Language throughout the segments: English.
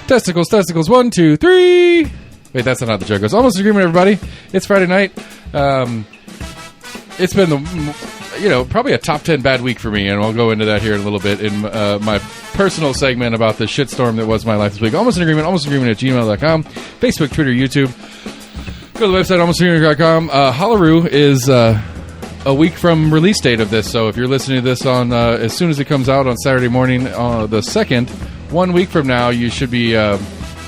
Testicles, testicles, 1, 2, 3. Wait, that's not how the joke goes. Almost in agreement, everybody. It's Friday night. It's been probably a top 10 bad week for me, and I'll go into that here in a little bit in my personal segment about the shitstorm that was my life this week. Almost in agreement at gmail.com, Facebook, Twitter, YouTube. Go to the website, almostinagreement.com. Holaroo is a week from release date of this, so if you're listening to this on as soon as it comes out on Saturday morning, the 2nd, 1 week from now, you should be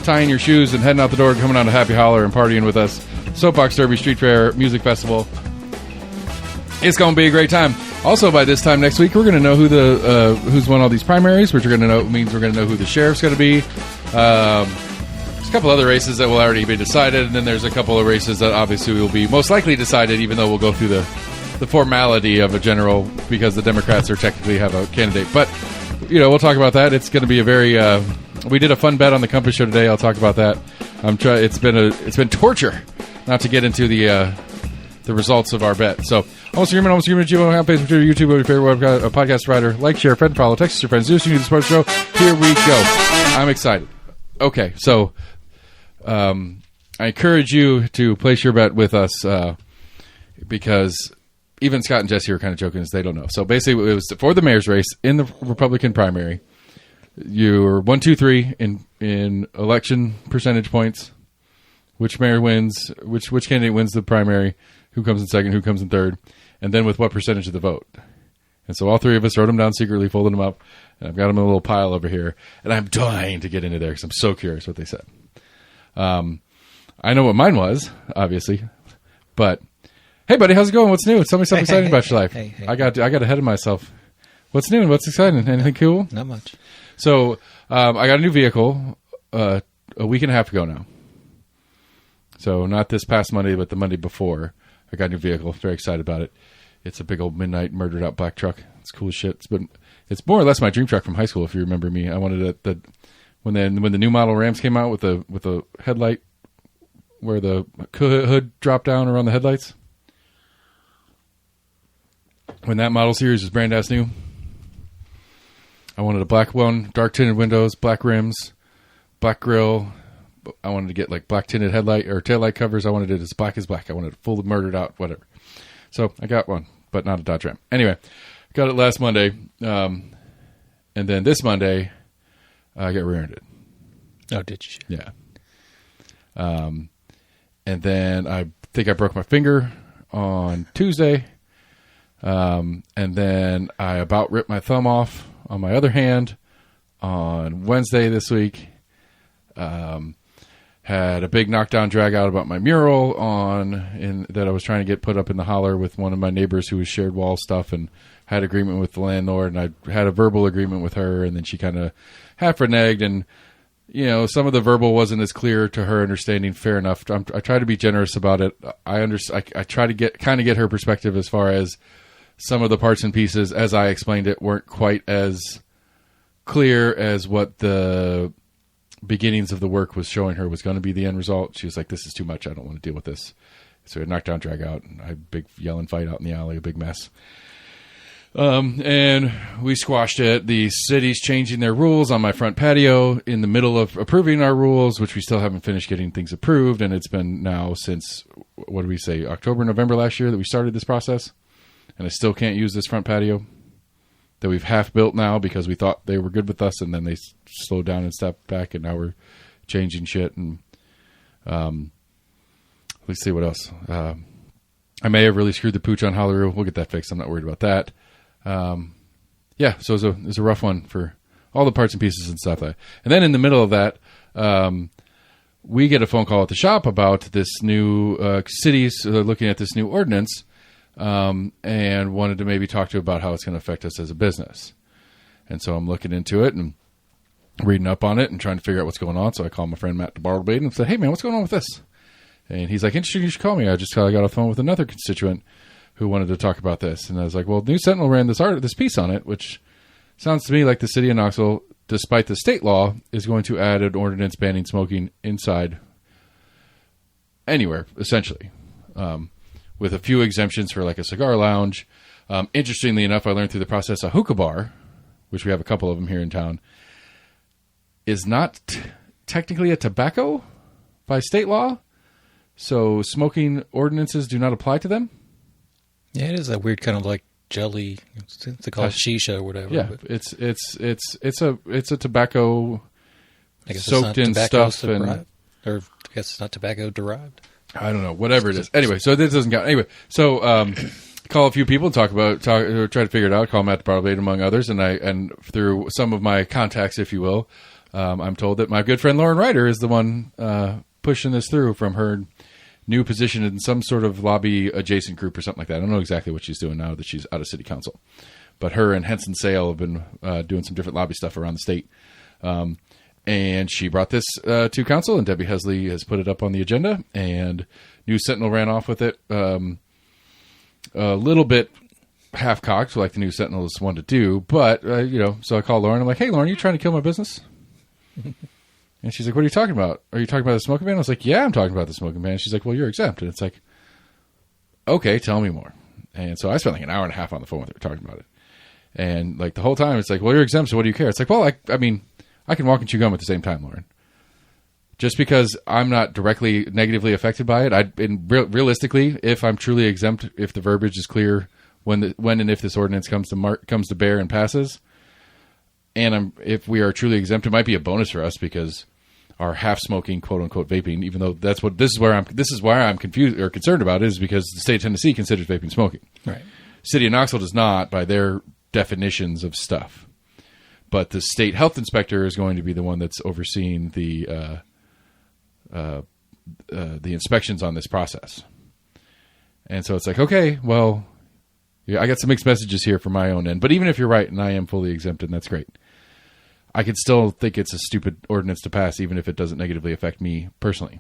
tying your shoes and heading out the door, coming on to Happy Holler and partying with us. Soapbox Derby, Street Fair, Music Festival. It's going to be a great time. Also, by this time next week, we're going to know who's won all these primaries, which we're going to know who the sheriff's going to be. There's a couple other races that will already be decided, and then there's a couple of races that obviously will be most likely decided, even though we'll go through the formality of a general, because the Democrats are technically have a candidate. But, we'll talk about that. It's going to be a very... we did a fun bet on the Compass Show today. I'll talk about that. It's been torture not to get into the results of our bet. So, almost agreement, Facebook, Twitter, YouTube, your favorite podcast provider. Like, share, friend, follow, text your friends. Do the sports show. Here we go. I'm excited. Okay, so I encourage you to place your bet with us because even Scott and Jesse are kind of joking as they don't know. So basically, it was for the mayor's race in the Republican primary. You're 1, 2, 3 in election percentage points. Which mayor wins? Which candidate wins the primary? Who comes in second? Who comes in third? And then with what percentage of the vote? And so all three of us wrote them down secretly, folded them up, and I've got them in a little pile over here. And I'm dying to get into there because I'm so curious what they said. I know what mine was, obviously, but hey, buddy, how's it going? What's new? Tell me something exciting about your life. Hey. I got ahead of myself. What's new and what's exciting? Anything cool? Not much. So I got a new vehicle a week and a half ago now. So not this past Monday, but the Monday before. I got a new vehicle. Very excited about it. It's a big old midnight murdered out black truck. It's cool as shit. It's more or less my dream truck from high school, if you remember me. I wanted it when the new model Rams came out with the headlight where the hood dropped down around the headlights. When that model series was brand ass new, I wanted a black one, dark tinted windows, black rims, black grille. I wanted to get like black tinted headlight or taillight covers. I wanted it as black as black. I wanted it full murdered out, whatever. So I got one, but not a Dodge Ram. Anyway, got it last Monday. And then this Monday, I got rear-ended. Oh, did you? Yeah. And then I think I broke my finger on Tuesday. And then I about ripped my thumb off on my other hand on Wednesday this week. Had a big knockdown drag out about my mural that I was trying to get put up in the holler with one of my neighbors who was shared wall stuff, and had agreement with the landlord, and I had a verbal agreement with her, and then she kind of half reneged, and some of the verbal wasn't as clear to her understanding. Fair enough. I try to be generous about it. I try to get her perspective as far as some of the parts and pieces, as I explained it, weren't quite as clear as what the beginnings of the work was showing her was going to be the end result. She was like, this is too much. I don't want to deal with this. So it knocked down, drag out, and I had a big yelling fight out in the alley, a big mess. And we squashed it. The city's changing their rules on my front patio in the middle of approving our rules, which we still haven't finished getting things approved. And it's been now since, what did we say, October, November last year that we started this process. And I still can't use this front patio that we've half built now because we thought they were good with us, and then they slowed down and stepped back, and now we're changing shit. And let's see what else. I may have really screwed the pooch on Holaroo. We'll get that fixed. I'm not worried about that. So it was a rough one for all the parts and pieces and stuff. And then in the middle of that, we get a phone call at the shop about this new cities looking at this new ordinance. And wanted to maybe talk to about how it's going to affect us as a business. And so I'm looking into it and reading up on it and trying to figure out what's going on. So I called my friend Matt DeBartlebade and said, hey, man, what's going on with this? And he's like, interesting, you should call me. I got off the phone with another constituent who wanted to talk about this. And I was like, well, News Sentinel ran this piece on it, which sounds to me like the city of Knoxville, despite the state law, is going to add an ordinance banning smoking inside anywhere, essentially. With a few exemptions for like a cigar lounge. Interestingly enough, I learned through the process a hookah bar, which we have a couple of them here in town, is not technically a tobacco by state law, so smoking ordinances do not apply to them. Yeah, it is that weird kind of like jelly. They call it shisha or whatever. Yeah, but it's a tobacco soaked in stuff or I guess it's not tobacco derived. I don't know, whatever it is. Anyway, so this doesn't count. Anyway, so call a few people and try to figure it out. Call Matt the Bar Blade, among others, and through some of my contacts, if you will, I'm told that my good friend Lauren Ryder is the one pushing this through from her new position in some sort of lobby adjacent group or something like that. I don't know exactly what she's doing now that she's out of city council, but her and Henson Sale have been doing some different lobby stuff around the state. And she brought this to council, and Debbie Hesley has put it up on the agenda, and News Sentinel ran off with it a little bit half-cocked, like the News Sentinel is one to do, but, so I called Lauren. I'm like, hey, Lauren, are you trying to kill my business? And she's like, what are you talking about? Are you talking about the smoking ban? I was like, yeah, I'm talking about the smoking ban. She's like, well, you're exempt. And it's like, okay, tell me more. And so I spent like an hour and a half on the phone with her talking about it. And like the whole time, it's like, well, you're exempt, so what do you care? It's like, well, I mean, I can walk and chew gum at the same time, Lauren. Just because I'm not directly negatively affected by it, realistically, if I'm truly exempt, if the verbiage is clear when and if this ordinance comes to bear and passes, and if we are truly exempt, it might be a bonus for us because our half smoking, quote unquote, vaping, even though this is why I'm confused or concerned about it, is because the state of Tennessee considers vaping smoking. Right. City of Knoxville does not by their definitions of stuff. But the state health inspector is going to be the one that's overseeing the inspections on this process. And so it's like, okay, well, yeah, I got some mixed messages here from my own end. But even if you're right and I am fully exempted, that's great. I could still think it's a stupid ordinance to pass, even if it doesn't negatively affect me personally.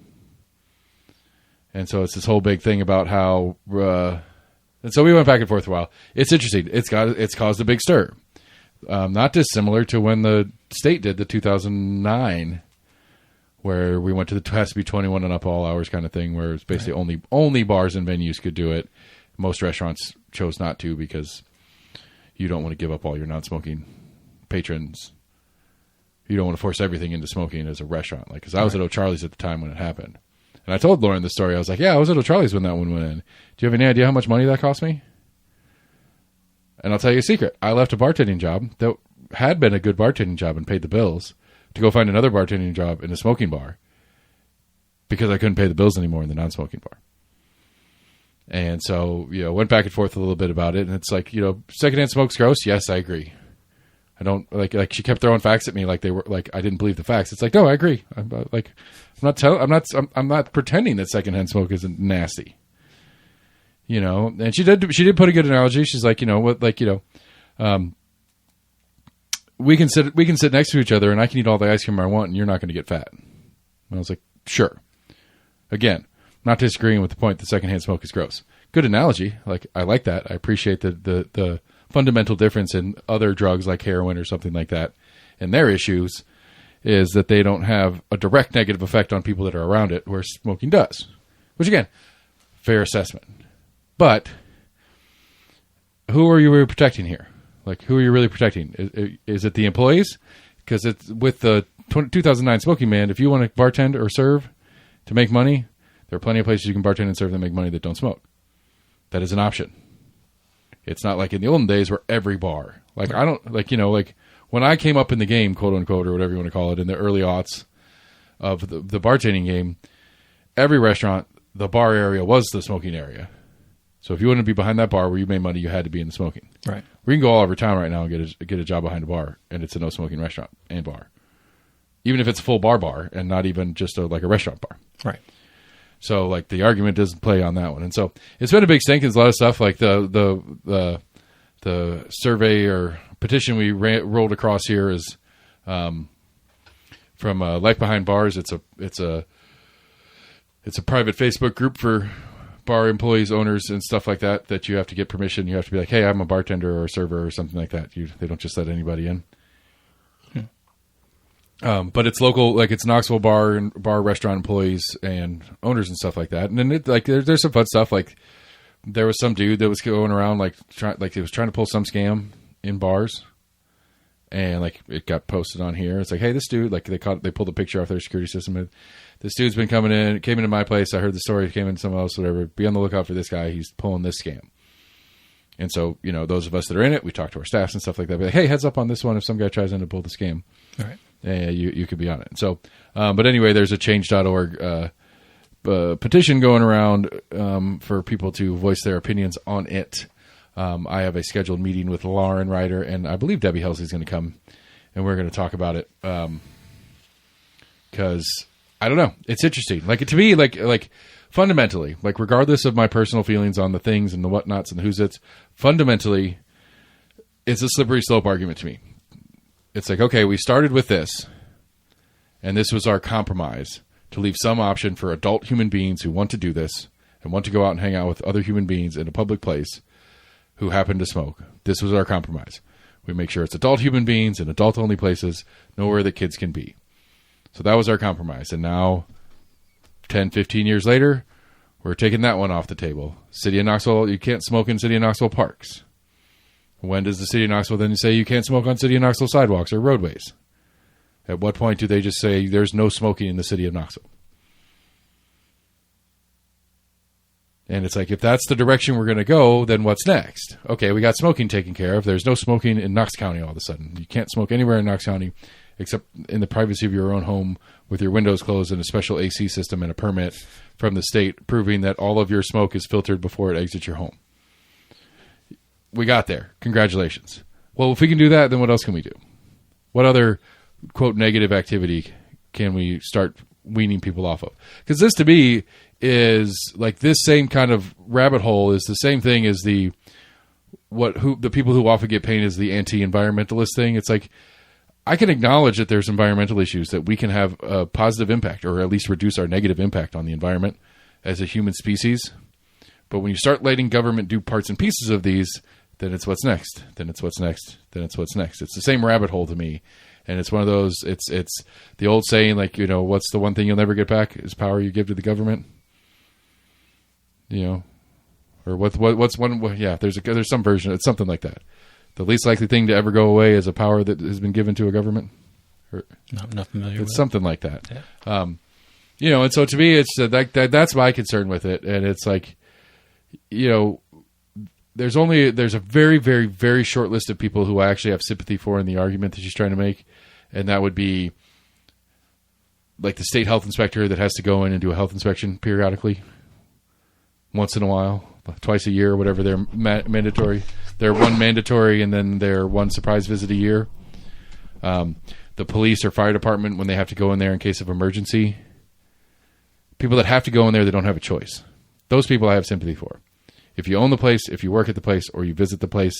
And so it's this whole big thing about how... and so we went back and forth a while. It's interesting. It's caused a big stir. Not dissimilar to when the state did the 2009, where we went to the has to be 21 and up all hours kind of thing, where it's basically only bars and venues could do it. Most restaurants chose not to because you don't want to give up all your non-smoking patrons. You don't want to force everything into smoking as a restaurant. Like, because I was at O'Charlie's at the time when it happened. And I told Lauren the story. I was like, yeah, I was at O'Charlie's when that one went in. Do you have any idea how much money that cost me? And I'll tell you a secret. I left a bartending job that had been a good bartending job and paid the bills to go find another bartending job in a smoking bar because I couldn't pay the bills anymore in the non-smoking bar. And so, went back and forth a little bit about it. And it's like, secondhand smoke's gross. Yes, I agree. I don't like she kept throwing facts at me like they were like I didn't believe the facts. It's like, no, I agree. I'm not pretending that secondhand smoke isn't nasty. And she did put a good analogy. She's like, we can sit next to each other and I can eat all the ice cream I want and you're not going to get fat. And I was like, sure. Again, not disagreeing with the point that secondhand smoke is gross. Good analogy. Like, I like that. I appreciate the fundamental difference in other drugs like heroin or something like that. And their issues is that they don't have a direct negative effect on people that are around it, where smoking does. Which, again, fair assessment. But who are you really protecting here? Like, who are you really protecting? Is it the employees? Because it's with the 2009 smoking ban, if you want to bartend or serve to make money, there are plenty of places you can bartend and serve that make money that don't smoke. That is an option. It's not like in the olden days where every bar, like I don't like when I came up in the game, quote unquote, or whatever you want to call it, in the early aughts of the bartending game, every restaurant, the bar area was the smoking area. So if you wanted to be behind that bar where you made money, you had to be in the smoking. Right. We can go all over town right now and get a job behind a bar, and it's a no smoking restaurant and bar, even if it's a full bar and not even just like a restaurant bar. Right. So, like, the argument doesn't play on that one. And so it's been a big stink. There's a lot of stuff like the survey or petition we rolled across here is from Life Behind Bars. It's a private Facebook group for bar employees, owners, and stuff like that you have to get permission. You have to be like, hey, I'm a bartender or a server or something like that. They don't just let anybody in. But it's local, like it's Knoxville bar restaurant employees and owners and stuff like that. And then there's some fun stuff. Like there was some dude that was going around he was trying to pull some scam in bars, And like it got posted on here. It's like, hey, this dude, like they pulled a picture off their security system. This dude's been came into my place. I heard the story, came into someone else, whatever. Be on the lookout for this guy. He's pulling this scam. And so, those of us that are in it, we talk to our staffs and stuff like that. Be like, hey, heads up on this one. If some guy tries to pull the scam, all right, you could be on it. So, but anyway, there's a change.org petition going around for people to voice their opinions on it. I have a scheduled meeting with Lauren Ryder, and I believe Debbie Helsley's going to come, and we're going to talk about it. Because I don't know, it's interesting. Like to me, like fundamentally, like regardless of my personal feelings on the things and the whatnots and the who's it's, fundamentally, it's a slippery slope argument to me. It's like, okay, we started with this, and this was our compromise to leave some option for adult human beings who want to do this and want to go out and hang out with other human beings in a public place who happen to smoke. This was our compromise. We make sure it's adult human beings in adult-only places, nowhere that kids can be. So that was our compromise. And now, 10, 15 years later, we're taking that one off the table. City of Knoxville, you can't smoke in City of Knoxville parks. When does the City of Knoxville then say you can't smoke on City of Knoxville sidewalks or roadways? At what point do they just say there's no smoking in the City of Knoxville? And it's like, if that's the direction we're going to go, then what's next? Okay, we got smoking taken care of. There's no smoking in Knox County all of a sudden. You can't smoke anywhere in Knox County except in the privacy of your own home with your windows closed and a special AC system and a permit from the state proving that all of your smoke is filtered before it exits your home. We got there. Congratulations. Well, if we can do that, then what else can we do? What other, quote, negative activity can we start weaning people off of? Because this, to me, is like this same kind of rabbit hole is the same thing as the people who often get painted as the anti-environmentalist thing. It's like, I can acknowledge that there's environmental issues, that we can have a positive impact or at least reduce our negative impact on the environment as a human species. But when you start letting government do parts and pieces of these, then it's what's next. Then it's what's next. Then it's what's next. It's the same rabbit hole to me. And it's one of those, it's the old saying, like, what's the one thing you'll never get back is power you give to the government. Or what's one? Yeah, there's some version. It's something like that. The least likely thing to ever go away is a power that has been given to a government. Not familiar. It's something like that. Yeah. And so to me, it's that's my concern with it. And it's like, there's a very, very, very short list of people who I actually have sympathy for in the argument that she's trying to make, and that would be like the state health inspector that has to go in and do a health inspection periodically. Once in a while, twice a year, or whatever they're mandatory. They're one mandatory and then they're one surprise visit a year. The police or fire department, when they have to go in there in case of emergency. People that have to go in there, they don't have a choice. Those people I have sympathy for. If you own the place, if you work at the place, or you visit the place,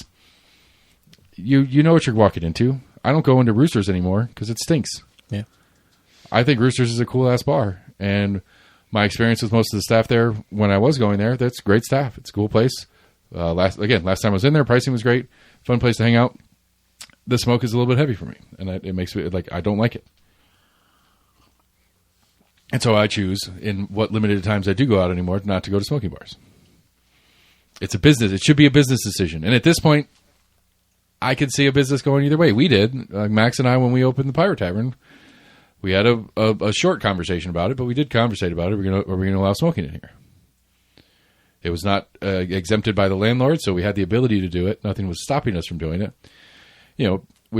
you know what you're walking into. I don't go into Roosters anymore because it stinks. Yeah. I think Roosters is a cool-ass bar, and my experience with most of the staff there when I was going there, that's great staff. It's a cool place. Last time I was in there, pricing was great. Fun place to hang out. The smoke is a little bit heavy for me, and it makes me like I don't like it. And so I choose, in what limited times I do go out anymore, not to go to smoking bars. It's a business. It should be a business decision. And at this point, I could see a business going either way. We did. Max and I, when we opened the Pirate Tavern, we had a short conversation about it, but we did conversate about it. Are we going to allow smoking in here? It was not exempted by the landlord, so we had the ability to do it. Nothing was stopping us from doing it.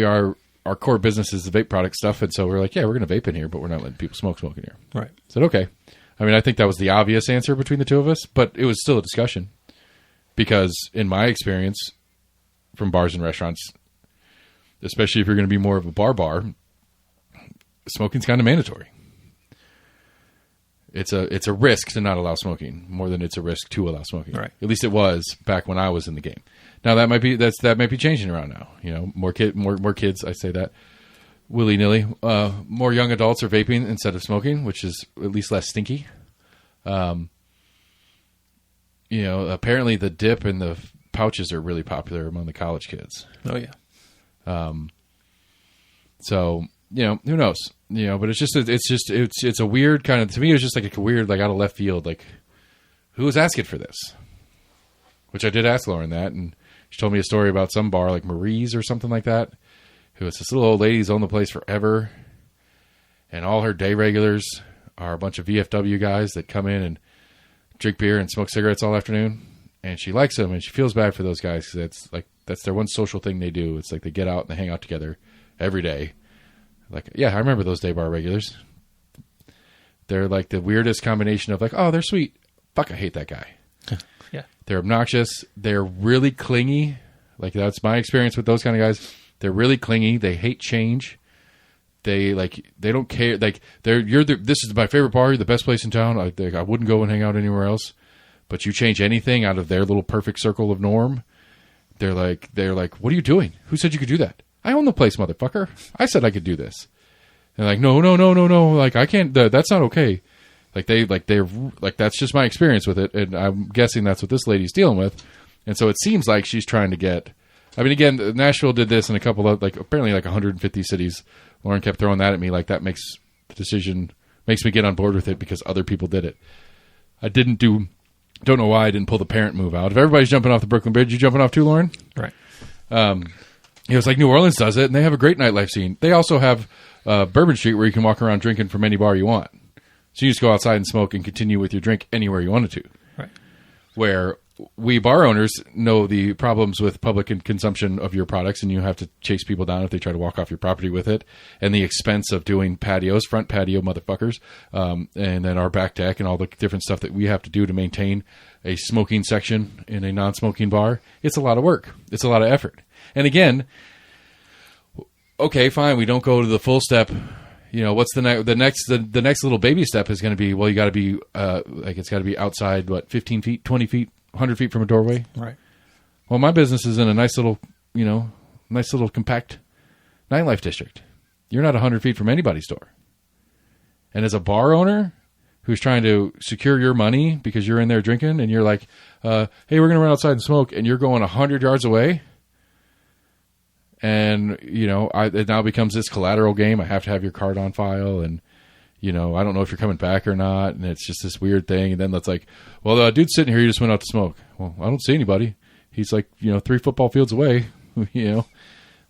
Our core business is the vape product stuff, and so we're like, yeah, we're going to vape in here, but we're not letting people smoke in here. Right. I said, okay. I mean, I think that was the obvious answer between the two of us, but it was still a discussion. Because in my experience from bars and restaurants, especially if you're going to be more of a bar, smoking's kind of mandatory. It's a risk to not allow smoking more than it's a risk to allow smoking. Right. At least it was back when I was in the game. Now that might be changing around now. More kids. I say that willy nilly. More young adults are vaping instead of smoking, which is at least less stinky. Apparently the dip and the pouches are really popular among the college kids. Oh yeah. So who knows? But it's a weird kind of, to me, it was just like a weird, like out of left field, like who was asking for this? Which I did ask Lauren that, and she told me a story about some bar like Marie's or something like that, who is this little old lady who's owned the place forever. And all her day regulars are a bunch of VFW guys that come in and drink beer and smoke cigarettes all afternoon. And she likes them, and she feels bad for those guys because it's like that's their one social thing they do. It's like they get out and they hang out together every day. Like, yeah, I remember those day bar regulars. They're like the weirdest combination of like, oh, they're sweet. Fuck, I hate that guy. Yeah. They're obnoxious. They're really clingy. Like, that's my experience with those kind of guys. They're really clingy. They hate change. They don't care. Like, this is my favorite bar, the best place in town. I wouldn't go and hang out anywhere else. But you change anything out of their little perfect circle of norm, they're like, what are you doing? Who said you could do that? I own the place, motherfucker. I said I could do this. And they're like, no. Like, I can't. That's not okay. They're that's just my experience with it, and I'm guessing that's what this lady's dealing with. And so it seems like she's trying to get. I mean, again, Nashville did this in a couple of apparently 150 cities. Lauren kept throwing that at me, like that makes the decision makes me get on board with it because other people did it. Don't know why I didn't pull the parent move out. If everybody's jumping off the Brooklyn Bridge, you jumping off too, Lauren? Right. It was like New Orleans does it, and they have a great nightlife scene. They also have Bourbon Street where you can walk around drinking from any bar you want. So you just go outside and smoke and continue with your drink anywhere you wanted to. Right. Where we bar owners know the problems with public consumption of your products, and you have to chase people down if they try to walk off your property with it, and the expense of doing patios, front patio motherfuckers, and then our back deck and all the different stuff that we have to do to maintain a smoking section in a non-smoking bar. It's a lot of work. It's a lot of effort. And again, okay, fine, we don't go to the full step. You know, what's the next little baby step is going to be, well, you got to be it's got to be outside, 15 feet, 20 feet, 100 feet from a doorway. Right. Well, my business is in a nice little compact nightlife district. You're not 100 feet from anybody's door. And as a bar owner who's trying to secure your money because you're in there drinking and you're like, hey, we're going to run outside and smoke, and you're going 100 yards away. And, it now becomes this collateral game. I have to have your card on file, and, I don't know if you're coming back or not. And it's just this weird thing. And then that's like, well, the dude's sitting here. He just went out to smoke. Well, I don't see anybody. He's 3 football fields away, Well,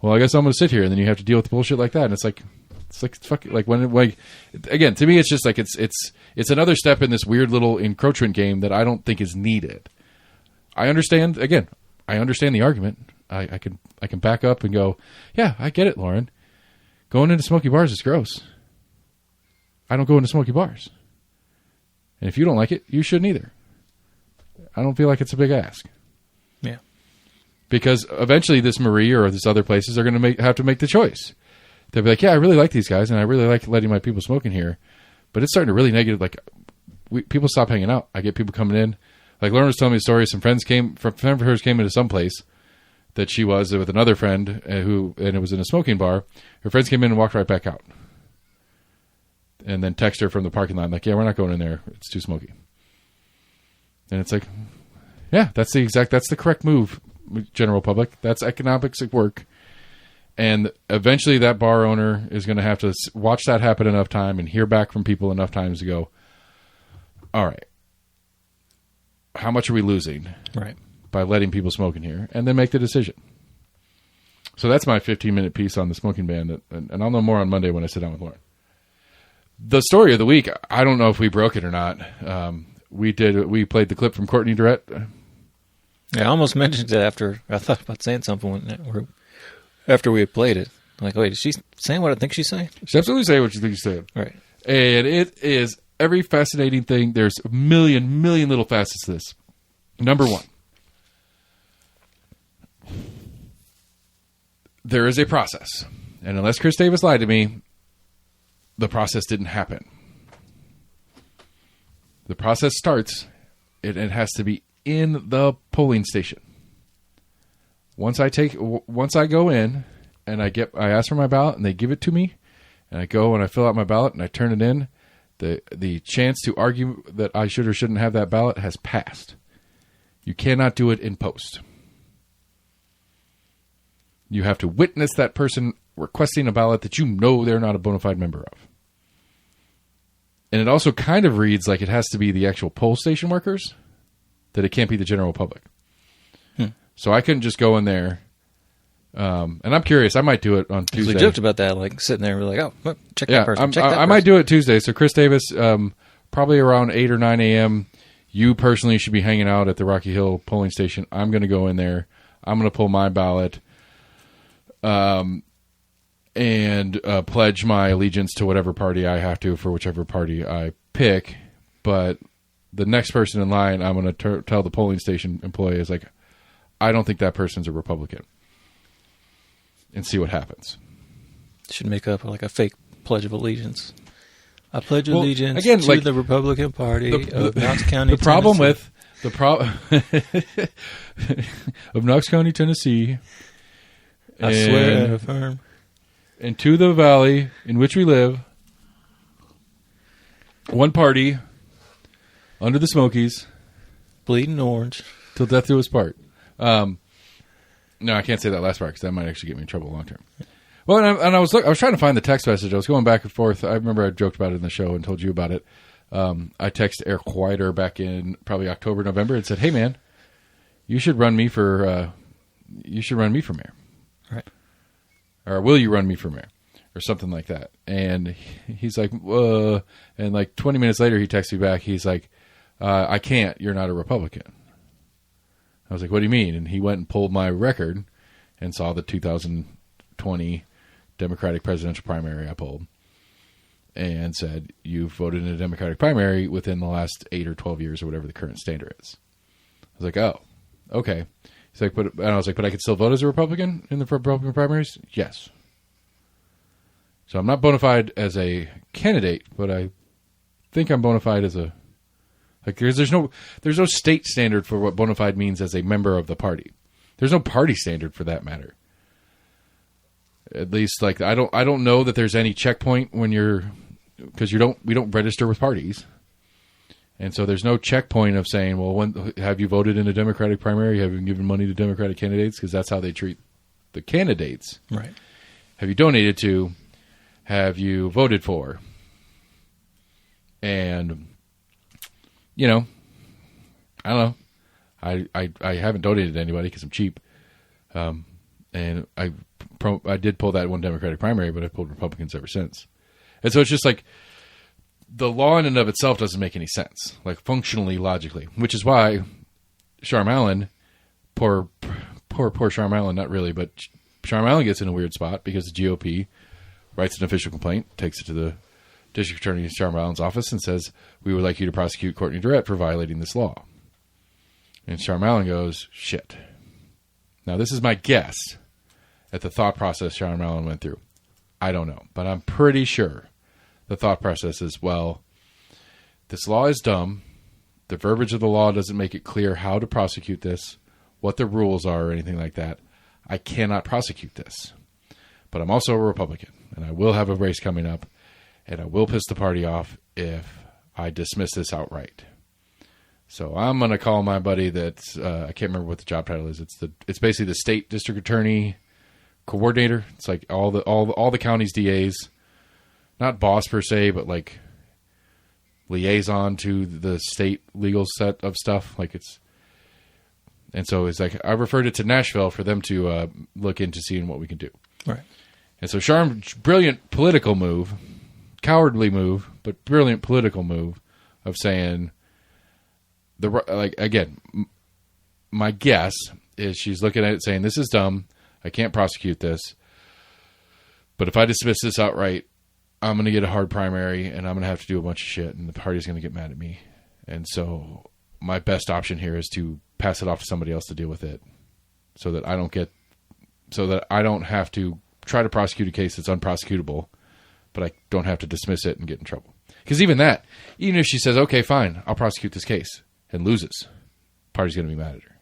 I guess I'm going to sit here. And then you have to deal with bullshit like that. And it's fucking, again, to me, it's just like, it's another step in this weird little encroachment game that I don't think is needed. I understand the argument. I can back up and go, yeah, I get it, Lauren. Going into smoky bars is gross. I don't go into smoky bars. And if you don't like it, you shouldn't either. I don't feel like it's a big ask. Yeah. Because eventually this Marie or this other places are going to have to make the choice. They'll be like, yeah, I really like these guys, and I really like letting my people smoke in here. But it's starting to really negative. People stop hanging out. I get people coming in. Like Lauren was telling me a story. Some friends of hers came into some place that she was with another friend and it was in a smoking bar. Her friends came in and walked right back out. And then text her from the parking lot, like, yeah, we're not going in there. It's too smoky. And it's like, yeah, that's the correct move, general public. That's economics at work. And eventually that bar owner is going to have to watch that happen enough time and hear back from people enough times to go, all right, how much are we losing? Right. By letting people smoke in here, and then make the decision. So that's my 15-minute piece on the smoking ban, and I'll know more on Monday when I sit down with Lauren. The story of the week, I don't know if we broke it or not. We played the clip from Courtney Durrett. Yeah, I almost mentioned it after I thought about saying something after we had played it. Like, wait, is she saying what I think she's saying? She's absolutely saying what you think she's saying. Right. And it is every fascinating thing. There's a million little facets to this. Number one. There is a process. And unless Chris Davis lied to me, the process didn't happen. The process starts, it has to be in the polling station. Once I go in and I ask for my ballot and they give it to me, and I go and I fill out my ballot and I turn it in, the chance to argue that I should or shouldn't have that ballot has passed. You cannot do it in post. You have to witness that person requesting a ballot that they're not a bona fide member of. And it also kind of reads like it has to be the actual poll station workers, that it can't be the general public. So I couldn't just go in there And I'm curious. I might do it on Tuesday. We joked about that, like sitting there, we're like, oh, check that person. Check that person. I might do it Tuesday. So Chris Davis, probably around 8 or 9 a.m., you personally should be hanging out at the Rocky Hill polling station. I'm going to go in there. I'm going to pull my ballot and pledge my allegiance to whatever party I have to for whichever party I pick. But the next person in line, I'm going to tell the polling station employee is like, I don't think that person's a Republican. And see what happens. Should make up like a fake Pledge of Allegiance. I pledge allegiance again, to like, the Republican Party of Knox County, The problem Tennessee. of Knox County, Tennessee. I swear and affirm. And to the valley in which we live, one party, under the Smokies. Bleeding orange. Till death do us part. No, I can't say that last part because that might actually get me in trouble long term. Well, and I was trying to find the text message. I was going back and forth. I remember I joked about it in the show and told you about it. I texted Eric Whiter back in probably October, November, and said, "Hey, man, you should run me for mayor, Right? Or will you run me for mayor, or something like that?" And he's like, and like 20 minutes later, he texts me back. He's like, "I can't. You're not a Republican." I was like, "What do you mean?" And he went and pulled my record and saw the 2020 Democratic presidential primary I pulled and said, "You voted in a Democratic primary within the last 8 or 12 years or whatever the current standard is." I was like, "Oh, okay." He's like, and I was like, "But I could still vote as a Republican in the Republican primaries?" Yes. So I'm not bona fide as a candidate, but I think I'm bona fide as a, like, there's no state standard for what bona fide means as a member of the party. There's no party standard for that matter. At least, like, I don't know that there's any checkpoint when because we don't register with parties, and so there's no checkpoint of saying, well, when have you voted in a Democratic primary? Have you given money to Democratic candidates? Because that's how they treat the candidates. Right. Have you donated to? Have you voted for? And I don't know. I haven't donated to anybody because I'm cheap, and I did pull that one Democratic primary, but I've pulled Republicans ever since. And so it's just like the law in and of itself doesn't make any sense, like functionally, logically, which is why Sharm Allen, poor Sharm Allen, not really, but Sharm Allen gets in a weird spot because the GOP writes an official complaint, takes it to the district attorney in Sharm Allen's office and says, "We would like you to prosecute Courtney Durrett for violating this law." And Sharm Allen goes, "Shit." Now, this is my guess at the thought process Sharm Allen went through. I don't know, but I'm pretty sure the thought process is, well, this law is dumb. The verbiage of the law doesn't make it clear how to prosecute this, what the rules are, or anything like that. I cannot prosecute this. But I'm also a Republican, and I will have a race coming up, and I will piss the party off if I dismiss this outright. So I'm going to call my buddy that's, I can't remember what the job title is. It's basically the state district attorney coordinator. It's like all the county's DAs, not boss per se, but like liaison to the state legal set of stuff. And so it's like, I referred it to Nashville for them to look into seeing what we can do. Right. And so Sharm's brilliant political move, cowardly move, but brilliant political move of saying, again, my guess is she's looking at it saying, this is dumb. I can't prosecute this. But if I dismiss this outright, I'm going to get a hard primary and I'm going to have to do a bunch of shit and the party's going to get mad at me. And so my best option here is to pass it off to somebody else to deal with it so that I don't have to try to prosecute a case that's unprosecutable, but I don't have to dismiss it and get in trouble. Because even if she says, okay, fine, I'll prosecute this case and loses, the party's going to be mad at her.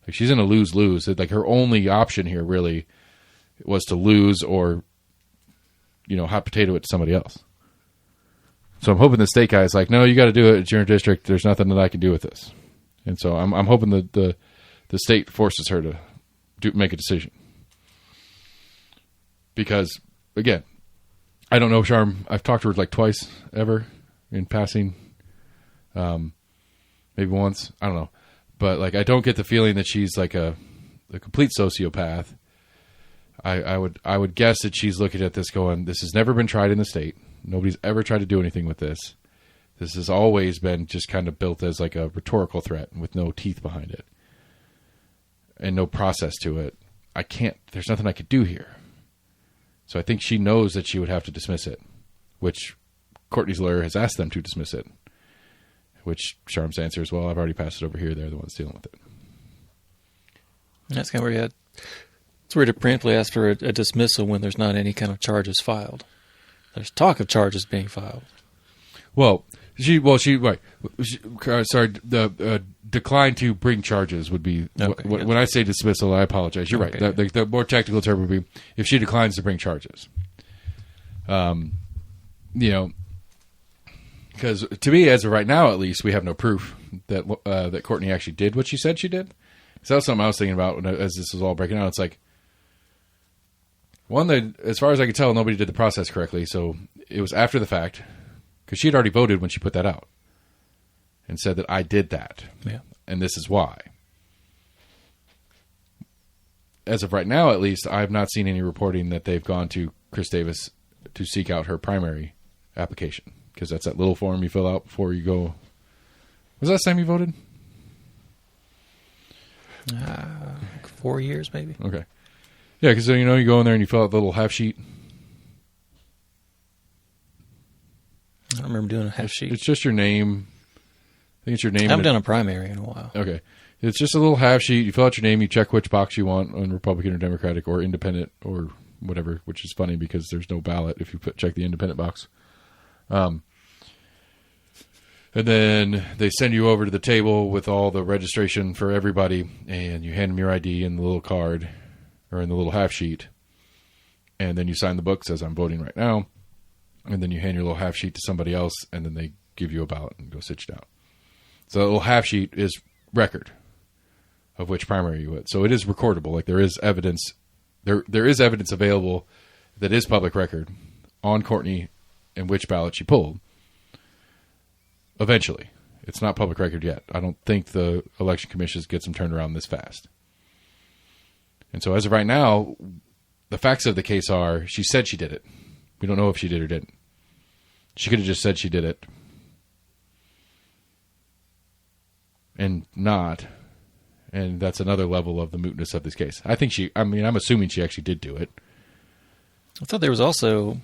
Like, she's in a lose-lose. Like, her only option here really was to lose or, hot potato it to somebody else. So I'm hoping the state guy is like, no, you got to do it. It's your district. There's nothing that I can do with this. And so I'm hoping the state forces her to make a decision. Because, again, I don't know Sharm. I've talked to her like twice ever in passing. Maybe once. I don't know. But, like, I don't get the feeling that she's like a complete sociopath. I would guess that she's looking at this going, this has never been tried in the state. Nobody's ever tried to do anything with this. This has always been just kind of built as like a rhetorical threat with no teeth behind it and no process to it. There's nothing I could do here. So I think she knows that she would have to dismiss it, which Courtney's lawyer has asked them to dismiss it, which Sharm's answer is, well, I've already passed it over here. They're the ones dealing with it. That's kind of where you had. It's weird to preemptively ask for a dismissal when there's not any kind of charges filed. There's talk of charges being filed. Well, the decline to bring charges would be, Okay, when I say dismissal, I apologize. You're Okay, right. The more technical term would be if she declines to bring charges. Because to me, as of right now, at least, we have no proof that Courtney actually did what she said she did. So that's something I was thinking about as this was all breaking out. It's like, one, that as far as I could tell, nobody did the process correctly. So it was after the fact, because she had already voted when she put that out and said that I did that. Yeah. And this is why. As of right now, at least, I have not seen any reporting that they've gone to Chris Davis to seek out her primary application. Because that's that little form you fill out before you go. Was that the last time you voted? 4 years, maybe. Okay. Yeah, because you go in there and you fill out the little half sheet. I don't remember doing a half sheet. It's just your name. I think it's your name. I haven't done a primary in a while. Okay. It's just a little half sheet. You fill out your name. You check which box you want on Republican or Democratic or Independent or whatever, which is funny because there's no ballot if you check the Independent box. And then they send you over to the table with all the registration for everybody, and you hand them your ID in the little card or in the little half sheet. And then you sign the book, says I'm voting right now. And then you hand your little half sheet to somebody else, and then they give you a ballot and go sit you down. So the little half sheet is record of which primary you went. So it is recordable. Like there is evidence. There is evidence available that is public record on Courtney and which ballot she pulled. Eventually. It's not public record yet. I don't think the election commission gets them turned around this fast. And so as of right now, the facts of the case are she said she did it. We don't know if she did or didn't. She could have just said she did it. And not. And that's another level of the mootness of this case. I'm assuming she actually did do it. I thought there was also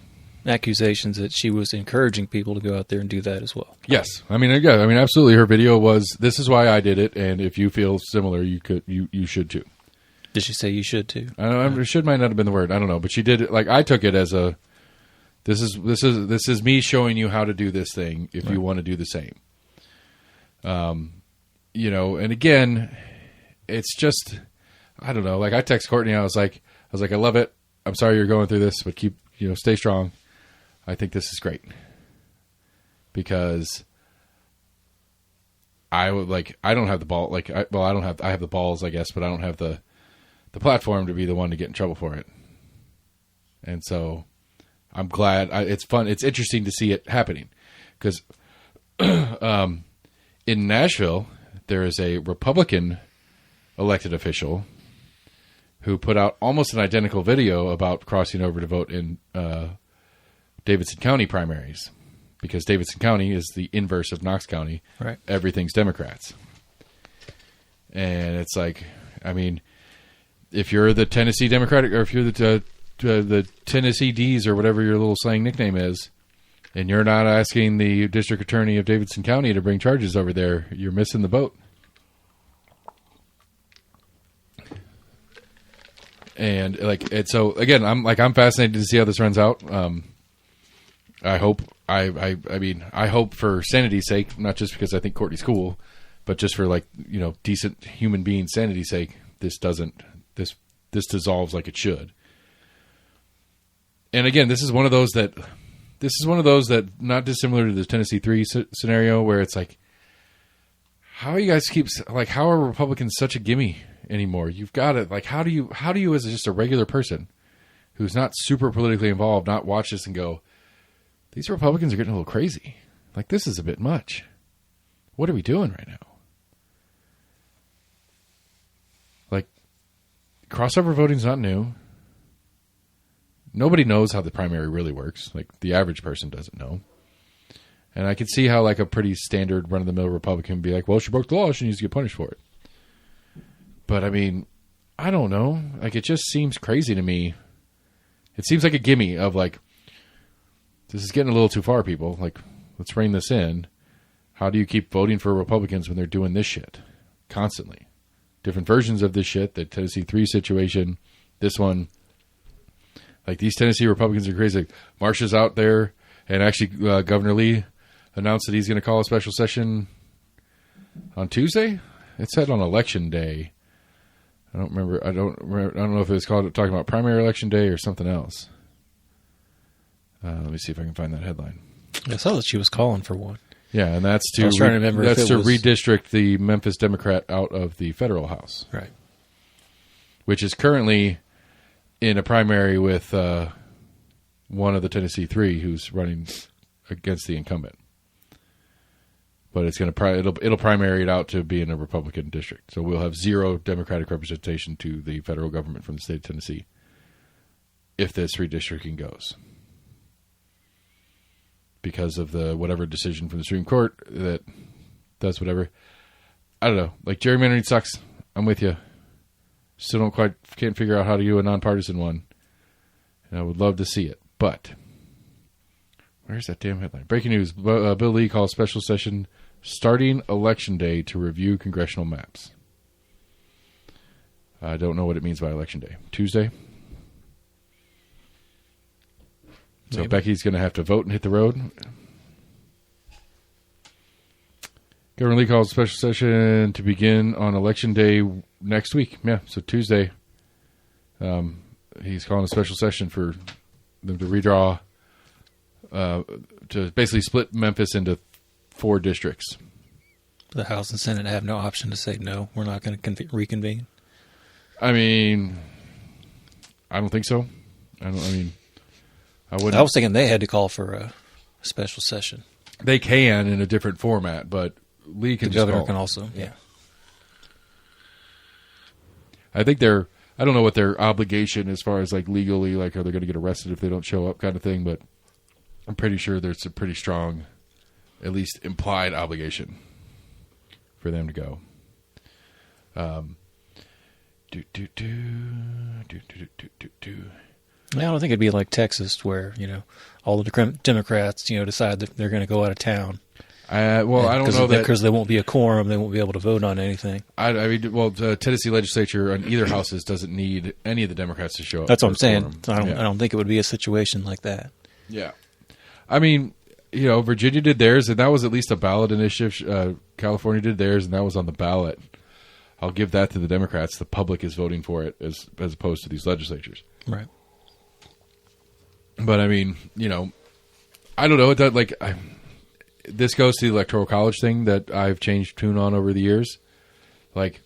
accusations that she was encouraging people to go out there and do that as well. Yes. Absolutely. Her video was, this is why I did it, and if you feel similar, you should too. Did she say you should too? I don't know. Should might not have been the word. I don't know. But she did it. Like, I took it as this is me showing you how to do this thing if you want to do the same. And again, it's just, I don't know. Like, I text Courtney. I was like, I love it. I'm sorry you're going through this, but stay strong. I think this is great because I don't have the ball. I have the balls, I guess, but I don't have the platform to be the one to get in trouble for it. And so I'm glad. It's fun. It's interesting to see it happening because in Nashville, there is a Republican elected official who put out almost an identical video about crossing over to vote in Davidson County primaries because Davidson County is the inverse of Knox County. Right. Everything's Democrats. And it's like, if you're the Tennessee Democratic or if you're the Tennessee D's or whatever your little slang nickname is, and you're not asking the district attorney of Davidson County to bring charges over there, you're missing the boat. And so again, I'm fascinated to see how this runs out. I hope for sanity's sake, not just because I think Courtney's cool, but just for decent human being sanity's sake, this dissolves like it should. And again, this is one of those that not dissimilar to the Tennessee 3 scenario where it's like, how you guys how are Republicans such a gimme anymore? You've got it. Like, how do you as just a regular person who's not super politically involved, not watch this and go, these Republicans are getting a little crazy. Like, this is a bit much. What are we doing right now? Like, crossover voting's not new. nobody knows how the primary really works. Like, the average person doesn't know. And I can see how, like, a pretty standard run-of-the-mill Republican would be like, well, she broke the law, she needs to get punished for it. But, I mean, I don't know. Like, it just seems crazy to me. It seems like a gimme of, like, this is getting a little too far, people. Like, let's rein this in. How do you keep voting for Republicans when they're doing this shit constantly? Different versions of this shit, the Tennessee 3 situation, this one. Like, these Tennessee Republicans are crazy. Like, Marsha's out there, and actually Governor Lee announced that he's going to call a special session on Tuesday. It said on Election Day. I don't remember. I don't know if it was talking about primary election day or something else. Let me see if I can find that headline. I saw that she was calling for one. Yeah, and that's to redistrict the Memphis Democrat out of the federal House, right? Which is currently in a primary with one of the Tennessee 3 who's running against the incumbent. But it's going to it'll primary it out to be in a Republican district. So we'll have 0 Democratic representation to the federal government from the state of Tennessee if this redistricting goes. Because of the whatever decision from the Supreme Court that does whatever. I don't know. Like, gerrymandering sucks. I'm with you. Still can't figure out how to do a nonpartisan one. And I would love to see it. But where's that damn headline? Breaking news. Bill Lee calls special session starting Election Day to review congressional maps. I don't know what it means by Election Day. Tuesday? So Maybe. Becky's going to have to vote and hit the road. Governor Lee calls special session to begin on Election Day next week. Yeah, so Tuesday. He's calling a special session for them to redraw, to basically split Memphis into 4 districts. The House and Senate have no option to say, no, we're not going to reconvene. I mean, I don't think so. I wouldn't. I was thinking they had to call for a special session. They can in a different format, but Lee can The just governor call. can also, yeah. I think I don't know what their obligation as far as like legally, like are they going to get arrested if they don't show up kind of thing, but I'm pretty sure there's a pretty strong, at least implied obligation for them to go. I don't think it'd be like Texas where, all the Democrats, decide that they're going to go out of town. I don't know that because there won't be a quorum, they won't be able to vote on anything. The Tennessee legislature on either houses doesn't need any of the Democrats to show up. That's what I'm saying. I I don't think it would be a situation like that. Yeah, I mean, Virginia did theirs, and that was at least a ballot initiative. California did theirs, and that was on the ballot. I'll give that to the Democrats. The public is voting for it as opposed to these legislatures. Right. But I mean, I don't know. This goes to the Electoral College thing that I've changed tune on over the years. Like,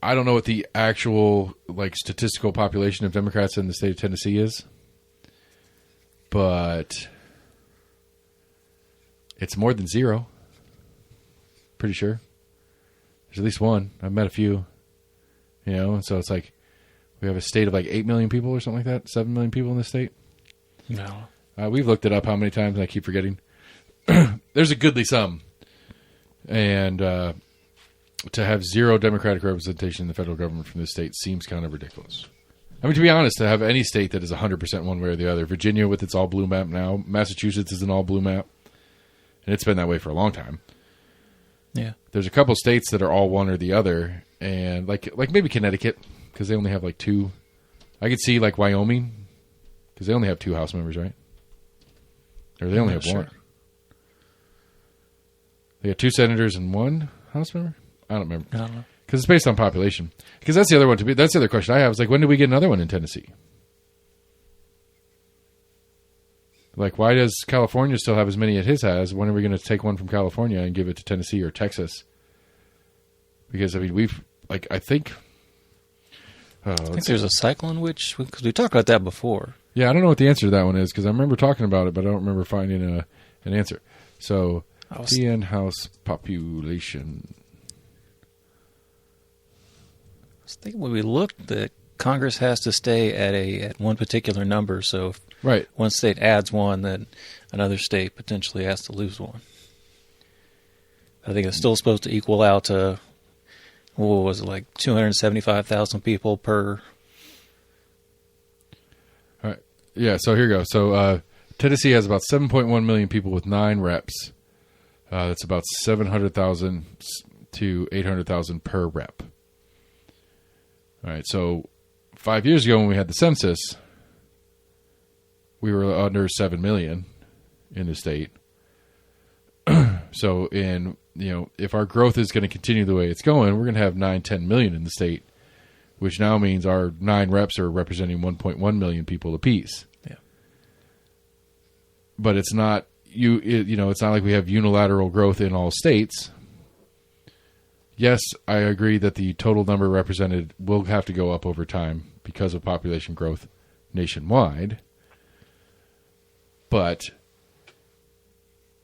I don't know what the actual statistical population of Democrats in the state of Tennessee is, but it's more than 0. Pretty sure. There's at least one. I've met a few. So it's like we have a state of 8 million people or something like that. 7 million people in the state. No. We've looked it up how many times, and I keep forgetting. There's a goodly sum. And to have 0 Democratic representation in the federal government from this state seems kind of ridiculous. I mean, to be honest, to have any state that is 100% one way or the other, Virginia with its all-blue map now, Massachusetts is an all-blue map, and it's been that way for a long time. Yeah. There's a couple states that are all one or the other, and like maybe Connecticut, because they only have 2. I could see Wyoming, because they only have 2 House members, right? Or they only have 1. They have 2 senators and 1 House member? I don't remember. I don't know. Because it's based on population. Because that's the other one that's the other question I have is when do we get another one in Tennessee? Why does California still have as many as his has? When are we going to take one from California and give it to Tennessee or Texas? Because I think there's a cycle in which, because we talked about that before. Yeah, I don't know what the answer to that one is because I remember talking about it, but I don't remember finding an answer. So, TN House population. I was thinking when we looked that Congress has to stay at one particular number. So if Right. one state adds one, then another state potentially has to lose one. I think it's still supposed to equal out to, what was it, like 275,000 people per. All right. Yeah, so here you go. So Tennessee has about 7.1 million people with 9 reps. That's about 700,000 to 800,000 per rep. All right, so 5 years ago when we had the census, we were under 7 million in the state. So if our growth is going to continue the way it's going, we're going to have 9-10 million in the state, which now means our 9 reps are representing 1.1 million people apiece. Yeah. But it's not it's not like we have unilateral growth in all states. Yes, I agree that the total number represented will have to go up over time because of population growth nationwide. But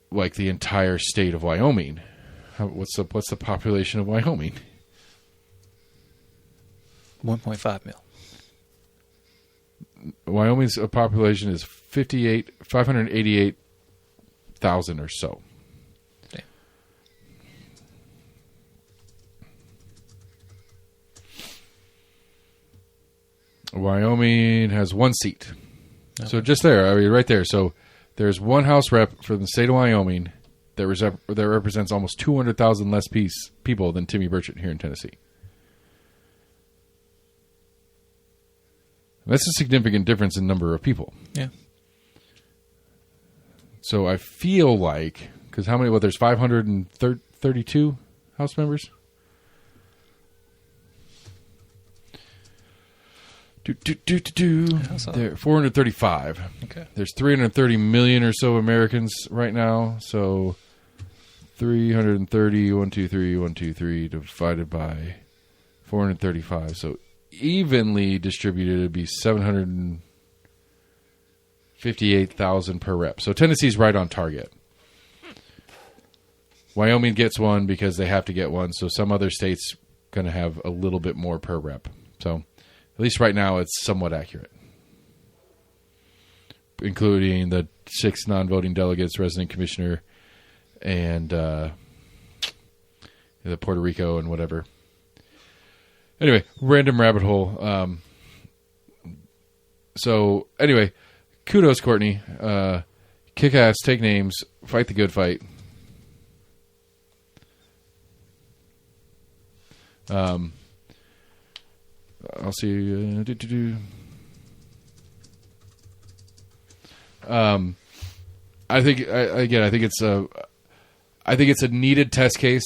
like the entire state of Wyoming, what's the population of Wyoming? 1.5 mil. Wyoming's population is 588,000 or so. Damn. Wyoming has 1 seat. Okay. So just there, I mean, right there. So there's 1 House rep from the state of Wyoming that represents almost 200,000 less people than Timmy Burchett here in Tennessee. That's a significant difference in number of people. Yeah. So I feel like, because how many? Well, there's 532 House members. There, 435. Okay. There's 330 million or so Americans right now. So 330, 123 divided by 435. So evenly distributed, it'd be 758,000 per rep. So Tennessee's right on target. Wyoming gets 1 because they have to get 1. So some other states going to have a little bit more per rep. So at least right now, it's somewhat accurate, including the 6 non-voting delegates, resident commissioner, and the Puerto Rico and whatever. Anyway, random rabbit hole. So anyway, kudos, Courtney. Kick ass, take names, fight the good fight. I'll see. I think it's a needed test case.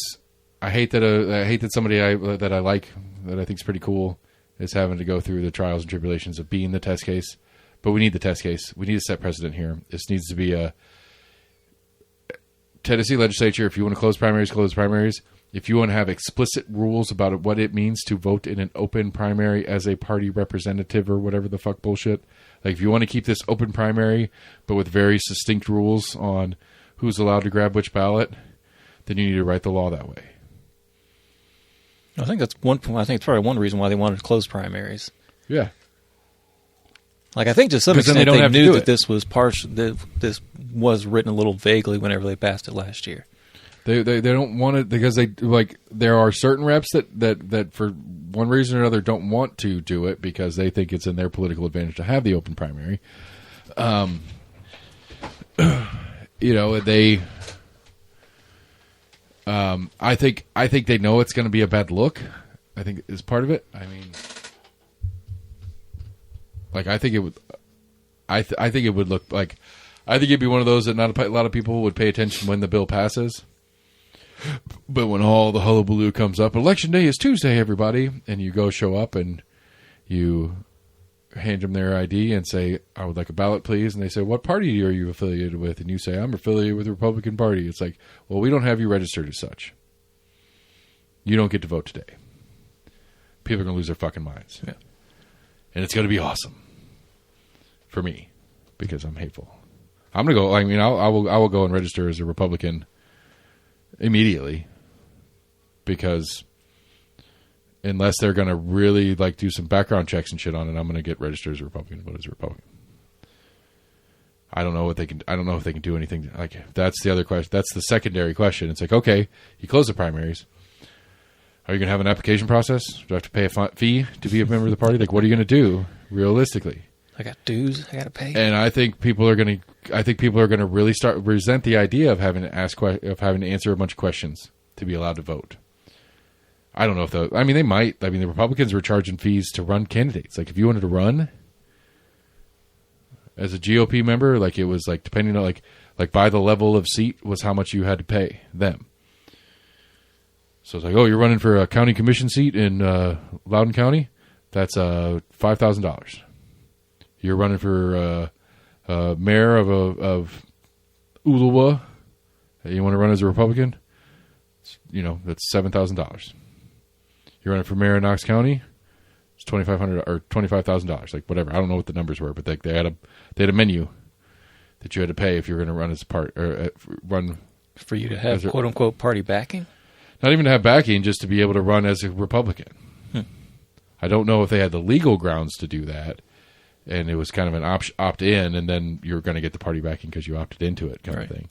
I hate that somebody that I like, that I think is pretty cool, is having to go through the trials and tribulations of being the test case. But we need the test case. We need to set precedent here. This needs to be a Tennessee legislature. If you want to close primaries, close primaries. If you want to have explicit rules about what it means to vote in an open primary as a party representative or whatever the fuck bullshit. Like, if you want to keep this open primary, but with very succinct rules on who's allowed to grab which ballot, then you need to write the law that way. I think that's one. I think it's probably one reason why they wanted to close primaries. Yeah. Like, I think to some 'Cause then extent they don't they have to knew do that it. this was this was written a little vaguely whenever they passed it last year. They don't want it because there are certain reps that for one reason or another don't want to do it because they think it's in their political advantage to have the open primary. They I think they know it's going to be a bad look. I think is part of it. I mean, like, I think it would. I think it would look like. I think it'd be one of those that not a lot of people would pay attention when the bill passes. But when all the hullabaloo comes up, Election Day is Tuesday, everybody, and you go show up and you hand them their ID and say, I would like a ballot, please. And they say, what party are you affiliated with? And you say, I'm affiliated with the Republican Party. It's like, well, we don't have you registered as such. You don't get to vote today. People are going to lose their fucking minds. Yeah. And it's going to be awesome for me because I'm hateful. I'm going to go, I mean, I will go and register as a Republican immediately because unless they're going to really like do some background checks and shit on it, I'm going to get registered as a Republican, vote as a Republican. I don't know what they can. I don't know if they can do anything. Like that's the other question. That's the secondary question. It's like, okay, you close the primaries. Are you going to have an application process? Do I have to pay a fee to be a member of the party? Like, what are you going to do realistically? I got dues I got to pay. And I think people are going to really start resent the idea of having to answer a bunch of questions to be allowed to vote. I don't know if they might. I mean, the Republicans were charging fees to run candidates. Like, if you wanted to run as a GOP member, like it was like depending on like by the level of seat was how much you had to pay them. So it's like, oh, you're running for a county commission seat in Loudoun County? That's $5,000. You're running for mayor of Ulawa? You want to run as a Republican? That's $7,000. You're running for mayor of Knox County? It's $2,500 or $25,000. Like whatever. I don't know what the numbers were, but they had a menu that you had to pay if you were going to run as run for you to have quote unquote party backing. Not even to have backing, just to be able to run as a Republican. I don't know if they had the legal grounds to do that, and it was kind of an opt-in, and then you're going to get the party backing because you opted into it kind of thing.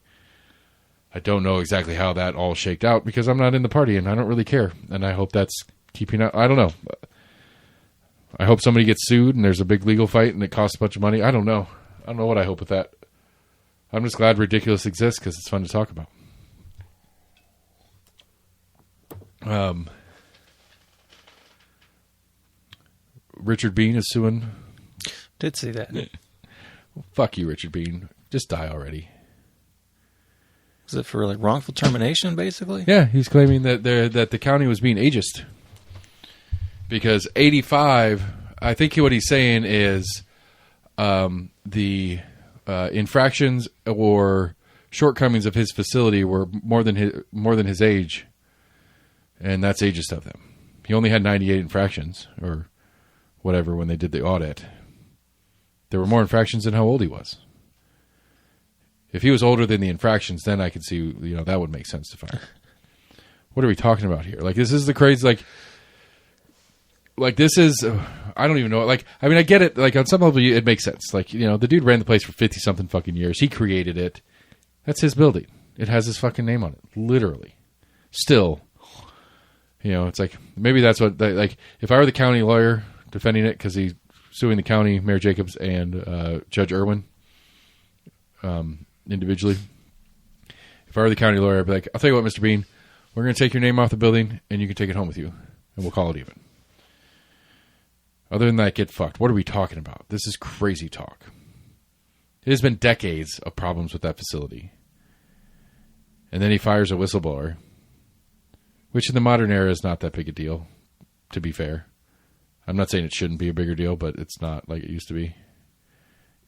I don't know exactly how that all shaked out because I'm not in the party, and I don't really care, and I hope that's keeping out. I don't know. I hope somebody gets sued, and there's a big legal fight, and it costs a bunch of money. I don't know. I don't know what I hope with that. I'm just glad Ridiculous exists because it's fun to talk about. Richard Bean is suing. Did see that. Well, fuck you, Richard Bean. Just die already. Is it for like wrongful termination, basically? Yeah, he's claiming that the county was being ageist because 85. I think what he's saying is the infractions or shortcomings of his facility were more than his age. And that's ageist of them. He only had 98 infractions or whatever when they did the audit. There were more infractions than how old he was. If he was older than the infractions, then I could see, that would make sense to fire. What are we talking about here? Like, this is the crazy, like this is, I don't even know. Like, I mean, I get it. Like, on some level, it makes sense. Like, the dude ran the place for 50-something fucking years. He created it. That's his building. It has his fucking name on it. Literally. Still. It's like, maybe that's what, like, if I were the county lawyer defending it, because he's suing the county, Mayor Jacobs, and Judge Irwin individually. If I were the county lawyer, I'd be like, I'll tell you what, Mr. Bean, we're going to take your name off the building, and you can take it home with you, and we'll call it even. Other than that, get fucked. What are we talking about? This is crazy talk. It has been decades of problems with that facility. And then he fires a whistleblower. Which in the modern era is not that big a deal, to be fair. I'm not saying it shouldn't be a bigger deal, but it's not like it used to be.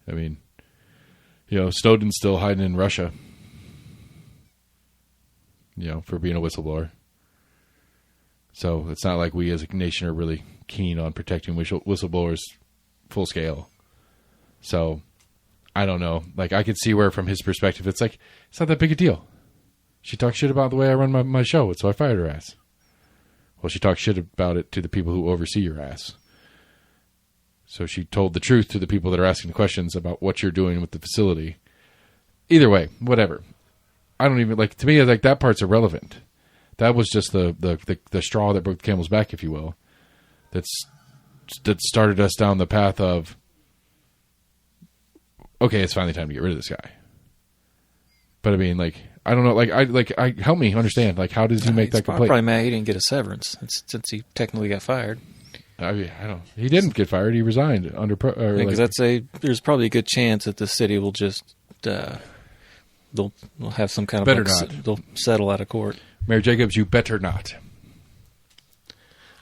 I mean, Snowden's still hiding in Russia, for being a whistleblower. So it's not like we as a nation are really keen on protecting whistleblowers full scale. So I don't know. Like, I could see where from his perspective, it's like, it's not that big a deal. She talked shit about the way I run my show, so I fired her ass. Well, she talked shit about it to the people who oversee your ass. So she told the truth to the people that are asking the questions about what you're doing with the facility. Either way, whatever. I don't even, to me, that part's irrelevant. That was just the straw that broke the camel's back, if you will. That started us down the path of, okay, it's finally time to get rid of this guy. But I mean, I don't know. Help me understand. How does he make that complaint? Probably mad he didn't get a severance since he technically got fired. I mean, I don't. He didn't get fired. He resigned under. Because there's probably a good chance that the city will just they'll have some kind of better not. They'll settle out of court. Mayor Jacobs, you better not.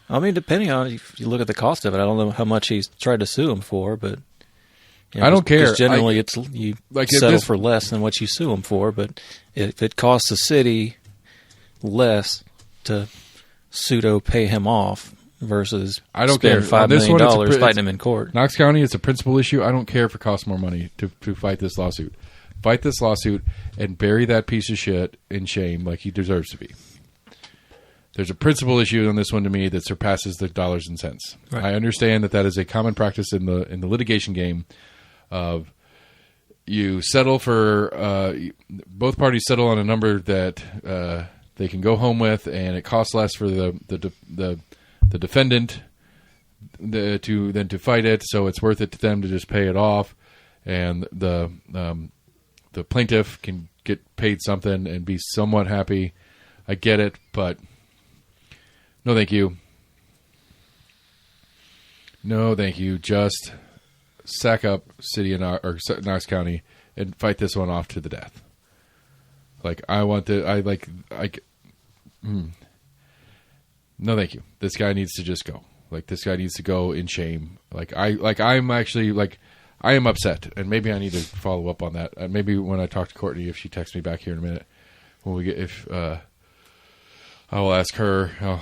I mean, depending on if you look at the cost of it, I don't know how much he's tried to sue him for, but. I don't care. Generally, you settle for less than what you sue them for. But if it costs the city less to pseudo pay him off versus I don't care. $5 million fighting him in court. Knox County, it's a principal issue. I don't care if it costs more money to fight this lawsuit. Fight this lawsuit and bury that piece of shit in shame like he deserves to be. there's a principal issue on this one to me that surpasses the dollars and cents. Right. I understand that is a common practice in the litigation game of you settle for both parties settle on a number that they can go home with, and it costs less for the defendant to fight it, so it's worth it to them to just pay it off, and the plaintiff can get paid something and be somewhat happy. I get it, but no, thank you. No, thank you. Just sack up city and or Knox County and fight this one off to the death. Like no, thank you. This guy needs to just go. Like this guy needs to go in shame. I am upset, and maybe I need to follow up on that. Maybe when I talk to Courtney, if she texts me back here in a minute, I will ask her. I'll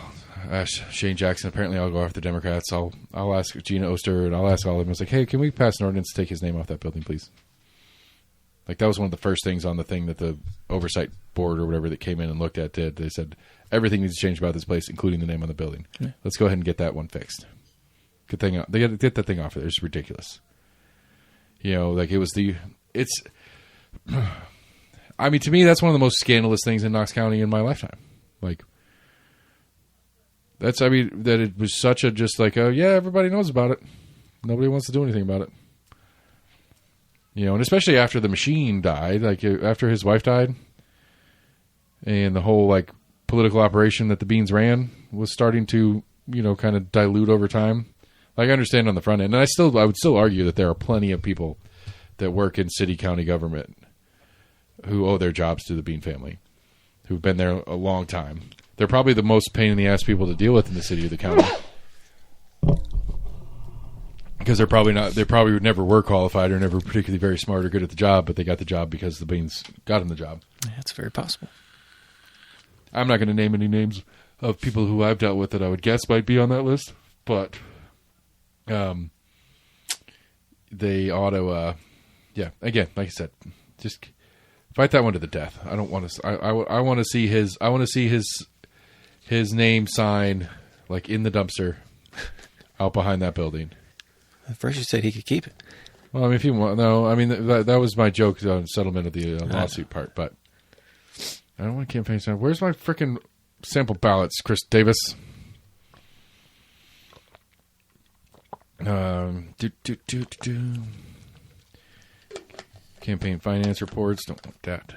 ask Shane Jackson. Apparently, I'll go after the Democrats. I'll ask Gina Oster, and I'll ask all of them. It's like, hey, can we pass an ordinance to take his name off that building, please? Like that was one of the first things on the thing that the oversight board or whatever that came in and looked at did. They said everything needs to change about this place, including the name on the building. Yeah. Let's go ahead and get that one fixed. Good thing they got to get that thing off there. It's ridiculous. Like it was I mean, to me, that's one of the most scandalous things in Knox County in my lifetime. Like, that it was such a just like, oh, yeah, everybody knows about it. Nobody wants to do anything about it. And especially after the machine died, like after his wife died, and the whole like political operation that the Beans ran was starting to, kind of dilute over time. Like I understand on the front end, and I would still argue that there are plenty of people that work in city, county government who owe their jobs to the Bean family, who've been there a long time. They're probably the most pain in the ass people to deal with in the city or the county. Because they probably never were qualified or never particularly very smart or good at the job, but they got the job because the Beans got them the job. Yeah, that's very possible. I'm not going to name any names of people who I've dealt with that I would guess might be on that list, but they ought to, again, like I said, just fight that one to the death. I don't want to. I want to see his. I want to see his name sign like in the dumpster out behind that building. At first, you said he could keep it. Well, I mean, if you want, no, I mean that was my joke on settlement of the lawsuit part, but I don't want campaign sign. Where's my freaking sample ballots, Chris Davis? Campaign finance reports. Don't want that.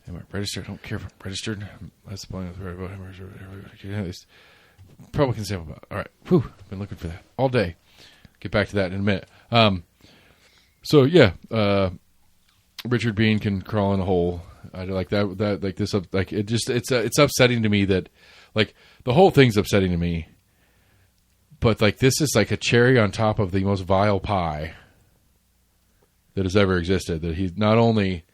Am I registered? I don't care if I'm registered. That's the point. Republican sample ballot. All right. Whew. Been looking for that all day. Get back to that in a minute. So yeah, Richard Bean can crawl in a hole. I like that. That like this. Like it just. It's upsetting to me that like the whole thing's upsetting to me. But like this is like a cherry on top of the most vile pie that has ever existed. That he not only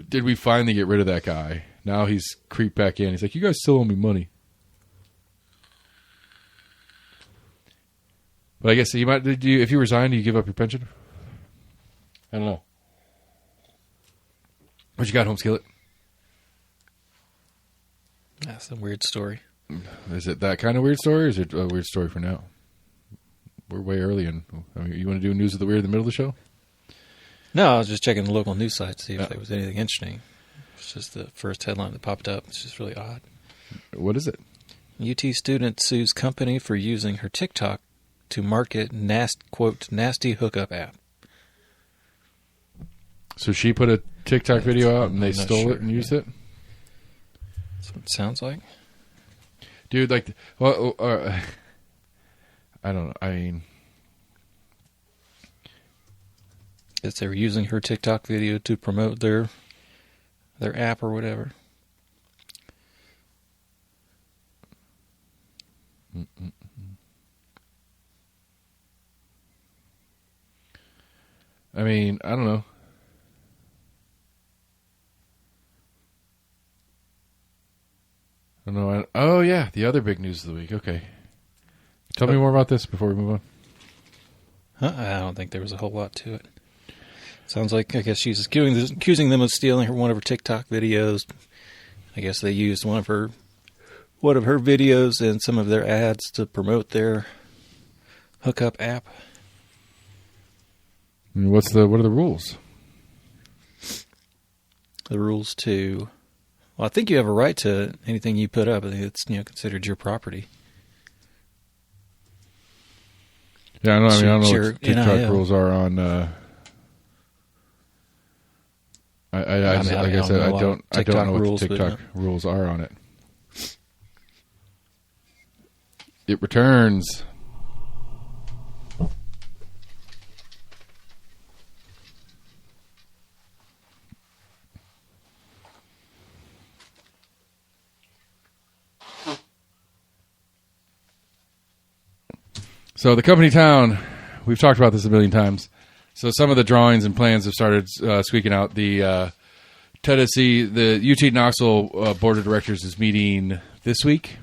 did we finally get rid of that guy, now he's creeped back in. He's like, you guys still owe me money. But I guess you might. If you resign, do you give up your pension? I don't know. What you got, home skillet? That's a weird story. Is it that kind of weird story, or is it a weird story for now? We're way early, and you want to do news of the weird in the middle of the show? No, I was just checking the local news site to see if there was anything interesting. It's just the first headline that popped up. It's just really odd. What is it? UT student sues company for using her TikTok to market nasty hookup app. So she put a TikTok video out and they stole it and used it? That's what it sounds like. Dude, like, well, I don't know. I mean, guess they were using her TikTok video to promote their app or whatever. I mean, I don't know. Oh, yeah, the other big news of the week. Okay. Tell me more about this before we move on. I don't think there was a whole lot to it. Sounds like, I guess she's accusing them of stealing one of her TikTok videos. I guess they used one of her videos in some of their ads to promote their hookup app. And what are the rules? The rules to, well, I think you have a right to anything you put up. I think it's considered your property. Yeah, I know. I don't know Sure, what TikTok rules are on. Like I said, I don't know what the TikTok rules are on it. It returns. So the company town, we've talked about this a million times. So some of the drawings and plans have started squeaking out. The UT Knoxville Board of Directors is meeting this week.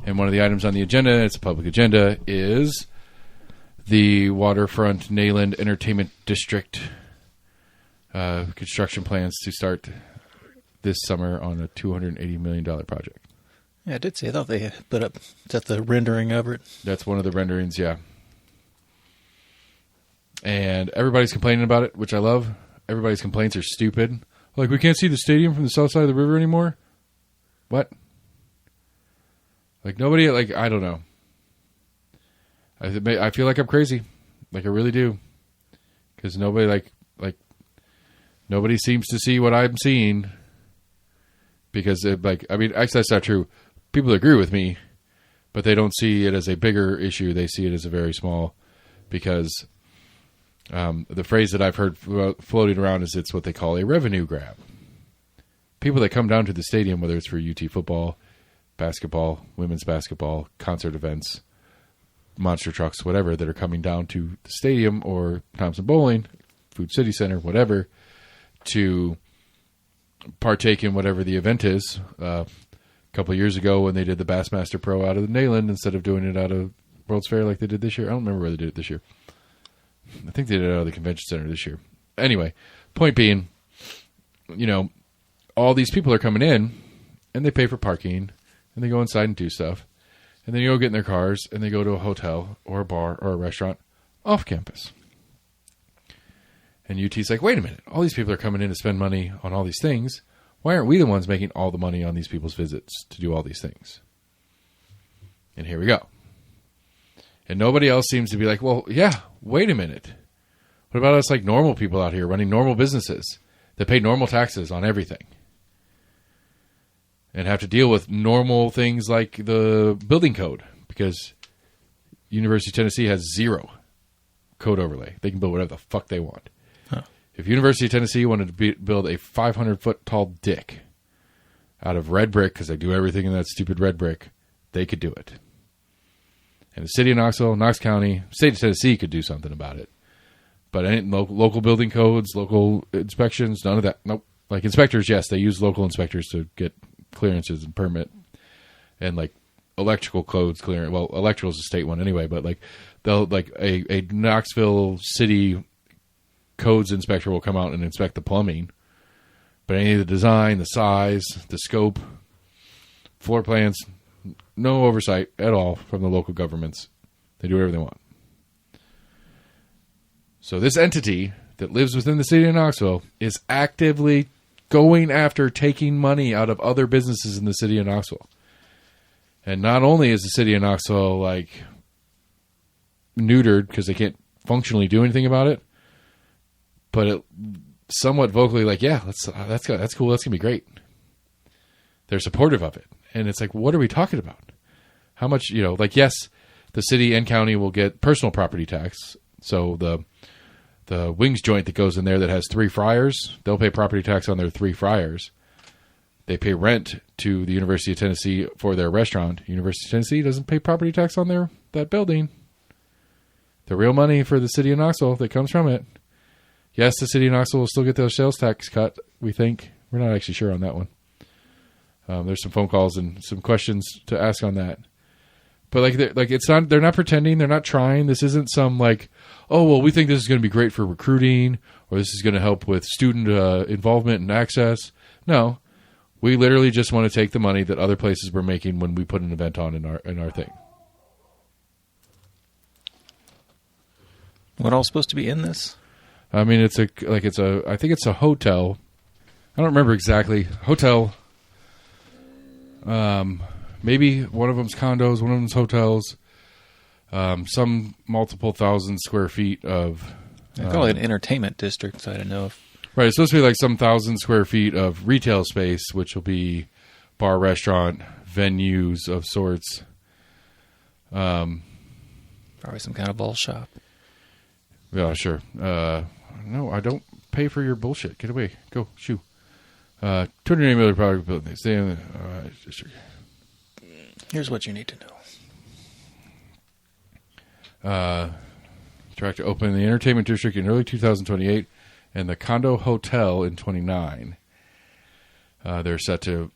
And one of the items on the agenda, it's a public agenda, is the Waterfront Nayland Entertainment District construction plans to start this summer on a $280 million project. Yeah, I did see. I thought they put up, is that the rendering of it? That's one of the renderings, yeah. And everybody's complaining about it, which I love. Everybody's complaints are stupid. Like, we can't see the stadium from the south side of the river anymore? What? Like, nobody, like, I don't know. I feel like I'm crazy. Like, I really do. Because nobody, like, nobody seems to see what I'm seeing. Because, actually, that's not true. People agree with me, but they don't see it as a bigger issue. They see it as a very small, because the phrase that I've heard floating around is it's what they call a revenue grab. People that come down to the stadium, whether it's for UT football, basketball, women's basketball, concert events, monster trucks, whatever, that are coming down to the stadium or Thompson Bowling, Food City Center, whatever, to partake in whatever the event is. A couple of years ago when they did the Bassmaster Pro out of the Nayland instead of doing it out of World's Fair like they did this year. I don't remember where they did it this year. I think they did it out of the Convention Center this year. Anyway, point being, all these people are coming in and they pay for parking and they go inside and do stuff. And then you go get in their cars and they go to a hotel or a bar or a restaurant off campus. And UT's like, wait a minute. All these people are coming in to spend money on all these things. Why aren't we the ones making all the money on these people's visits to do all these things? And here we go. And nobody else seems to be like, well, yeah, wait a minute. What about us, like, normal people out here running normal businesses that pay normal taxes on everything and have to deal with normal things like the building code? Because University of Tennessee has zero code overlay. They can build whatever the fuck they want. Huh. If University of Tennessee wanted to build a 500-foot tall dick out of red brick, because they do everything in that stupid red brick, they could do it. And the city of Knoxville, Knox County, state of Tennessee could do something about it. But any local building codes, local inspections, none of that. Nope. Like inspectors, yes, they use local inspectors to get clearances and permit. And like electrical codes clearance. Well, electrical is a state one anyway, but like they'll like a Knoxville city codes inspector will come out and inspect the plumbing. But any of the design, the size, the scope, floor plans, no oversight at all from the local governments. They do whatever they want. So this entity that lives within the city of Knoxville is actively going after taking money out of other businesses in the city of Knoxville. And not only is the city of Knoxville like neutered because they can't functionally do anything about it, but it somewhat vocally like, yeah, that's cool. That's going to be great. They're supportive of it. And it's like, what are we talking about? How much, like, yes, the city and county will get personal property tax. So the wings joint that goes in there that has 3 fryers, they'll pay property tax on their 3 fryers. They pay rent to the University of Tennessee for their restaurant. University of Tennessee doesn't pay property tax on that building. The real money for the city of Knoxville that comes from it. Yes, the city of Knoxville will still get their sales tax cut, we think. We're not actually sure on that one. There's some phone calls and some questions to ask on that. But they're not pretending, they're not trying. This isn't some like, oh, well, we think this is going to be great for recruiting or this is going to help with student involvement and access. No. We literally just want to take the money that other places were making when we put an event on in our thing. What all supposed to be in this? I mean, I think it's a hotel. I don't remember exactly. Hotel. Maybe one of them's condos, one of them's hotels. Some multiple thousand square feet of. I call it an entertainment district, so I don't know if. Right, it's supposed to be like some 1,000 square feet of retail space, which will be bar, restaurant, venues of sorts. Probably some kind of ball shop. Yeah, sure. No, I don't pay for your bullshit. Get away. Go. Shoo. 280 million product buildings. Stay in the district. Here's what you need to know. Track to open in the entertainment district in early 2028 and the condo hotel in 29. They're set to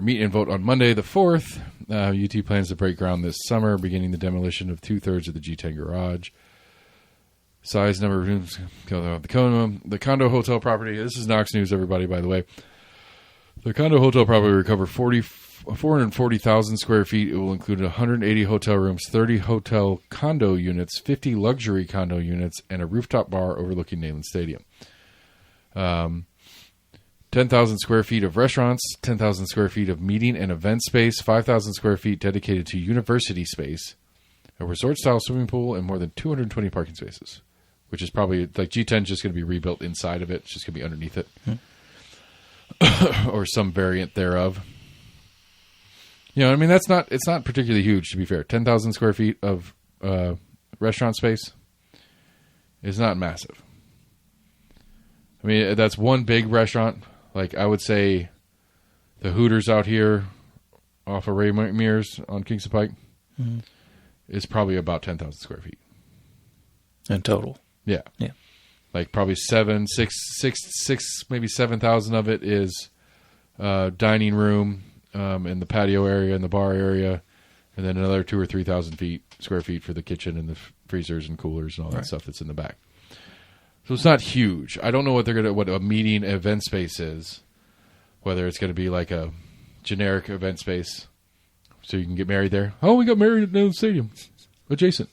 meet and vote on Monday the 4th. UT plans to break ground this summer, beginning the demolition of 2/3 of the G10 garage. Size, number of rooms, the condo hotel property. This is Knox News, everybody, by the way. The condo hotel property will recover 440,000 square feet. It will include 180 hotel rooms, 30 hotel condo units, 50 luxury condo units, and a rooftop bar overlooking Neyland Stadium. 10,000 square feet of restaurants, 10,000 square feet of meeting and event space, 5,000 square feet dedicated to university space, a resort-style swimming pool, and more than 220 parking spaces, which is probably, like, G10 is just going to be rebuilt inside of it. It's just going to be underneath it. Or some variant thereof. You know, I mean, it's not particularly huge, to be fair. 10,000 square feet of restaurant space is not massive. I mean, that's one big restaurant. Like, I would say the Hooters out here off of Ray Mears on Kingston Pike is probably about 10,000 square feet. In total. Yeah. Yeah. Like probably 6, maybe 7,000 of it is dining room and the patio area and the bar area, and then another 2,000 or 3,000 square feet for the kitchen and the freezers and coolers and all that stuff that's in the back. So it's not huge. I don't know what a meeting event space is, whether it's going to be like a generic event space, so you can get married there. Oh, we got married at the stadium, adjacent.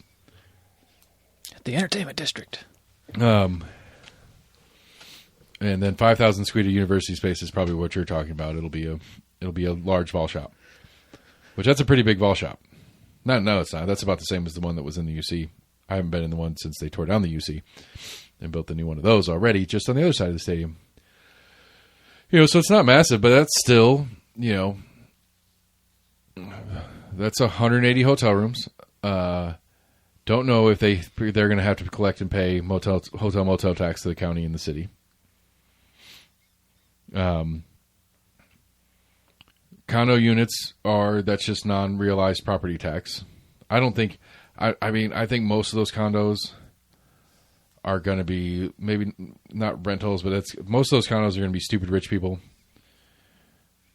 At the entertainment district. And then 5,000 square feet of university space is probably what you're talking about. It'll be a large ball shop, which that's a pretty big ball shop. No, it's not. That's about the same as the one that was in the UC. I haven't been in the one since they tore down the UC and built the new one of those already, just on the other side of the stadium. You know, so it's not massive, but that's still, you know, that's 180 hotel rooms. Don't know if they're going to have to collect and pay hotel motel tax to the county and the city. Condo units that's just non-realized property tax. I don't think. I mean, I think most of those condos are going to be maybe not rentals, but most of those condos are going to be stupid rich people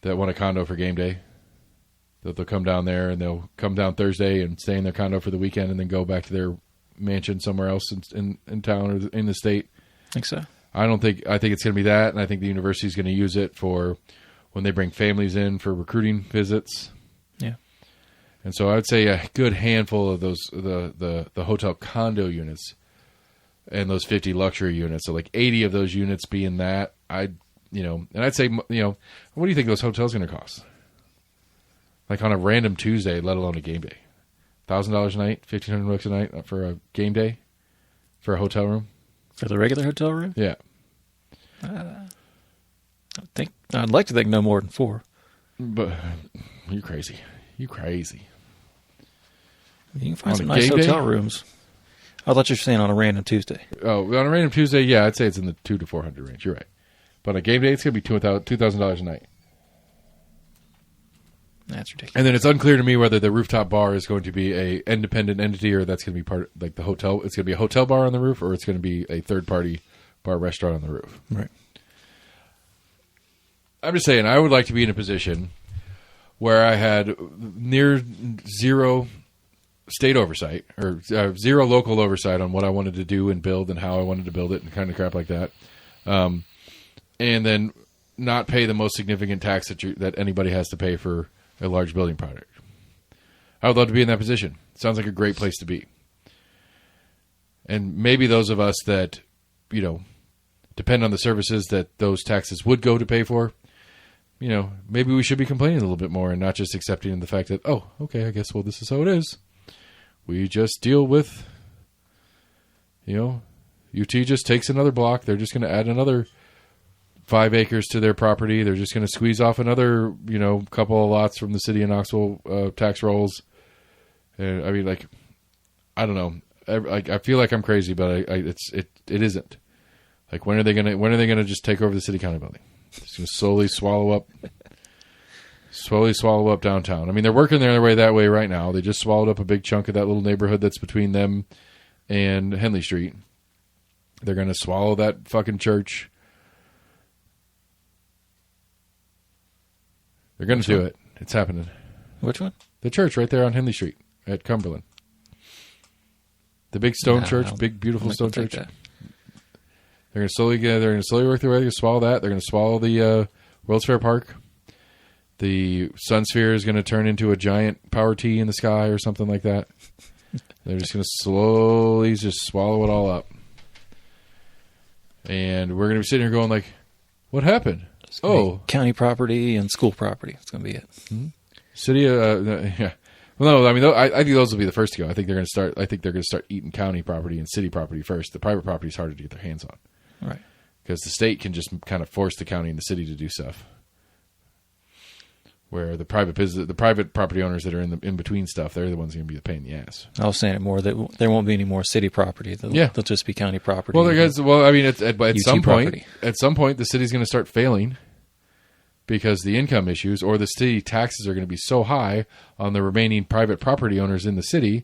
that want a condo for game day. That they'll come down there and they'll come down Thursday and stay in their condo for the weekend and then go back to their mansion somewhere else in town or in the state. I think so. I think it's going to be that, and I think the university is going to use it for when they bring families in for recruiting visits. Yeah. And so I would say a good handful of those the hotel condo units and those 50 luxury units. So like 80 of those units being that, and I'd say, what do you think those hotels are going to cost? Like on a random Tuesday, let alone a game day. $1,000 a night, $1,500 a night for a game day for a hotel room. For the regular hotel room? Yeah. I'd like to think no more than 4. But you're crazy. You crazy. You can find some nice hotel rooms. I thought you were saying on a random Tuesday. Oh, on a random Tuesday, yeah, I'd say it's in the $200 to $400 range. You're right. But on a game day, it's going to be $2,000 a night. That's ridiculous. And then it's unclear to me whether the rooftop bar is going to be a independent entity or that's going to be part of, like the hotel. It's going to be a hotel bar on the roof, or it's going to be a third-party bar restaurant on the roof. Right. I'm just saying, I would like to be in a position where I had near zero state oversight or zero local oversight on what I wanted to do and build and how I wanted to build it and kind of crap like that. And then not pay the most significant tax that anybody has to pay for a large building project. I would love to be in that position. Sounds like a great place to be. And maybe those of us that, depend on the services that those taxes would go to pay for, maybe we should be complaining a little bit more and not just accepting the fact that, oh, okay, I guess, well, this is how it is. We just deal with, UT just takes another block. They're just going to add another 5 acres to their property. They're just going to squeeze off another, couple of lots from the city of Knoxville tax rolls. And I don't know. I feel like I'm crazy, but it isn't. Like, when are they gonna just take over the city county building? Just gonna slowly swallow up downtown. I mean, they're working their way that way right now. They just swallowed up a big chunk of that little neighborhood that's between them and Henley Street. They're gonna swallow that fucking church. They're gonna do it. It's happening. Which one? The church right there on Henley Street at Cumberland. The big stone church, big beautiful stone church. They're going to slowly work their way. They're going to swallow that. They're going to swallow the World's Fair Park. The Sun Sphere is going to turn into a giant power T in the sky or something like that. They're just going to slowly just swallow it all up. And we're going to be sitting here going like, what happened? County property and school property. It's going to be it. Mm-hmm. City, yeah. Well, no, I mean, I think those will be the first to go. I think they're going to start eating county property and city property first. The private property is harder to get their hands on, right? Because the state can just kind of force the county and the city to do stuff, where the private property owners that are in between stuff, they're the ones going to be the pain in the ass. I was saying it more that there won't be any more city property. They'll just be county property. Well, at some point, the city's going to start failing. Because the income issues or the city taxes are going to be so high on the remaining private property owners in the city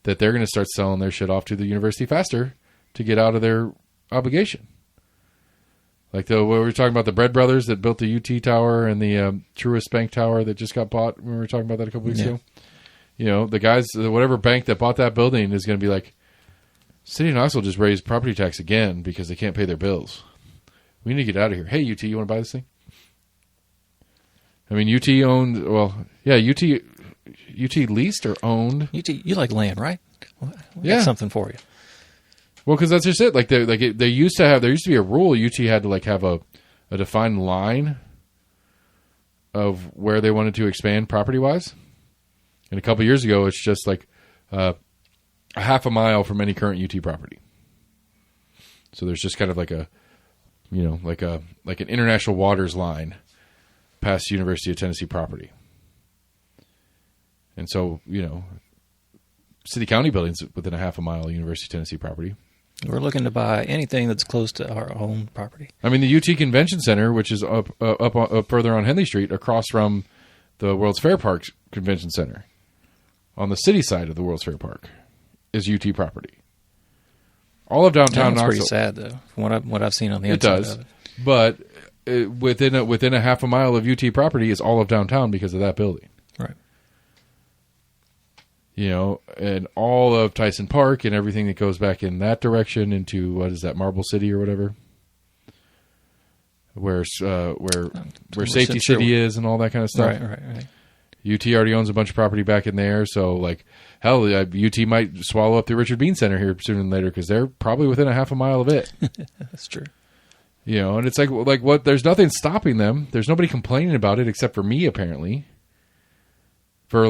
that they're going to start selling their shit off to the university faster to get out of their obligation. Like we were talking about the Bread Brothers that built the UT Tower and the Truist Bank Tower that just got bought. We were talking about that a couple weeks ago. The guys, whatever bank that bought that building is going to be like, City of Knoxville just raised property tax again because they can't pay their bills. We need to get out of here. Hey, UT, you want to buy this thing? I mean, UT owned. Well, yeah, UT leased or owned. UT, you like land, right? Well, got something for you. Well, because that's just it. Like there used to be a rule. UT had to have a defined line of where they wanted to expand property wise, and a couple years ago, it's just like a half a mile from any current UT property. So there's just kind of like an international waters line past University of Tennessee property. And so, city county buildings within a half a mile of University of Tennessee property. We're looking to buy anything that's close to our own property. I mean, the UT Convention Center, which is up further on Henley Street, across from the World's Fair Park Convention Center, on the city side of the World's Fair Park, is UT property. All of downtown Knoxville. It's pretty sad, though, from what I've seen on the inside of it. But within a half a mile of UT property is all of downtown because of that building. Right. And all of Tyson Park and everything that goes back in that direction into, what is that, Marble City or whatever? Where Safety City is and all that kind of stuff. Right. UT already owns a bunch of property back in there, so hell, UT might swallow up the Richard Bean Center here sooner than later because they're probably within a half a mile of it. That's true. And it's like what? There's nothing stopping them. There's nobody complaining about it except for me, apparently. For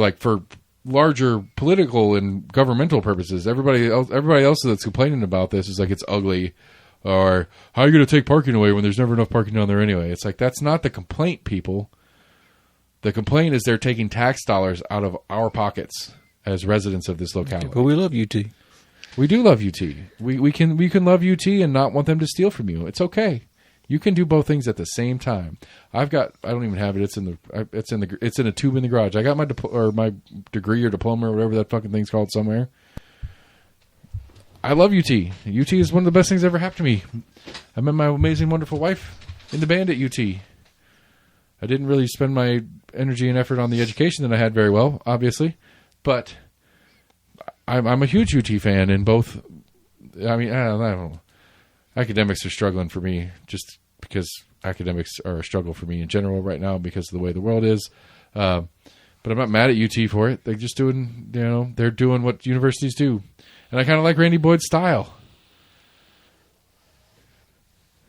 larger political and governmental purposes, everybody else that's complaining about this is like it's ugly, or how are you going to take parking away when there's never enough parking down there anyway? It's like that's not the complaint, people. The complaint is they're taking tax dollars out of our pockets as residents of this locality. But we love UT. We do love UT. We can love UT and not want them to steal from you. It's okay. You can do both things at the same time. I don't even have it. It's in a tube in the garage. I got my degree or diploma or whatever that fucking thing's called somewhere. I love UT. UT is one of the best things that ever happened to me. I met my amazing, wonderful wife in the band at UT. I didn't really spend my energy and effort on the education that I had very well, obviously, but I'm a huge UT fan in both. I mean, I don't know. Academics are struggling for me just because academics are a struggle for me in general right now because of the way the world is. But I'm not mad at UT for it. They're just doing, they're doing what universities do. And I kind of like Randy Boyd's style.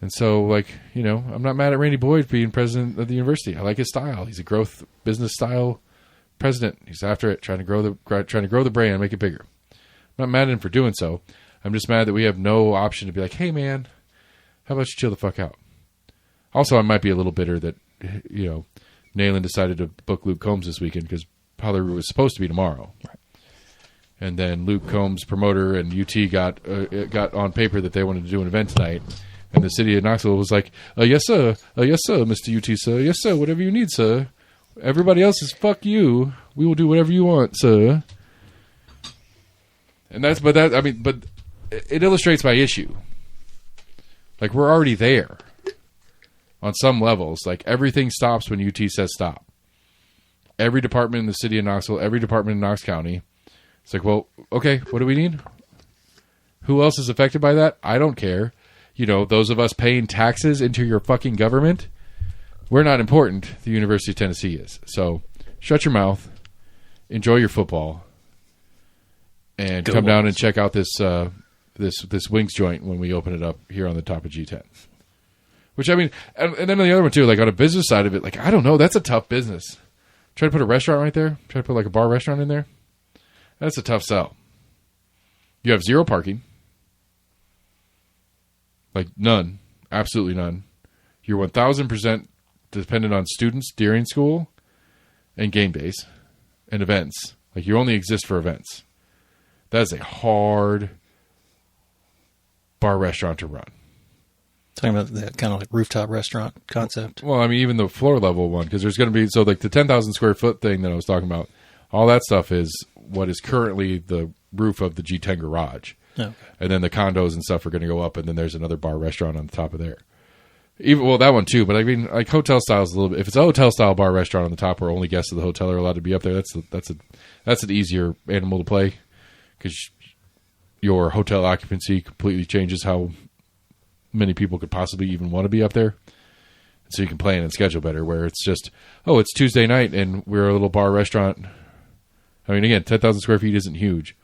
And so, I'm not mad at Randy Boyd being president of the university. I like his style. He's a growth business style president. He's after it, trying to grow the brand, make it bigger. I'm not mad at him for doing so. I'm just mad that we have no option to be like, hey, man, how about you chill the fuck out? Also, I might be a little bitter that, Nayland decided to book Luke Combs this weekend because Pollard was supposed to be tomorrow. Right. And then Luke Combs, promoter, and UT got on paper that they wanted to do an event tonight. And the city of Knoxville was like, yes, sir. Yes, sir, Mr. UT, sir. Yes, sir, whatever you need, sir. Everybody else is fuck you. We will do whatever you want, sir. And but it illustrates my issue. Like, we're already there on some levels. Like, everything stops when UT says stop. Every department in the city of Knoxville, every department in Knox County. It's like, well, okay, what do we need? Who else is affected by that? I don't care. Those of us paying taxes into your fucking government, we're not important. The University of Tennessee is. So shut your mouth, enjoy your football, and come down and check out this wings joint when we open it up here on the top of G10. Which, and then on the other one too, like on a business side of it, like, I don't know, that's a tough business. Try to put a restaurant right there. Try to put like a bar restaurant in there. That's a tough sell. You have zero parking. Like, none. Absolutely none. You're 1,000% dependent on students during school and game days and events. Like, you only exist for events. That is a hard bar restaurant to run. Talking about that kind of like rooftop restaurant concept. Well, even the floor level one, because there's going to be, so like the 10,000 square foot thing that I was talking about, all that stuff is what is currently the roof of the G10 garage. Okay. And then the condos and stuff are going to go up, and then there's another bar restaurant on the top of there. That one too, but like hotel style is a little bit. If it's a hotel style bar restaurant on the top where only guests of the hotel are allowed to be up there, that's an easier animal to play because your hotel occupancy completely changes how many people could possibly even want to be up there. So you can plan and schedule better. Where it's just, it's Tuesday night and we're a little bar restaurant. Again, 10,000 square feet isn't huge,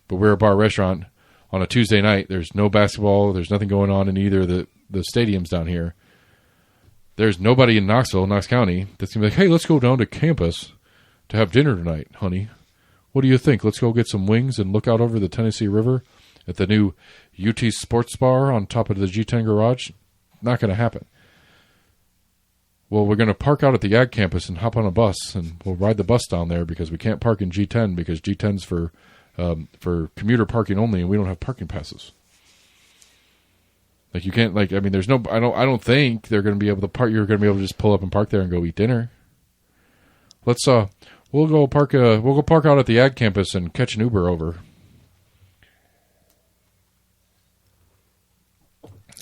but we're a bar restaurant. On a Tuesday night, there's no basketball. There's nothing going on in either of the stadiums down here. There's nobody in Knox County that's going to be like, hey, let's go down to campus to have dinner tonight, honey. What do you think? Let's go get some wings and look out over the Tennessee River at the new UT Sports Bar on top of the G10 garage. Not going to happen. Well, we're going to park out at the Ag campus and hop on a bus, and we'll ride the bus down there because we can't park in G10 because G10's for commuter parking only, and we don't have parking passes. Like, you can't, there's no, I don't think they're going to be able to park. You're going to be able to just pull up and park there and go eat dinner. We'll go park out at the Ag campus and catch an Uber over.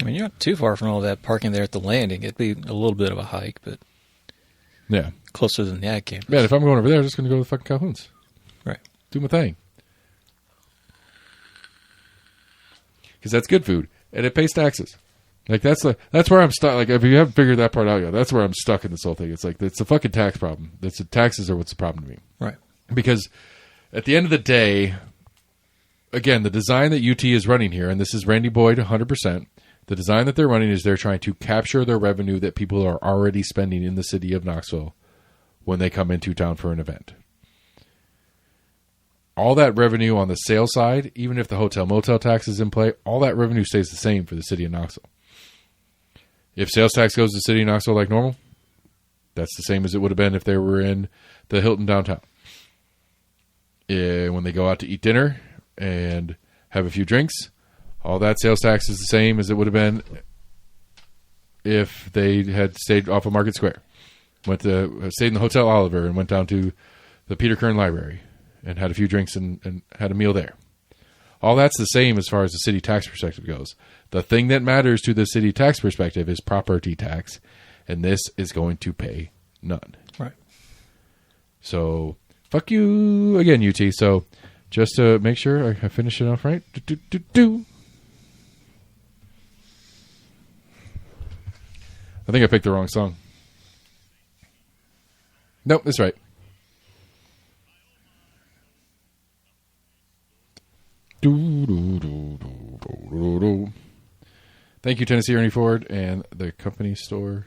You're not too far from all that parking there at the landing. It'd be a little bit of a hike, but yeah, closer than the Ag campus. Man, if I'm going over there, I'm just going to go to the fucking Calhouns. Right. Do my thing. Because that's good food, and it pays taxes. Like, that's where I'm stuck. Like, if you haven't figured that part out yet, that's where I'm stuck in this whole thing. It's like, it's a fucking tax problem. Taxes are what's the problem to me. Right. Because at the end of the day, again, the design that UT is running here, and this is Randy Boyd 100%, the design that they're running is they're trying to capture the revenue that people are already spending in the city of Knoxville when they come into town for an event. All that revenue on the sales side, even if the hotel motel tax is in play, all that revenue stays the same for the city of Knoxville. If sales tax goes to the city of Knoxville like normal, that's the same as it would have been if they were in the Hilton downtown. When they go out to eat dinner and have a few drinks, all that sales tax is the same as it would have been if they had stayed off of Market Square. Stayed in the Hotel Oliver and went down to the Peter Kern Library and had a few drinks and had a meal there. All that's the same as far as the city tax perspective goes. The thing that matters to the city tax perspective is property tax, and this is going to pay none. Right. So, fuck you again, UT. So, just to make sure I finish it off right. I think I picked the wrong song. Nope, that's right. Thank you, Tennessee Ernie Ford and the company store,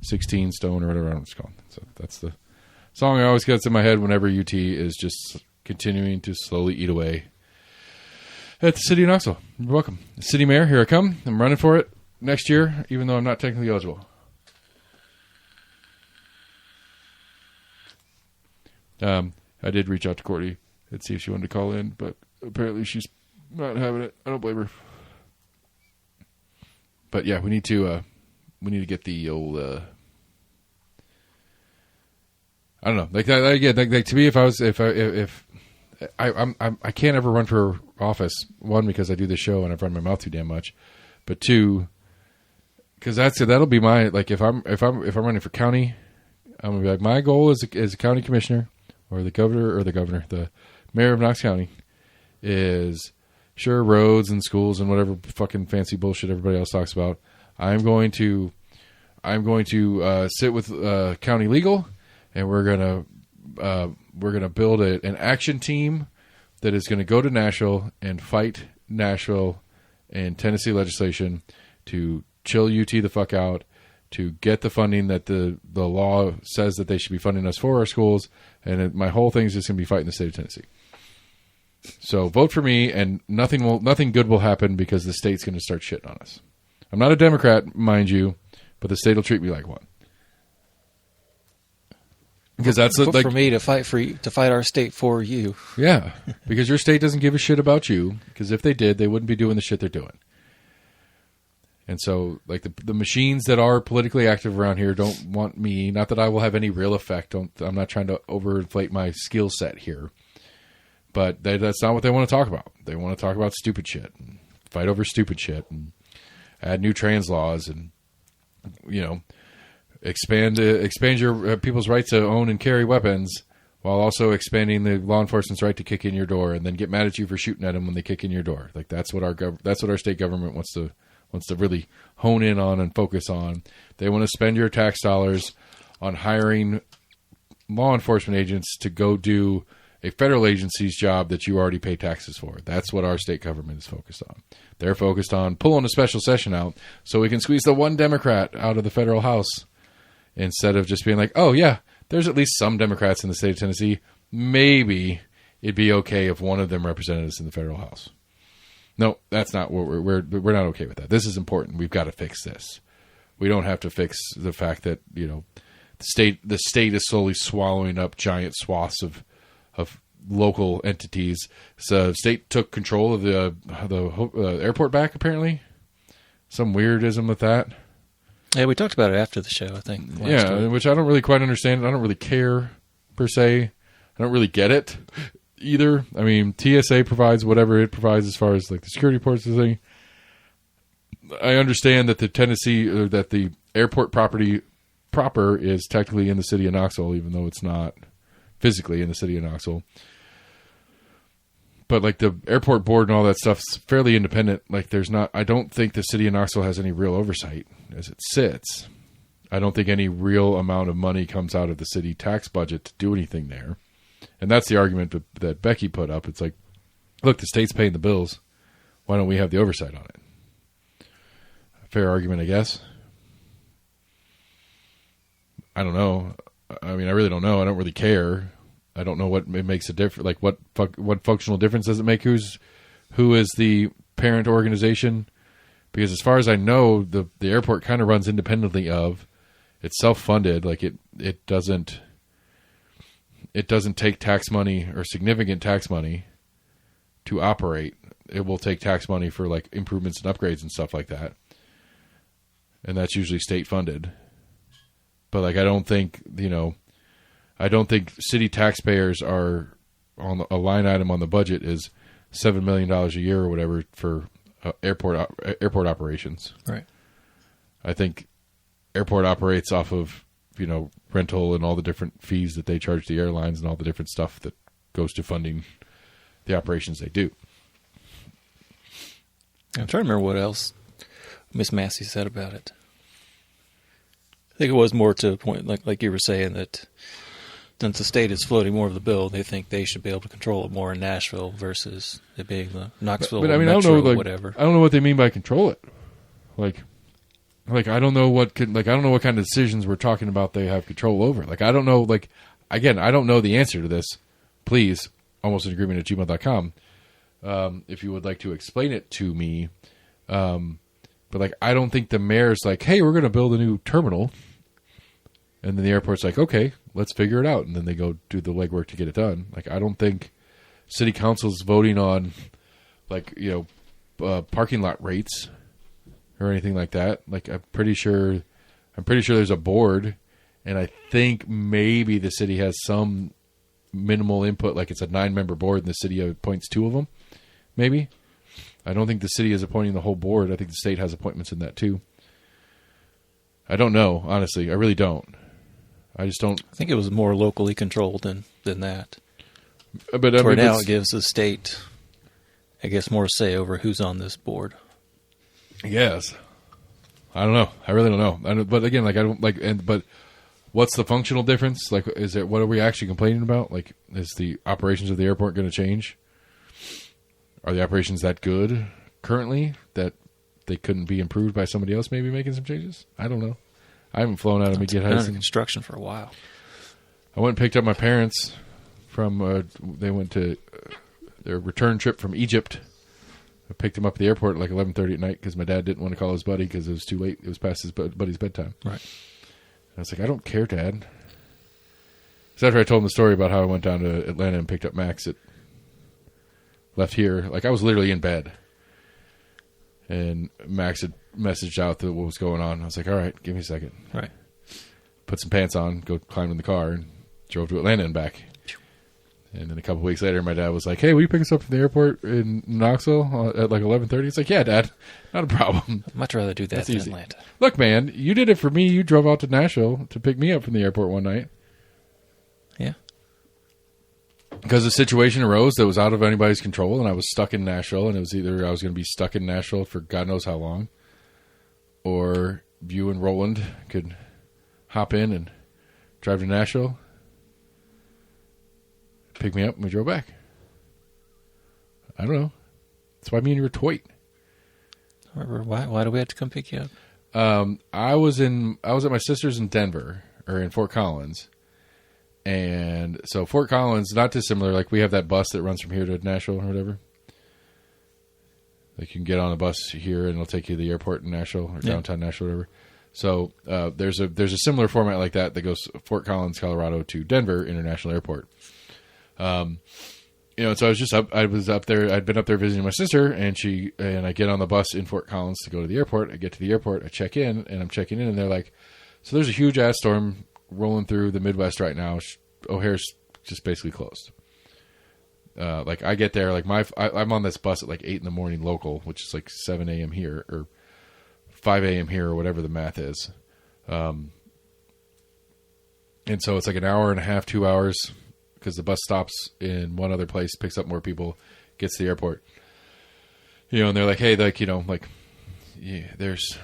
16 Stone or whatever it's called. So that's the song I always gets in my head whenever UT is just continuing to slowly eat away at the city of Knoxville. You're welcome. City Mayor, here I come. I'm running for it next year, even though I'm not technically eligible. I did reach out to Courtney and see if she wanted to call in, but apparently she's not having it. I don't blame her. But yeah, we need to get the old. I don't know, like to me, if I can't ever run for office. One, because I do this show and I've run my mouth too damn much, but two, because that'll be my, like, if I'm running for county, I'm gonna be like, my goal as a county commissioner or the mayor of Knox County is, sure, roads and schools and whatever fucking fancy bullshit everybody else talks about. I'm going to sit with county legal, and we're gonna build an action team that is going to go to Nashville and fight Nashville and Tennessee legislation to chill UT the fuck out, to get the funding that the law says that they should be funding us for our schools, and my whole thing is just going to be fighting the state of Tennessee. So vote for me, and nothing good will happen because the state's going to start shitting on us. I'm not a Democrat, mind you, but the state will treat me like one. Because that's like, for me to fight our state for you. Yeah, because your state doesn't give a shit about you. Because if they did, they wouldn't be doing the shit they're doing. And so, like, the machines that are politically active around here don't want me. Not that I will have any real effect. I'm not trying to overinflate my skill set here. But that's not what they want to talk about. They want to talk about stupid shit, and fight over stupid shit, and add new trans laws, and expand your people's right to own and carry weapons, while also expanding the law enforcement's right to kick in your door, and then get mad at you for shooting at them when they kick in your door. Like, that's what our state government wants to really hone in on and focus on. They want to spend your tax dollars on hiring law enforcement agents to go do a federal agency's job that you already pay taxes for. That's what our state government is focused on. They're focused on pulling a special session out so we can squeeze the one Democrat out of the federal House, instead of just being like, oh yeah, there's at least some Democrats in the state of Tennessee. Maybe it'd be okay if one of them represented us in the federal House. No, that's not what we're not okay with that. This is important. We've got to fix this. We don't have to fix the fact that, the state is slowly swallowing up giant swaths of local entities. So state took control of the airport back, apparently. Some weirdism with that. Yeah, we talked about it after the show, I think. Yeah, week. Which I don't really quite understand. I don't really care, per se. I don't really get it either. I mean, TSA provides whatever it provides as far as like the security ports and thing. I understand that the airport property proper is technically in the city of Knoxville, even though it's not physically in the city of Knoxville. But like the airport board and all that stuff's fairly independent. Like I don't think the city of Knoxville has any real oversight as it sits. I don't think any real amount of money comes out of the city tax budget to do anything there. And that's the argument that Becky put up. It's like, look, the state's paying the bills. Why don't we have the oversight on it? A fair argument, I guess. I don't know. I mean, I really don't know. I don't really care. I don't know what makes a difference. Like, what functional difference does it make? Who is the parent organization? Because as far as I know, the airport kind of runs independently of. It's self-funded. Like it doesn't take tax money or significant tax money to operate. It will take tax money for like improvements and upgrades and stuff like that, and that's usually state funded. But like, I don't think city taxpayers are on a line item on the budget is $7 million a year or whatever for airport operations. Right. I think airport operates off of rental and all the different fees that they charge the airlines and all the different stuff that goes to funding the operations they do. I'm trying to remember what else Miss Massey said about it. think it was more to a point, like you were saying, that since the state is floating more of the bill, they think they should be able to control it more in Nashville versus it being the Knoxville but I mean, Metro, I don't know, like, whatever. I don't know what they mean by control it. Like I don't know what kind of decisions we're talking about they have control over. Like, I don't know, like, again, I don't know the answer to this. Please, almostinagreement@gmail.com. If you would like to explain it to me. But, like, I don't think the mayor's like, hey, we're going to build a new terminal. And then the airport's like, okay, let's figure it out. And then they go do the legwork to get it done. Like, I don't think city council's voting on, like, parking lot rates or anything like that. Like, I'm pretty sure there's a board, and I think maybe the city has some minimal input. Like, it's a 9-member board, and the city appoints 2 of them, maybe. I don't think the city is appointing the whole board. I think the state has appointments in that too. I don't know, honestly. I really don't. I just don't. I think it was more locally controlled than that. But I For mean, now, it gives the state, I guess, more say over who's on this board. Yes. I don't know. I really don't know. But again, like, I don't like. But what's the functional difference? Like, what are we actually complaining about? Like, is the operations of the airport going to change? Are the operations that good currently that they couldn't be improved by somebody else maybe making some changes? I don't know. I haven't flown out of It's been McGee under construction for a while. I went and picked up my parents from, they went to their return trip from Egypt. I picked them up at the airport at like 11:30 at night because my dad didn't want to call his buddy because it was too late. It was past his buddy's bedtime. Right. And I was like, I don't care, Dad. Because after I told him the story about how I went down to Atlanta and picked up Max left here, like, I was literally in bed. And Max had messaged out what was going on. I was like, all right, give me a second. Right. Put some pants on, go climb in the car, and drove to Atlanta and back. And then a couple weeks later, my dad was like, hey, will you pick us up from the airport in Knoxville at like 11:30? It's like, yeah, Dad, not a problem. I'd much rather do that than easy. Atlanta. Look, man, you did it for me. You drove out to Nashville to pick me up from the airport one night. Yeah. Because the situation arose that was out of anybody's control, and I was stuck in Nashville, and it was either I was going to be stuck in Nashville for God knows how long, or you and Roland could hop in and drive to Nashville, pick me up, and we drove back. I don't know. That's why me and you were toit. Why do we have to come pick you up? I was at my sister's in Denver, or in Fort Collins. And so Fort Collins, not dissimilar. Like, we have that bus that runs from here to Nashville or whatever. Like, you can get on a bus here and it'll take you to the airport in Nashville or downtown Nashville or whatever. So there's a similar format like that goes Fort Collins, Colorado to Denver International Airport. So I was up there. I'd been up there visiting my sister, and I get on the bus in Fort Collins to go to the airport. I get to the airport, I check in, and I'm checking in, and they're like, so there's a huge ass storm rolling through the Midwest right now. O'Hare's just basically closed. Like, I get there, like, I'm on this bus at like 8 in the morning local, which is like 7 a.m. here or 5 a.m. here or whatever the math is. And so it's like an hour and a half, 2 hours, because the bus stops in one other place, picks up more people, gets to the airport. And they're like, hey, like, there's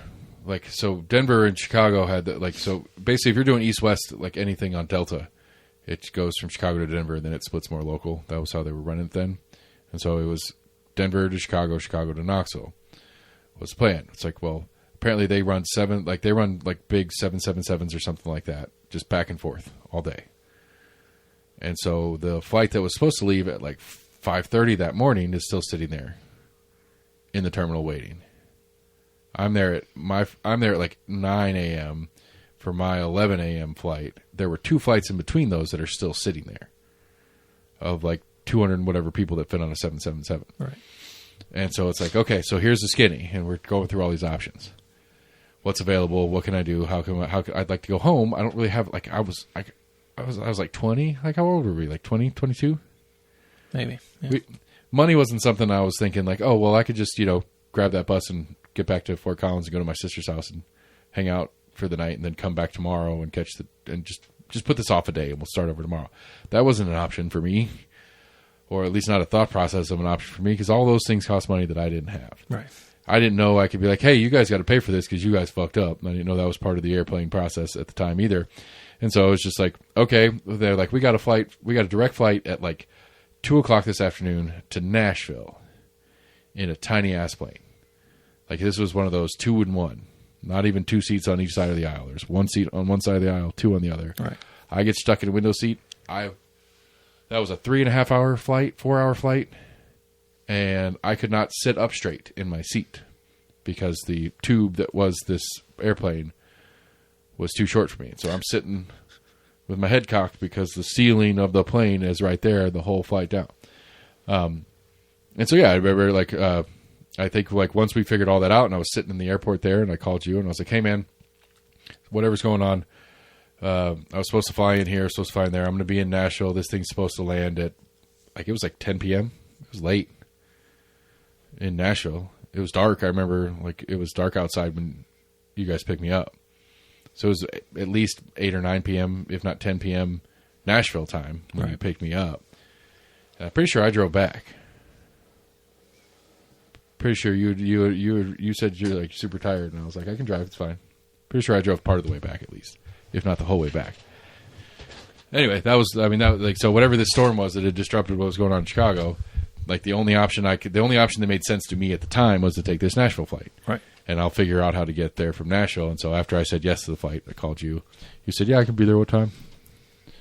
like, so Denver and Chicago had that, like, so basically if you're doing east-west, like anything on Delta, it goes from Chicago to Denver, and then it splits more local. That was how they were running it then. And so it was Denver to Chicago, Chicago to Knoxville was the plan. It's like, well, apparently they run big 777s or something like that, just back and forth all day. And so the flight that was supposed to leave at like 5:30 that morning is still sitting there in the terminal waiting. I'm there at like 9 a.m. for my 11 a.m. flight. There were 2 flights in between those that are still sitting there of like 200 and whatever people that fit on a 777. Right. And so it's like, okay, so here's the skinny, and we're going through all these options. What's available? What can I do? I'd like to go home. I don't really have, like, I was like 20. Like, how old were we? Like 20, 22? Maybe. Yeah. Money wasn't something I was thinking like, oh, well, I could just, grab that bus and get back to Fort Collins and go to my sister's house and hang out for the night and then come back tomorrow and just put this off a day and we'll start over tomorrow. That wasn't an option for me, or at least not a thought process of an option for me, because all those things cost money that I didn't have. Right. I didn't know I could be like, hey, you guys got to pay for this because you guys fucked up. And I didn't know that was part of the airplane process at the time either. And so it was just like, okay, they're like, we got a direct flight at like 2:00 this afternoon to Nashville in a tiny ass plane. Like this was one of those 2-in-1, not even 2 seats on each side of the aisle. There's 1 seat on one side of the aisle, 2 on the other. Right. I get stuck in a window seat. That was a 3.5 hour flight, 4 hour flight. And I could not sit up straight in my seat because the tube that was this airplane was too short for me. So I'm sitting with my head cocked because the ceiling of the plane is right there the whole flight down. And so, yeah, I remember, like, I think, like, once we figured all that out and I was sitting in the airport there and I called you and I was like, hey, man, whatever's going on, I was supposed to fly in here, supposed to fly in there. I'm going to be in Nashville. This thing's supposed to land at, like, it was like 10 p.m. It was late. In Nashville, it was dark. I remember, like, it was dark outside when you guys picked me up. So it was at least 8 or 9 p.m., if not 10 p.m. Nashville time when you picked me up. And I'm pretty sure I drove back. Pretty sure you said you're like super tired, and I was like, I can drive. It's fine. Pretty sure I drove part of the way back at least, if not the whole way back. Anyway, that was like, so whatever this storm was that had disrupted what was going on in Chicago. Like the only option that made sense to me at the time was to take this Nashville flight. Right. And I'll figure out how to get there from Nashville. And so after I said yes to the flight, I called you. You said, yeah, I can be there what time? And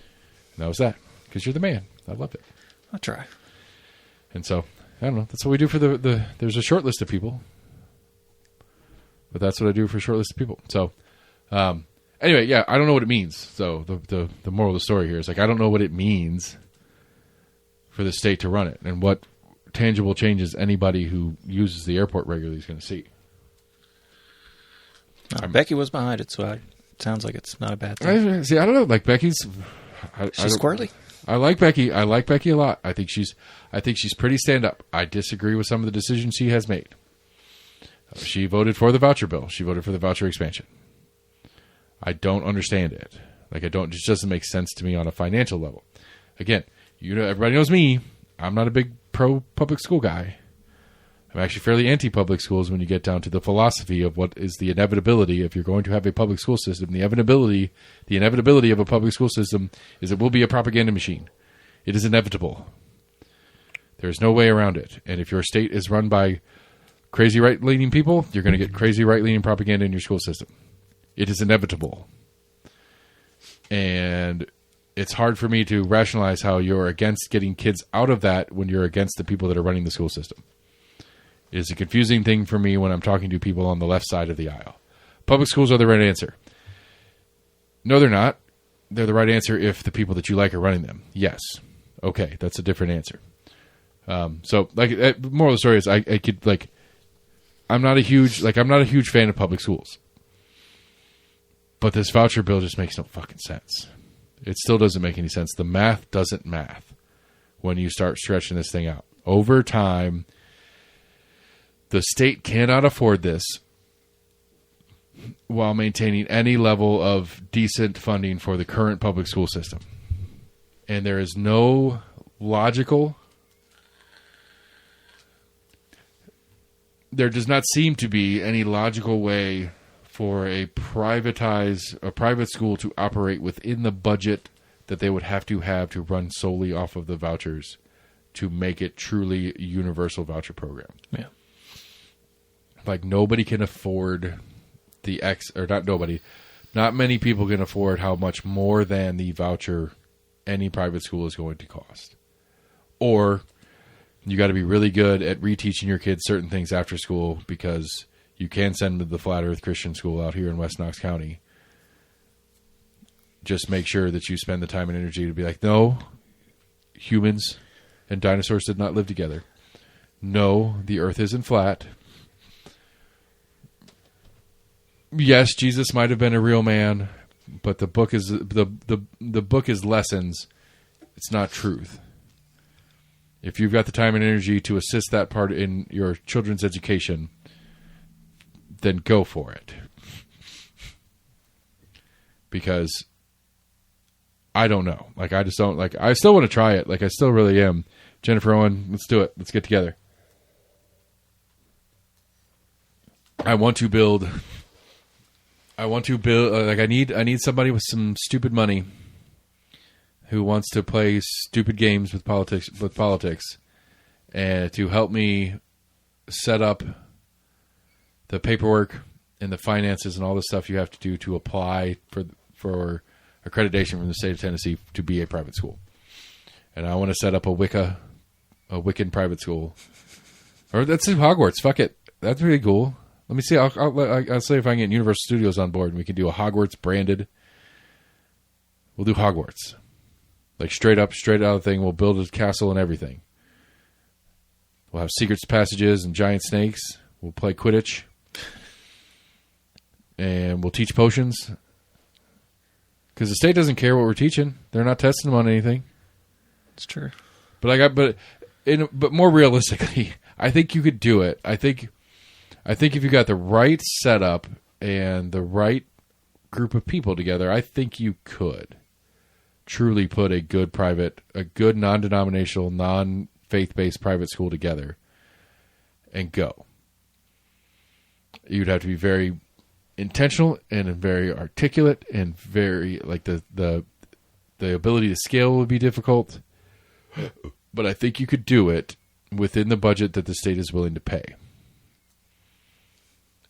that was that. Because you're the man. I loved it. I'll try. And so, I don't know. That's what we do for there's a short list of people. But that's what I do for a short list of people. So, anyway, yeah, I don't know what it means. So the moral of the story here is like, I don't know what it means for the state to run it and what tangible changes anybody who uses the airport regularly is going to see. Becky was behind it, so it sounds like it's not a bad thing. I don't know. Like Becky's, she's squirrely. I like Becky. I like Becky a lot. I think she's pretty stand up. I disagree with some of the decisions she has made. She voted for the voucher bill. She voted for the voucher expansion. I don't understand it. Like it just doesn't make sense to me on a financial level. Again, everybody knows me. I'm not a big pro public school guy. I'm actually fairly anti-public schools when you get down to the philosophy of what is the inevitability if you're going to have a public school system. The inevitability of a public school system is it will be a propaganda machine. It is inevitable. There's no way around it. And if your state is run by crazy right-leaning people, you're going to get crazy right-leaning propaganda in your school system. It is inevitable. And it's hard for me to rationalize how you're against getting kids out of that when you're against the people that are running the school system. It is a confusing thing for me when I'm talking to people on the left side of the aisle. Public schools are the right answer. No, they're not. They're the right answer if the people that you like are running them. Yes. Okay, that's a different answer. So, like, moral of the story is, I'm not a huge fan of public schools. But this voucher bill just makes no fucking sense. It still doesn't make any sense. The math doesn't math when you start stretching this thing out. Over time, the state cannot afford this while maintaining any level of decent funding for the current public school system. And there is no there does not seem to be any logical way for a private school to operate within the budget that they would have to run solely off of the vouchers to make it truly a universal voucher program. Yeah. Like nobody can afford not many people can afford how much more than the voucher any private school is going to cost. Or you got to be really good at reteaching your kids certain things after school because you can send them to the Flat Earth Christian School out here in West Knox County. Just make sure that you spend the time and energy to be like, no, humans and dinosaurs did not live together. No, the earth isn't flat. Yes, Jesus might have been a real man, but the book is the book is lessons. It's not truth. If you've got the time and energy to assist that part in your children's education, then go for it. Because I don't know. Like, I just don't, like, I still want to try it. Like, I still really am. Jennifer Owen, let's do it. Let's get together. I want to build. Like I need somebody with some stupid money who wants to play stupid games with politics, and to help me set up the paperwork and the finances and all the stuff you have to do to apply for accreditation from the state of Tennessee to be a private school. And I want to set up a Wiccan private school, or let's do Hogwarts. Fuck it, that's really cool. Let me see. I'll see if I can get Universal Studios on board, and we can do a Hogwarts branded. We'll do Hogwarts, like straight out of the thing. We'll build a castle and everything. We'll have secret passages and giant snakes. We'll play Quidditch, and we'll teach potions. Because the state doesn't care what we're teaching; they're not testing them on anything. It's true. But more realistically, I think you could do it. I think if you got the right setup and the right group of people together, I think you could truly put a good non-denominational, non-faith-based private school together and go. You'd have to be very intentional and very articulate and very like the ability to scale would be difficult, but I think you could do it within the budget that the state is willing to pay.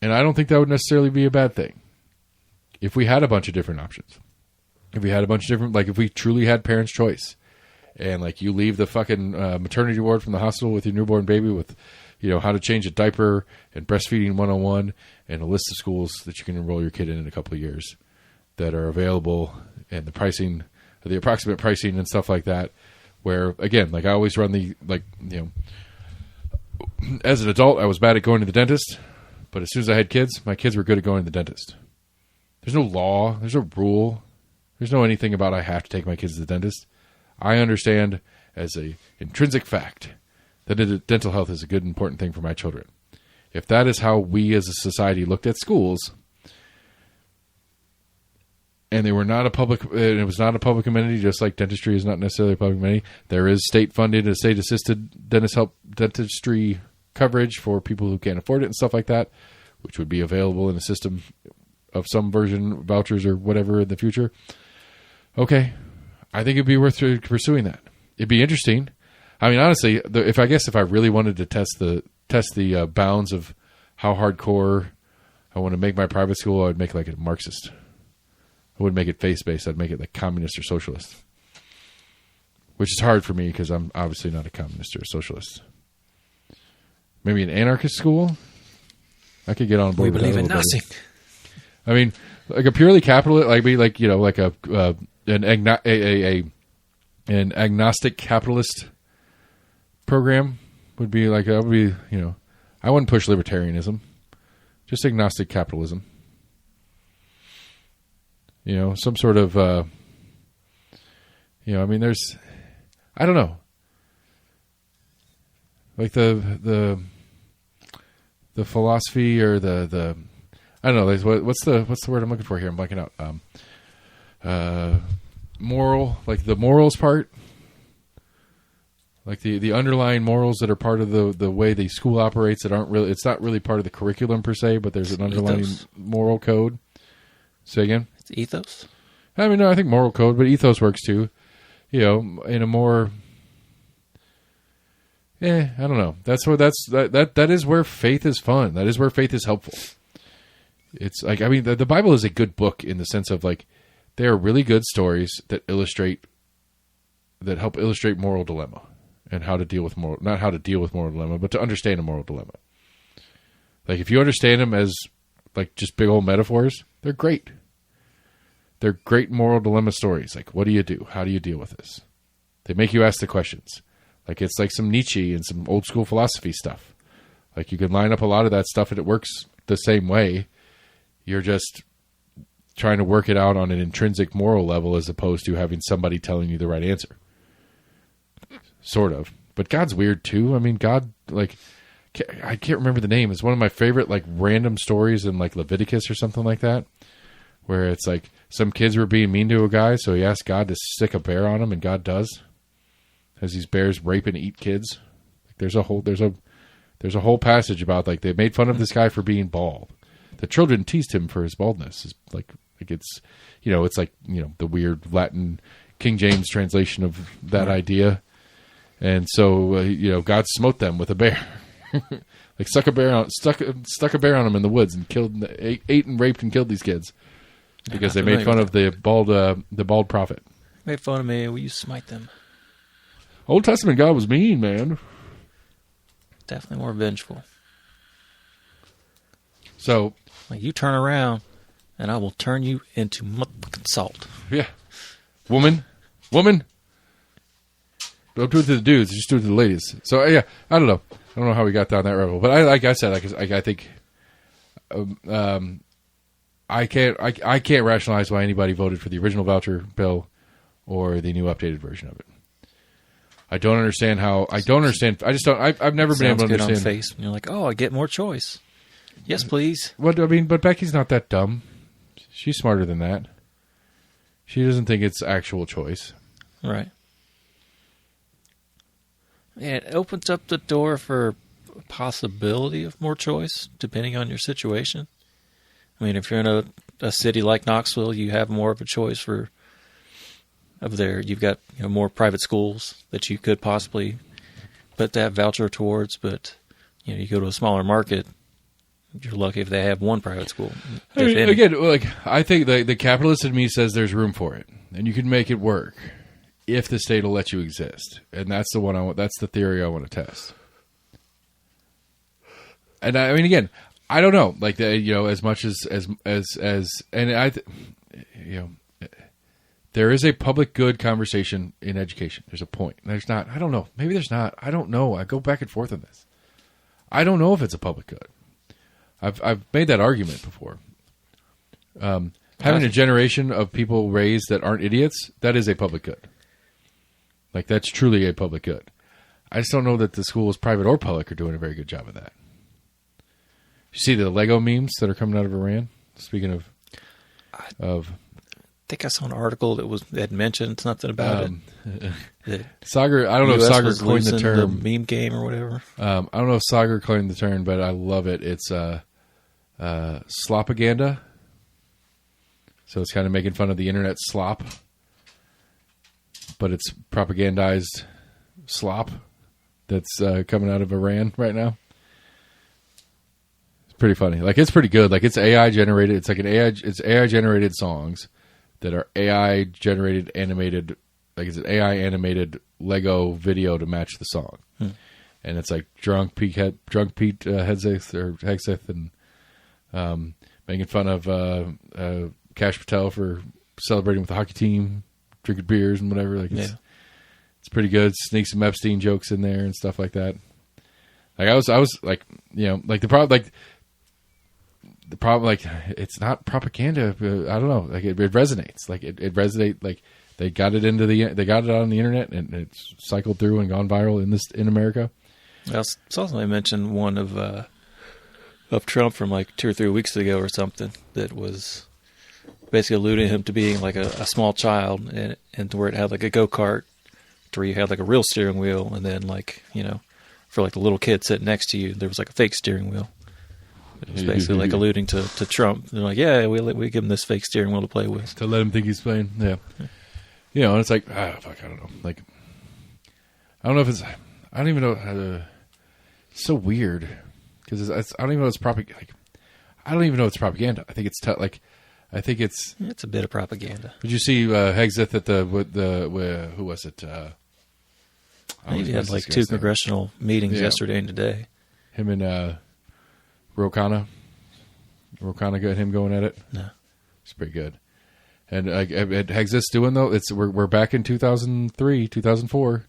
And I don't think that would necessarily be a bad thing. If we had a bunch of different options. If we had a bunch of different, like if we truly had parents' choice. And like you leave the fucking maternity ward from the hospital with your newborn baby with, how to change a diaper and breastfeeding 101 and a list of schools that you can enroll your kid in a couple of years that are available and the pricing, the approximate pricing and stuff like that. Where, again, like I always run as an adult, I was bad at going to the dentist. But as soon as I had kids, my kids were good at going to the dentist. There's no law. There's no rule. There's no anything about I have to take my kids to the dentist. I understand as a intrinsic fact that dental health is a good, important thing for my children. If that is how we as a society looked at schools, and it was not a public amenity, just like dentistry is not necessarily a public amenity, there is state-funded and state-assisted dentistry coverage for people who can't afford it and stuff like that, which would be available in a system of some version, vouchers or whatever in the future. Okay. I think it'd be worth pursuing that. It'd be interesting. I mean, honestly, if I really wanted to test the bounds of how hardcore I want to make my private school, I'd make like a Marxist. I wouldn't make it faith-based. I'd make it like communist or socialist, which is hard for me because I'm obviously not a communist or a socialist. Maybe an anarchist school. I could get on board. We believe in nothing. I mean, like a purely capitalist, an agnostic capitalist program would be like I wouldn't push libertarianism, just agnostic capitalism. Some sort of I mean, there's I don't know, like the philosophy or the I don't know, what's the word I'm looking for here? I'm blanking out. Moral, like the morals part, like the underlying morals that are part of the way the school operates that aren't really, it's not really part of the curriculum per se, but there's an underlying moral code. Say again? It's ethos? I mean, no, I think moral code, but ethos works too. In a more, I don't know. That is where faith is fun. That is where faith is helpful. It's like, I mean, the Bible is a good book in the sense of like, they are really good stories that help illustrate moral dilemma and how to deal with not how to deal with moral dilemma, but to understand a moral dilemma. Like if you understand them as like just big old metaphors, they're great. They're great moral dilemma stories. Like, what do you do? How do you deal with this? They make you ask the questions. Like it's like some Nietzsche and some old school philosophy stuff. Like you can line up a lot of that stuff and it works the same way. You're just trying to work it out on an intrinsic moral level as opposed to having somebody telling you the right answer. Sort of. But God's weird too. I mean, God, like, I can't remember the name. It's one of my favorite, like, random stories in, like, Leviticus or something like that, where it's like some kids were being mean to a guy, so he asked God to stick a bear on him, and God does. As these bears rape and eat kids. Like, there's There's a whole passage about like they made fun of this guy for being bald. The children teased him for his baldness. It's like it's it's like the weird Latin King James translation of that idea. And so God smote them with a bear. Like stuck a bear on them in the woods and ate and raped and killed these kids because they made fun of the bald prophet. Made fun of me. Will you smite them? Old Testament God was mean, man. Definitely more vengeful. So, like, you turn around, and I will turn you into motherfucking salt. Yeah, woman. Don't do it to the dudes. Just do it to the ladies. So yeah, I don't know. I don't know how we got down that rabbit hole, but I think I can't rationalize why anybody voted for the original voucher bill or the new updated version of it. I don't understand how. I don't understand. I just don't. I've never been able to understand. On face. And you're like, oh, I get more choice. Yes, please. What I mean, but Becky's not that dumb. She's smarter than that. She doesn't think it's actual choice. Right. Yeah, it opens up the door for a possibility of more choice, depending on your situation. I mean, if you're in a city like Knoxville, you have more of a choice you've got more private schools that you could possibly put that voucher towards, but you go to a smaller market, you're lucky if they have one private school. I mean, again, like I think the capitalist in me says there's room for it, and you can make it work if the state will let you exist, and that's the one I want. That's the theory I want to test. And I mean, again, I don't know, like as much as and there is a public good conversation in education. There's a point. There's not. I don't know. Maybe there's not. I don't know. I go back and forth on this. I don't know if it's a public good. I've made that argument before. Having a generation of people raised that aren't idiots, that is a public good. Like, that's truly a public good. I just don't know that the schools, private or public, are doing a very good job of that. You see the Lego memes that are coming out of Iran? Speaking of... I think I saw an article that had mentioned something about it. Sagar, I don't know if Sagar coined the term. The meme game or whatever. I don't know if Sagar coined the term, but I love it. It's slopaganda. So it's kind of making fun of the internet slop, but it's propagandized slop that's coming out of Iran right now. It's pretty funny. Like, it's pretty good. Like, it's AI generated. It's like it's AI generated songs that are AI generated animated. Like, it's an AI animated Lego video to match the song. And it's like drunk Pete Hegseth and making fun of Kash Patel for celebrating with the hockey team, drinking beers and whatever. Like, it's pretty good. Sneak some Epstein jokes in there and stuff like that. Like, I was like, like the problem, like it's not propaganda. I don't know. Like, it resonates. Like, it resonates. Like, they got it on the internet and it's cycled through and gone viral in America. I saw somebody mention one of Trump from like 2 or 3 weeks ago or something that was basically alluding him to being like a small child and to where it had like a go-kart to where you had like a real steering wheel and then like, for like the little kid sitting next to you, there was like a fake steering wheel. It was basically like alluding to Trump. They're like, yeah, we give him this fake steering wheel to play with. To let him think he's playing. Yeah. And it's like, fuck, I don't know. Like, I don't know if it's, I don't even know. It's so weird because I don't even know it's propaganda. Like, I don't even know it's propaganda. I think it's I think it's a bit of propaganda. Did you see Hegseth at the who was it? He had like 2 congressional meetings yesterday and today. Him and Rokana got him going at it. No, it's pretty good. And Hegseth's doing though. We're back in 2003, 2004.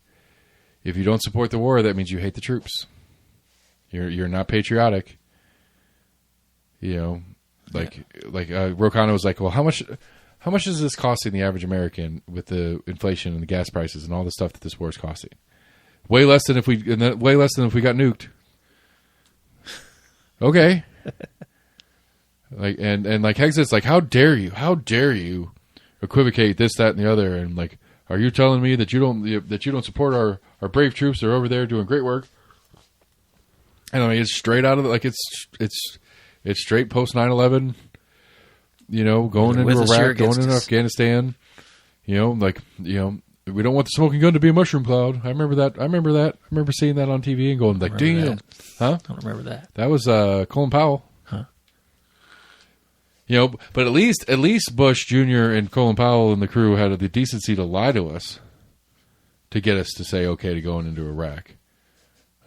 If you don't support the war, that means you hate the troops. You're not patriotic. Rokana was like, well, how much is this costing the average American with the inflation and the gas prices and all the stuff that this war is costing? Way less than if we got nuked. Okay. Like and like Hegseth's like, how dare you equivocate this, that, and the other, and like, are you telling me that you don't support our brave troops that are over there doing great work? And I mean, it's straight out of the, like it's straight post 9/11. You know, going into Iraq, going into Afghanistan. You know, like we don't want the smoking gun to be a mushroom cloud. I remember that. I remember seeing that on TV and going like, damn, huh? I don't remember that. That was Colin Powell. Huh? You know, but at least Bush Jr. and Colin Powell and the crew had the decency to lie to us to get us to say okay to going into Iraq.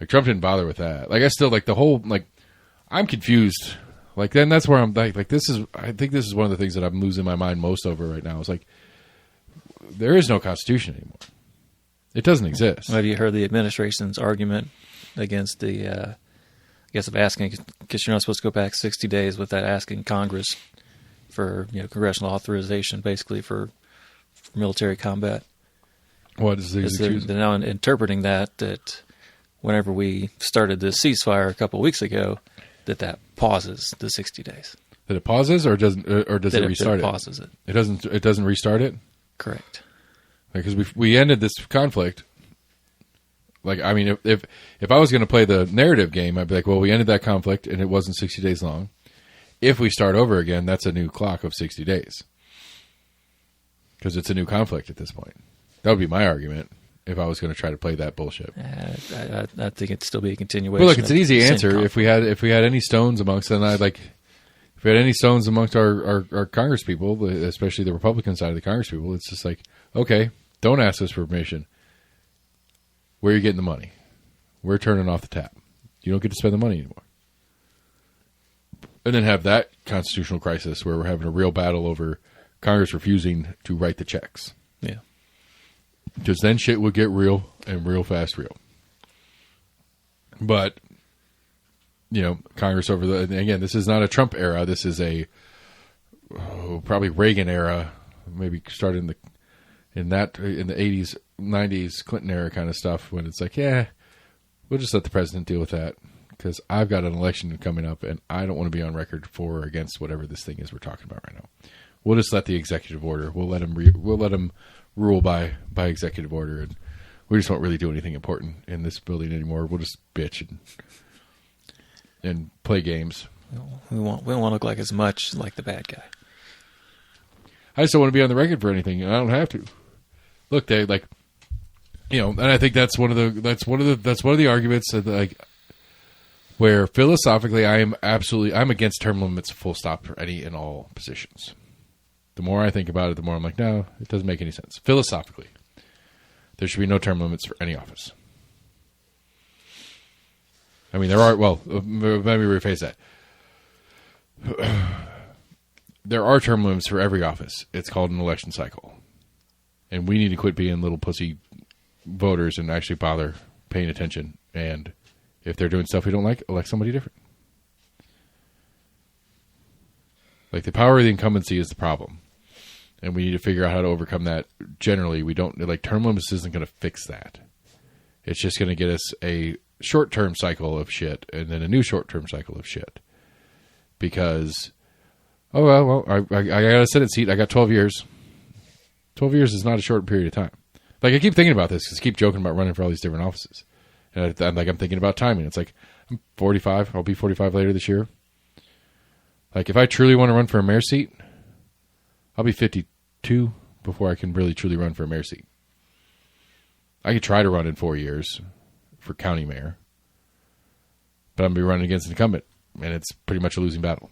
Like Trump didn't bother with that. Like I still like the whole like I'm confused. Like then that's where I'm like this is I think this is one of the things that I'm losing my mind most over right now. Is like there is no Constitution anymore. It doesn't exist. Have you heard the administration's argument against the I guess of asking because you're not supposed to go back 60 days without asking Congress for congressional authorization basically for military combat. What is the excuse? They're now interpreting that whenever we started this ceasefire a couple of weeks ago, that pauses the 60 days. That it pauses, or does it restart it? It pauses it. It doesn't restart it. Correct. Because we ended this conflict. Like I mean, if I was going to play the narrative game, I'd be like, well, we ended that conflict and it wasn't 60 days long. If we start over again, that's a new clock of 60 days. Because it's a new conflict at this point. That would be my argument if I was going to try to play that bullshit. I think it'd still be a continuation. But look, it's an easy answer. If we had any stones amongst, and if we had any stones amongst our Congress people, especially the Republican side of the Congress people, it's just like, okay, don't ask us for permission. Where are you getting the money? We're turning off the tap. You don't get to spend the money anymore. And then have that constitutional crisis where we're having a real battle over Congress refusing to write the checks. Yeah. Because then shit would get real and real fast real. But, Congress and again, this is not a Trump era. This is probably Reagan era, maybe started in the 80s, 90s, Clinton era kind of stuff when it's like, yeah, we'll just let the president deal with that because I've got an election coming up and I don't want to be on record for or against whatever this thing is we're talking about right now. We'll just let the executive order. We'll let him rule by executive order, and we just won't really do anything important in this building anymore. We'll just bitch and play games. We don't want to look like as much like the bad guy. I just don't want to be on the record for anything, and I don't have to. Look, they and I think that's one of the arguments that where philosophically I'm against term limits full stop for any and all positions. The more I think about it, the more I'm like, no, it doesn't make any sense. Philosophically, there should be no term limits for any office. I mean, there are, well, let me rephrase that. There are term limits for every office. It's called an election cycle. And we need to quit being little pussy voters and actually bother paying attention. And if they're doing stuff we don't like, elect somebody different. Like, the power of the incumbency is the problem. And we need to figure out how to overcome that. Generally, we don't, term limits isn't going to fix that. It's just going to get us a short-term cycle of shit and then a new short-term cycle of shit. Because, I got a Senate seat. I got 12 years. 12 years is not a short period of time. Like, I keep thinking about this because I keep joking about running for all these different offices. And I'm thinking about timing. It's like, I'm 45. I'll be 45 later this year. Like, if I truly want to run for a mayor seat, I'll be 52 before I can really truly run for a mayor seat. I could try to run in 4 years for county mayor, but I'm going to be running against an incumbent, and it's pretty much a losing battle.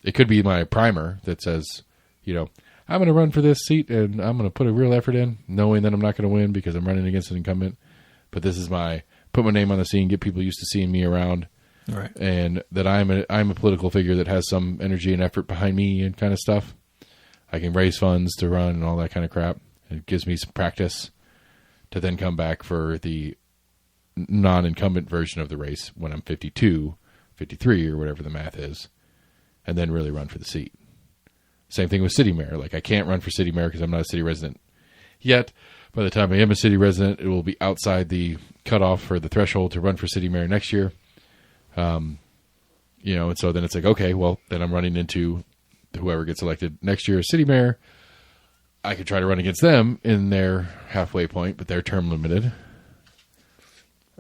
It could be my primer that says, I'm going to run for this seat, and I'm going to put a real effort in, knowing that I'm not going to win because I'm running against an incumbent. But this is put my name on the scene, get people used to seeing me around. Right. And that I'm a political figure that has some energy and effort behind me and kind of stuff. I can raise funds to run and all that kind of crap. It gives me some practice to then come back for the non-incumbent version of the race when I'm 52, 53, or whatever the math is, and then really run for the seat. Same thing with city mayor. Like, I can't run for city mayor because I'm not a city resident yet. By the time I am a city resident, it will be outside the cutoff for the threshold to run for city mayor next year. And so then it's like, okay, well, then I'm running into whoever gets elected next year as city mayor. I could try to run against them in their halfway point, but they're term limited.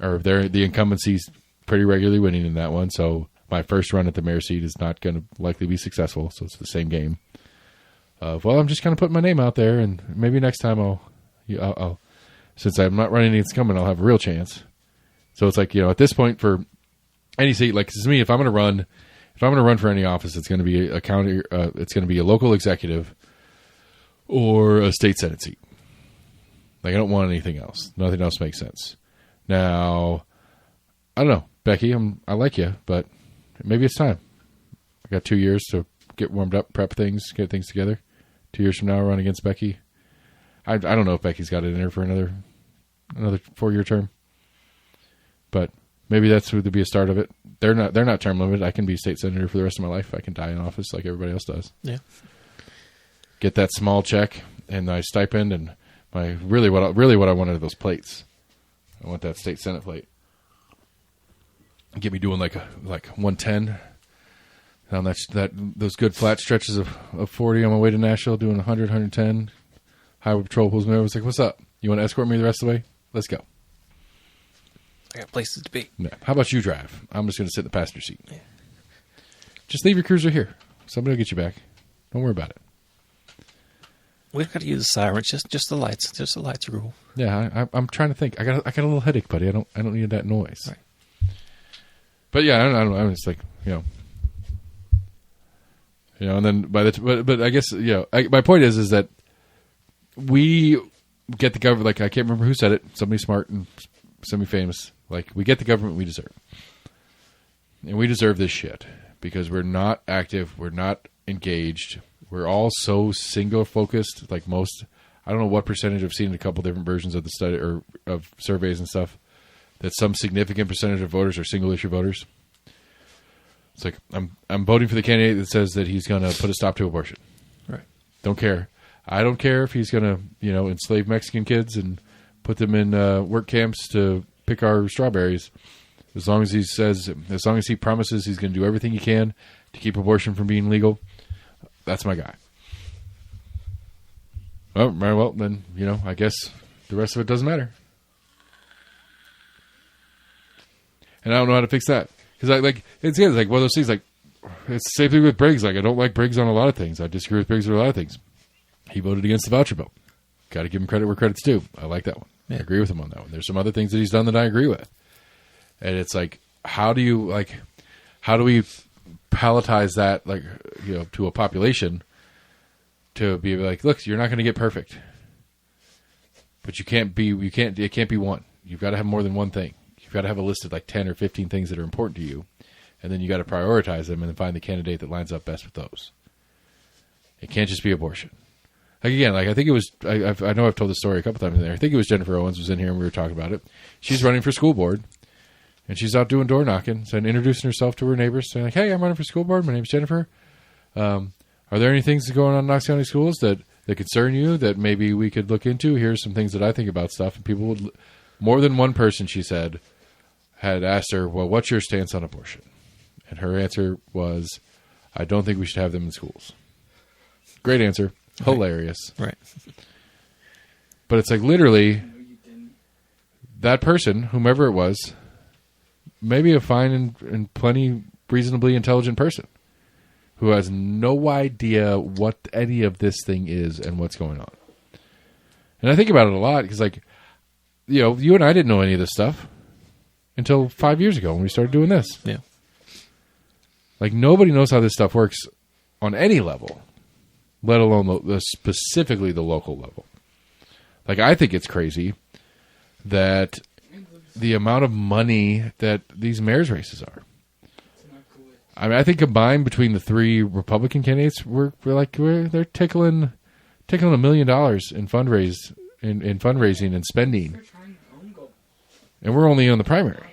Or the incumbency's pretty regularly winning in that one. So my first run at the mayor seat is not going to likely be successful. So it's the same game. Well, I'm just kind of putting my name out there, and maybe next time I'll since I'm not running against incumbent, I'll have a real chance. So it's like, at this point for any seat, like to me, if I'm going to run for any office, it's going to be a county, it's going to be a local executive or a state senate seat. Like I don't want anything else. Nothing else makes sense. Now, I don't know, Becky, I like you, but maybe it's time. I got 2 years to get warmed up, prep things, get things together. 2 years from now, I'll run against Becky. I don't know if Becky's got it in her for another 4-year term, but maybe that's would be a start of it. They're not term limited. I can be state senator for the rest of my life. I can die in office like everybody else does. Yeah. Get that small check and my stipend and my really what I wanted are those plates. I want that state senate plate. Get me doing like 110 down those good flat stretches of 40 on my way to Nashville, doing 100, 110. Highway patrol pulls me over. It's like, what's up? You want to escort me the rest of the way? Let's go. I got places to be. Yeah. How about you drive? I'm just going to sit in the passenger seat. Yeah. Just leave your cruiser here. Somebody will get you back. Don't worry about it. We don't got to use the sirens. Just the lights. Just the lights rule. Yeah, I'm trying to think. I got a little headache, buddy. I don't need that noise. Right. But yeah, I don't know. I'm just like, and then but I guess my point is that we get the government. Like I can't remember who said it. Somebody smart and somebody famous. Like we get the government we deserve, and we deserve this shit because we're not active. We're not engaged. We're all so single focused. Like most, I don't know what percentage. I've seen a couple different versions of the study or of surveys and stuff. That some significant percentage of voters are single issue voters. It's like I'm voting for the candidate that says that he's going to put a stop to abortion. Right. Don't care. I don't care if he's going to enslave Mexican kids and put them in work camps to pick our strawberries. As long as he promises he's going to do everything he can to keep abortion from being legal, that's my guy. Oh, very well, then I guess the rest of it doesn't matter. And I don't know how to fix that. Because it's like one of those things, like, it's the same thing with Briggs. Like, I don't like Briggs on a lot of things. I disagree with Briggs on a lot of things. He voted against the voucher bill. Got to give him credit where credit's due. I like that one. Yeah. I agree with him on that one. There's some other things that he's done that I agree with. And it's like, how do we palletize that, to a population to be like, look, you're not going to get perfect. But it can't be one. You've got to have more than one thing. You've got to have a list of 10 or 15 things that are important to you, and then you got to prioritize them and then find the candidate that lines up best with those. It can't just be abortion. Again, I think it was, I know I've told the story a couple times in there. I think it was Jennifer Owens was in here and we were talking about it. She's running for school board, and she's out doing door knocking, and introducing herself to her neighbors, saying hey, I'm running for school board. My name's Jennifer. Are there any things going on in Knox County schools that concern you that maybe we could look into? Here's some things that I think about stuff. And people would, more than one person, she said, had asked her, well, what's your stance on abortion? And her answer was, I don't think we should have them in schools. Great answer. Hilarious. Right. But it's like literally that person, whomever it was, maybe a fine and plenty reasonably intelligent person who has no idea what any of this thing is and what's going on. And I think about it a lot because, you and I didn't know any of this stuff until 5 years ago when we started doing this. Yeah. Nobody knows how this stuff works on any level, let alone specifically the local level. I think it's crazy that the amount of money that these mayor's races are. I mean, I think combined between the three Republican candidates, they're tickling $1 million in fundraising and spending. And we're only on the primary.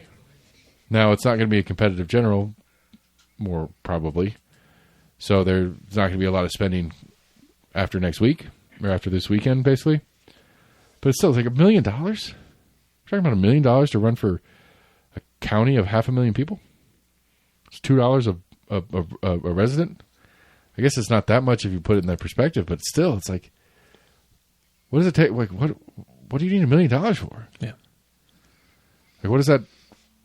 Now, it's not going to be a competitive general, more probably. So there's not going to be a lot of spending after next week, or after this weekend, basically. But it's still $1 million? We're talking about $1 million to run for a county of 500,000 people? It's $2 a resident? I guess it's not that much if you put it in that perspective, but still, it's what does it take? What do you need $1 million for? Yeah. What is that?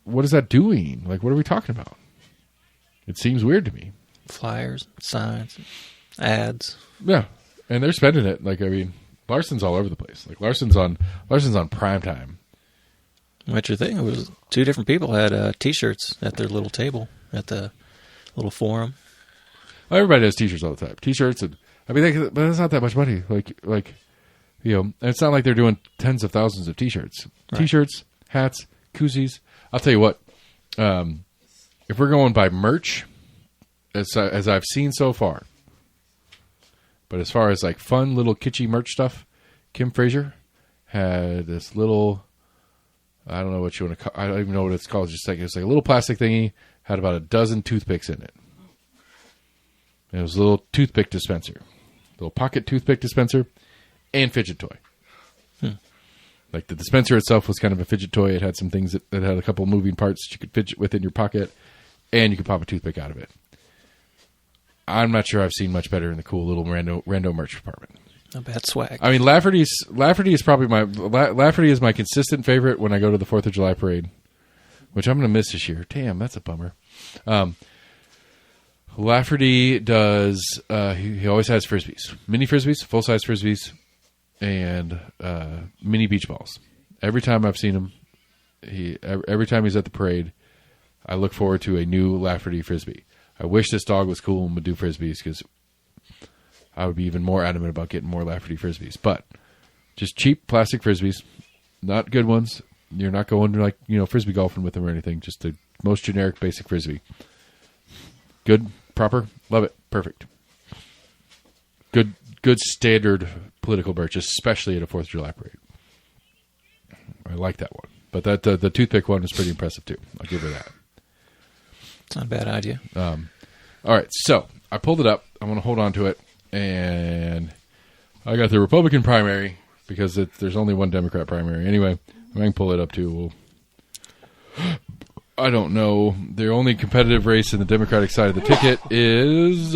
what is that doing? Like, what are we talking about? It seems weird to me. Flyers, signs, ads. Yeah, and they're spending it. Like, I mean, Larson's all over the place. Like, Larson's on prime time. What you think? It was 2 different people had T-shirts at their little table at the little forum. Well, everybody has T-shirts all the time. T-shirts, and I mean, but it's not that much money. Like, you know, it's not like they're doing tens of thousands of T-shirts. Right. T-shirts, hats, koozies. I'll tell you what. If we're going by merch, as I've seen so far, but as far as like fun little kitschy merch stuff, Kim Fraser had this little. I don't know what you want to call. I don't even know what it's called. It's like a little plastic thingy. Had about a dozen toothpicks in it. And it was a little toothpick dispenser, little pocket toothpick dispenser, and fidget toy. Like the dispenser itself was kind of a fidget toy. It had some things that had a couple moving parts that you could fidget with in your pocket, and you could pop a toothpick out of it. I'm not sure I've seen much better in the cool little rando merch department. No bad swag. I mean, Lafferty is probably Lafferty is my consistent favorite when I go to the 4th of July parade, which I'm going to miss this year. Damn, that's a bummer. Lafferty does. He always has frisbees, mini frisbees, full size frisbees, and mini beach balls. Every time I've seen him, every time he's at the parade, I look forward to a new Lafferty frisbee. I wish this dog was cool and would do frisbees because I would be even more adamant about getting more Lafferty frisbees. But just cheap plastic frisbees, not good ones. You're not going to like, you know, frisbee golfing with them or anything. Just the most generic basic frisbee. Good, proper, love it, perfect. Good standard political merch, especially at a 4th of July parade. I like that one. But that the toothpick one is pretty impressive too. I'll give her that. It's not a bad idea. All right, so I pulled it up. I'm going to hold on to it. And I got the Republican primary because there's only one Democrat primary. Anyway, I can pull it up too. I don't know. The only competitive race in the Democratic side of the ticket is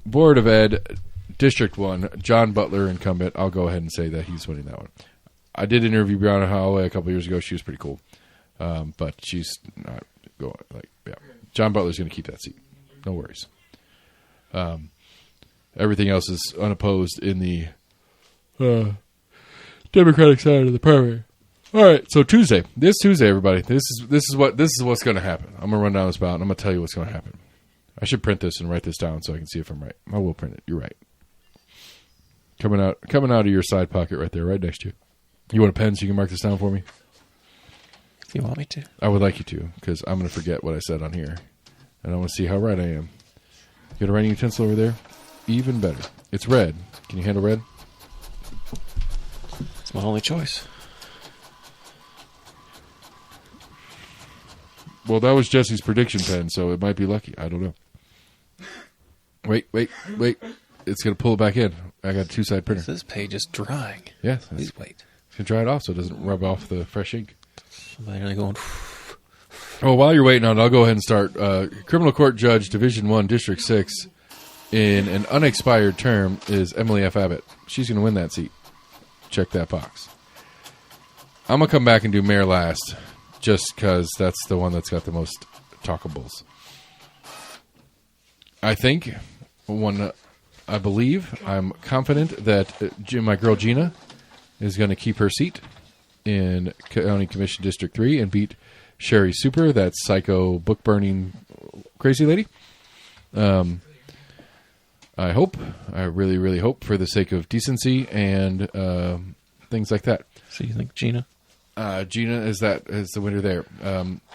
Board of Ed, District 1, John Butler, incumbent. I'll go ahead and say that he's winning that one. I did interview Brianna Holloway a couple years ago. She was pretty cool. But she's not going, yeah. John Butler's going to keep that seat. No worries. Everything else is unopposed in the Democratic side of the primary. All right, so Tuesday, everybody, this is what's going to happen. I'm gonna run down this bout and I'm gonna tell you what's going to happen. I should print this and write this down so I can see if I'm right. I will print it. You're right. Coming out of your side pocket right there, right next to you. You want a pen so you can mark this down for me? If you want me to, I would like you to, because I'm going to forget what I said on here, and I want to see how right I am. You got a writing utensil over there? Even better. It's red. Can you handle red? It's my only choice. Well, that was Jesse's prediction pen, so it might be lucky. I don't know. Wait. It's going to pull it back in. I got a 2-side printer. This page is drying. Yes. Please wait. It's going to dry it off so it doesn't rub off the fresh ink. Somebody going... Oh, while you're waiting on it, I'll go ahead and start. Criminal Court Judge, Division 1, District 6, in an unexpired term is Emily F. Abbott. She's going to win that seat. Check that box. I'm going to come back and do Mayor last, just because that's the one that's got the most talkables. I believe, I'm confident that my girl Gina is going to keep her seat in County Commission District 3 and beat Sherry Super, that psycho book-burning crazy lady. I really, really hope, for the sake of decency and things like that. So you think Gina? Gina is the winner there.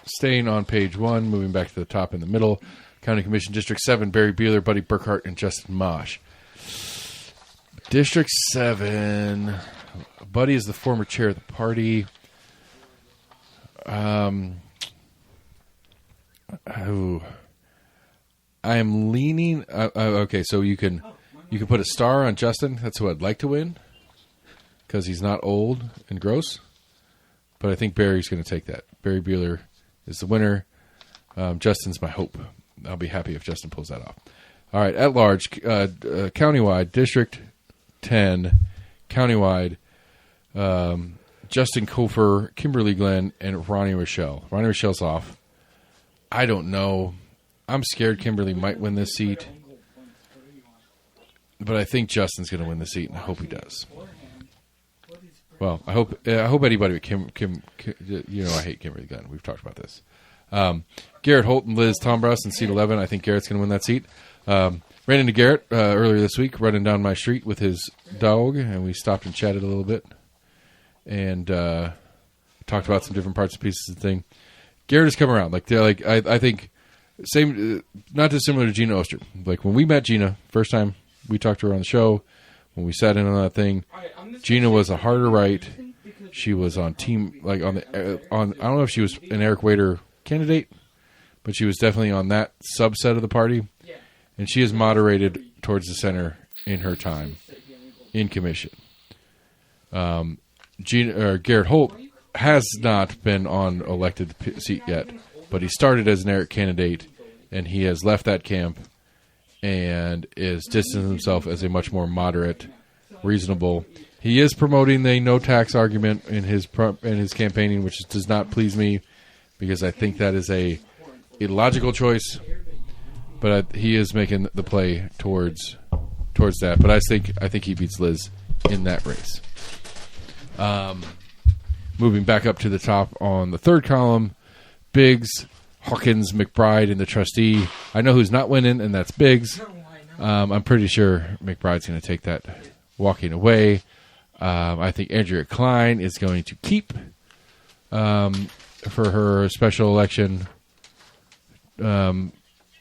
Staying on page 1, moving back to the top in the middle, County Commission District 7, Barry Beeler, Buddy Burkhart, and Justin Mosh. District 7, Buddy is the former chair of the party. I am leaning. Okay, so you can put a star on Justin. That's who I'd like to win because he's not old and gross. But I think Barry's going to take that. Barry Beeler is the winner. Justin's my hope. I'll be happy if Justin pulls that off. All right, at large, countywide, District 10, countywide, Justin Kofer, Kimberly Glenn, and Ronnie Rochelle. Ronnie Rochelle's off. I don't know. I'm scared Kimberly might win this seat. But I think Justin's going to win the seat, and I hope he does. Well, I hope anybody with Kim, I hate Kimberly Glenn. We've talked about this. Garrett Holt and Liz Tombras in seat 11. I think Garrett's going to win that seat. Ran into Garrett earlier this week, running down my street with his dog, and we stopped and chatted a little bit. And talked about some different parts and pieces of the thing. Garrett has come around. I think same, not dissimilar to Gina Oster. Like when we met Gina first time we talked to her on the show, when we sat in on that thing, Gina was a harder right. She was on team I don't know if she was an Eric Wader candidate, but she was definitely on that subset of the party, and she has moderated towards the center in her time in commission. Garrett Holt has not been on elected seat yet, but he started as an Eric candidate, and he has left that camp and is distancing himself as a much more moderate, reasonable. He is promoting the no tax argument in his campaigning, which does not please me because I think that is a illogical choice. But he is making the play towards that. But I think he beats Liz in that race. Moving back up to the top on the third column, Biggs, Hawkins, McBride, and the trustee. I know who's not winning, and that's Biggs. I'm pretty sure McBride's going to take that walking away. I think Andrea Klein is going to keep for her special election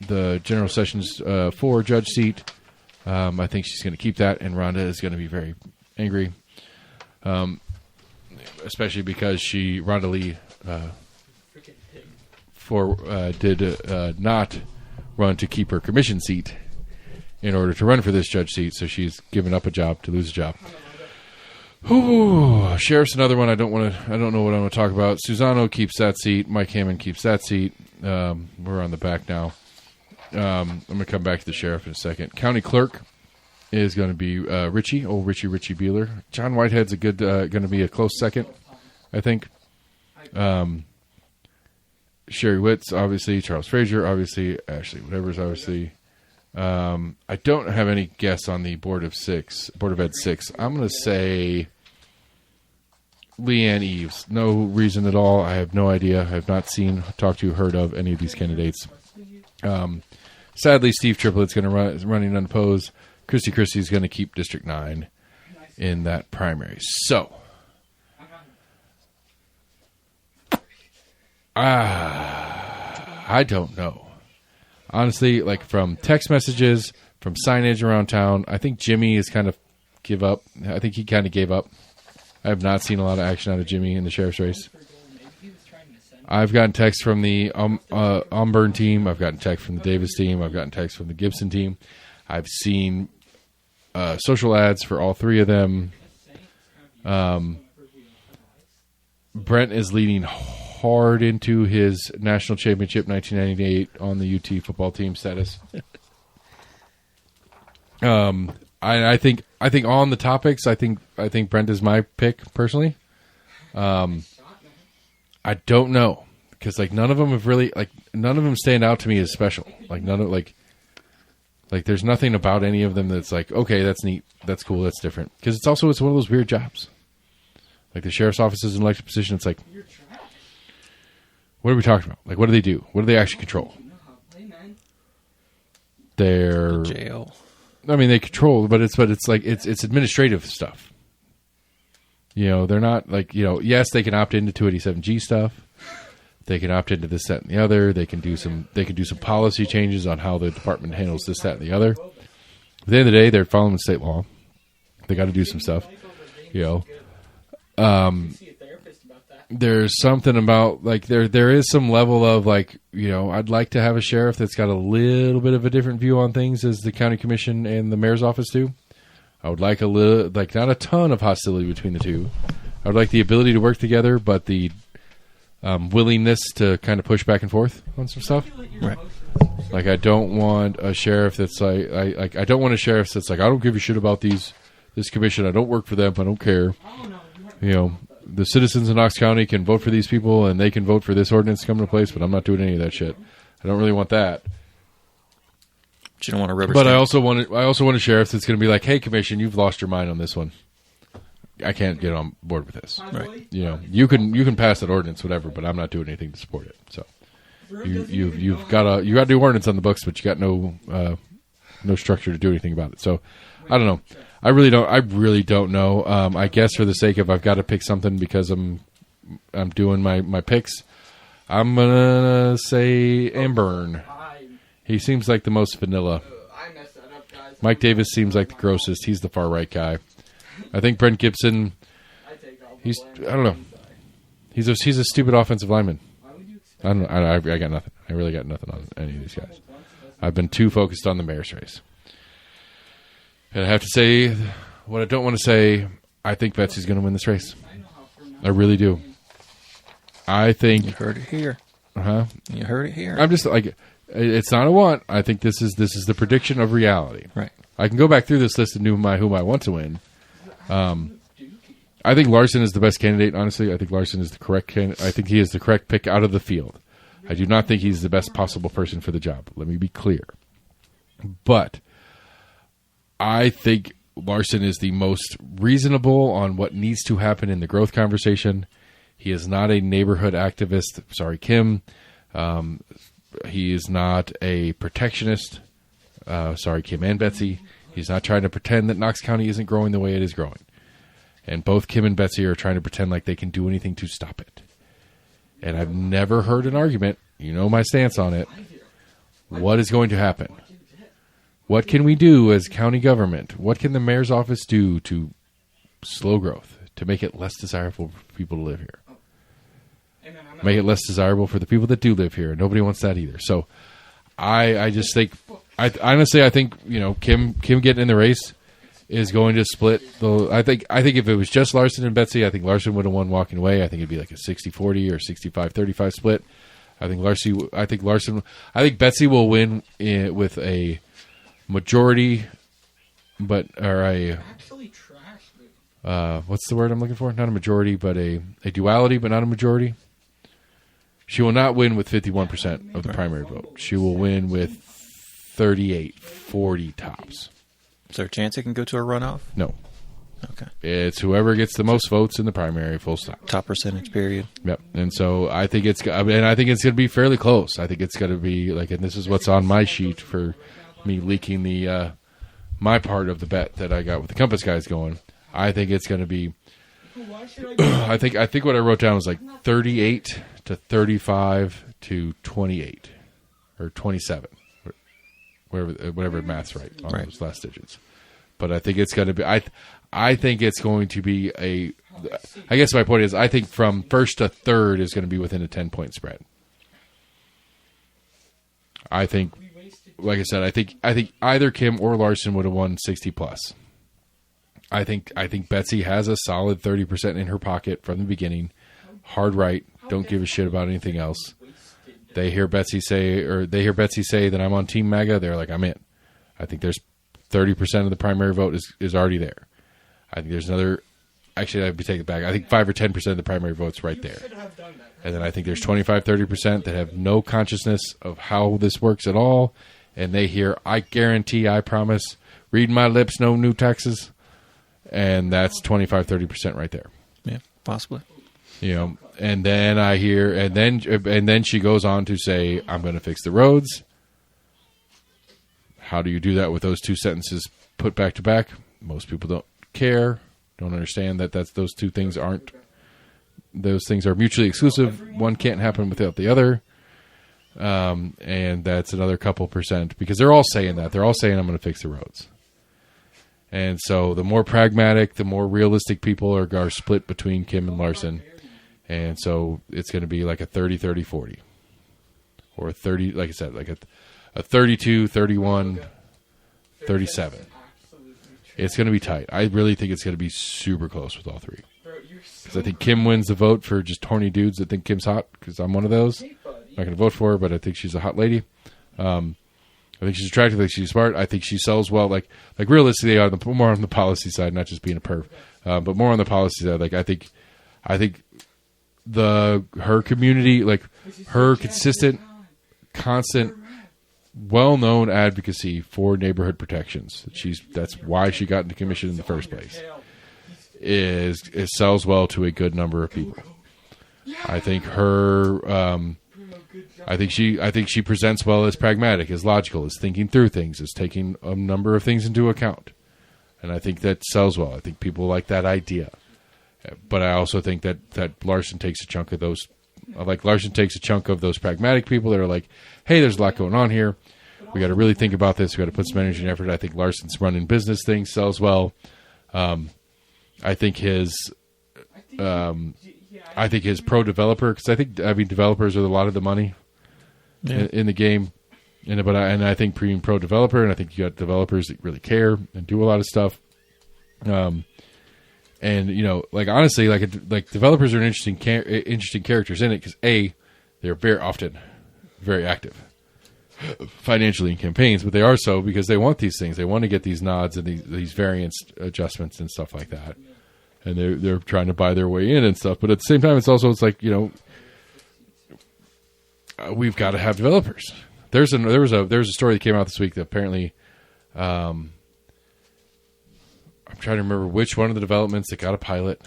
the General Sessions 4 judge seat. I think she's going to keep that, and Rhonda is going to be very angry, especially because Rhonda Lee did not run to keep her commission seat in order to run for this judge seat, so she's given up a job to lose a job. Ooh, Sheriff's another one I don't know what I'm going to talk about. Susano keeps that seat. Mike Hammond keeps that seat. We're on the back now. I'm going to come back to the sheriff in a second. County clerk is going to be Richie Beeler. John Whitehead's going to be a close second, I think. Sherry Witts, obviously. Charles Frazier, obviously. Ashley Whatever's, obviously. I don't have any guess on the Board of Ed 6. I'm going to say Leanne Eves. No reason at all. I have no idea. I have not seen, talked to, heard of any of these candidates. Sadly, Steve Triplett's going to running unopposed. Christie's going to keep District 9 in that primary. So, I don't know. Honestly, like from text messages, from signage around town, I think Jimmy has kind of give up. I think he kind of gave up. I have not seen a lot of action out of Jimmy in the sheriff's race. I've gotten texts from the Auburn team. I've gotten texts from the Davis team. I've gotten texts from the Gibson team. I've seen social ads for all three of them. Brent is leading hard into his national championship 1998 on the UT football team status. I think on the topics, I think Brent is my pick personally. I don't know because none of them have really none of them stand out to me as special. There's nothing about any of them that's okay, that's neat, that's cool, that's different. Because it's one of those weird jobs. Like the sheriff's office is an elected position. It's what are we talking about? What do they do? What do they actually control? They're jail. I mean, they control, but it's administrative stuff. They're not yes, they can opt into 287G stuff. They can opt into this, that, and the other. They can do some policy changes on how the department handles this, that, and the other. At the end of the day, they're following state law. They got to do some stuff. There's something about there is some level of I'd like to have a sheriff that's got a little bit of a different view on things as the county commission and the mayor's office do. I would like a little, not a ton of hostility between the two. I would like the ability to work together, but the willingness to kind of push back and forth on some stuff. Right. I don't want a sheriff that's I don't want a sheriff that's I don't give a shit about this commission. I don't work for them. I don't care. the citizens of Knox County can vote for these people and they can vote for this ordinance to come into place, but I'm not doing any of that shit. I don't really want that. But you don't want to rubber But stamp. I also want a sheriff that's going to be like, hey, commission, you've lost your mind on this one. I can't get on board with this. Right. You know, you can pass that ordinance, whatever, but I'm not doing anything to support it. So you've got to do ordinance on the books, but you got no structure to do anything about it. So I don't know. I really don't know. I guess for the sake of I've got to pick something because I'm doing my picks. I'm gonna say Amburn. He seems like the most vanilla. Mike Davis seems like the grossest. He's the far right guy. I think Brent Gibson. I don't know. He's a stupid offensive lineman. I don't know. I got nothing. I really got nothing on any of these guys. I've been too focused on the mayor's race. And I have to say, what I don't want to say, I think Betsy's going to win this race. I really do. I think You heard it here. Uh-huh. You heard it here. I'm just like, it's not a want. I think this is the prediction of reality. Right. I can go back through this list and know whom I want to win. I think Larson is the best candidate, honestly. I think Larson is the correct candidate. I think he is the correct pick out of the field. I do not think he's the best possible person for the job. Let me be clear. But I think Larson is the most reasonable on what needs to happen in the growth conversation. He is not a neighborhood activist. Sorry, Kim. He is not a protectionist. Sorry, Kim and Betsy. He's not trying to pretend that Knox County isn't growing the way it is growing. And both Kim and Betsy are trying to pretend like they can do anything to stop it. And I've never heard an argument, you know my stance on it. What is going to happen? What can we do as county government? What can the mayor's office do to slow growth, to make it less desirable for people to live here? Make it less desirable for the people that do live here. Nobody wants that either. So I just think, I think, you know, Kim getting in the race is going to split. I think if it was just Larson and Betsy, I think Larson would have won walking away. I think it'd be like a 60-40 or 65-35 split. I think Betsy will win with a majority, what's the word I'm looking for? Not a majority, but a duality, but not a majority. She will not win with 51% of the primary vote. She will win with 38-40 tops. Is there a chance it can go to a runoff? No. Okay. It's whoever gets the most votes in the primary, full stop. Top percentage, period. Yep. And so I think it's going to be fairly close. I think it's going to be like, and this is what's on my sheet for me leaking the my part of the bet that I got with the Compass guys going. I think it's going to be. I think what I wrote down was like 38 to 35 to 28 or 27, whatever math's right on those last digits. But I think it's going to be. I think it's going to be a. I guess my point is, I think from first to third is going to be within a 10-point spread. I think, like I said, I think either Kim or Larson would have won 60 plus. I think Betsy has a solid 30% in her pocket from the beginning. Hard right, don't give a shit about anything else. They hear Betsy say that I'm on Team MAGA. They're like, I'm in. I think there's 30% of the primary vote is already there. I think there's another. Actually, I'd be taking it back. I think 5 or 10% of the primary vote's right there. And then I think there's 25-30% that have no consciousness of how this works at all. And they hear, I guarantee, I promise, read my lips, no new taxes. And that's 25-30% right there. Yeah, possibly. You know, and then I hear, and then she goes on to say, I'm going to fix the roads. How do you do that with those two sentences put back to back? Most people don't care, don't understand that those two things aren't. Those things are mutually exclusive. One can't happen without the other. And that's another couple percent because they're all saying that. They're all saying, I'm going to fix the roads. And so the more pragmatic, the more realistic people are split between Kim and Larson. And so it's going to be like a 30-30-40. Or a 30, like I said, like a 32, 31, 37. It's going to be tight. I really think it's going to be super close with all three. Because I think Kim wins the vote for just horny dudes that think Kim's hot, because I'm one of those. I'm not going to vote for her, but I think she's a hot lady. I think she's attractive. I think she's smart. I think she sells well. Like realistically, more on the policy side, not just being a perv, but more on the policy side. Like I think I think her community, like her consistent, constant, well-known advocacy for neighborhood protections. That's why she got into commission in the first place. It sells well to a good number of people. I think I think she presents well as pragmatic, as logical, as thinking through things, as taking a number of things into account. And I think that sells well. I think people like that idea. But I also think that Larson takes a chunk of those. Larson takes a chunk of those pragmatic people that are like, hey, there's a lot going on here. We got to really think about this. We got to put some energy and effort. I think Larson's running business thing sells well. I think his pro developer, because I think developers are a lot of the money in the game, and I think pro developer, and I think you got developers that really care and do a lot of stuff. And honestly, developers are interesting characters in it because they're very often very active financially in campaigns, but they are so because they want these things. They want to get these nods and these variance adjustments and stuff like that, and they're trying to buy their way in and stuff. But at the same time, it's like we've got to have developers. There was a story that came out this week that apparently. I'm trying to remember which one of the developments that got a pilot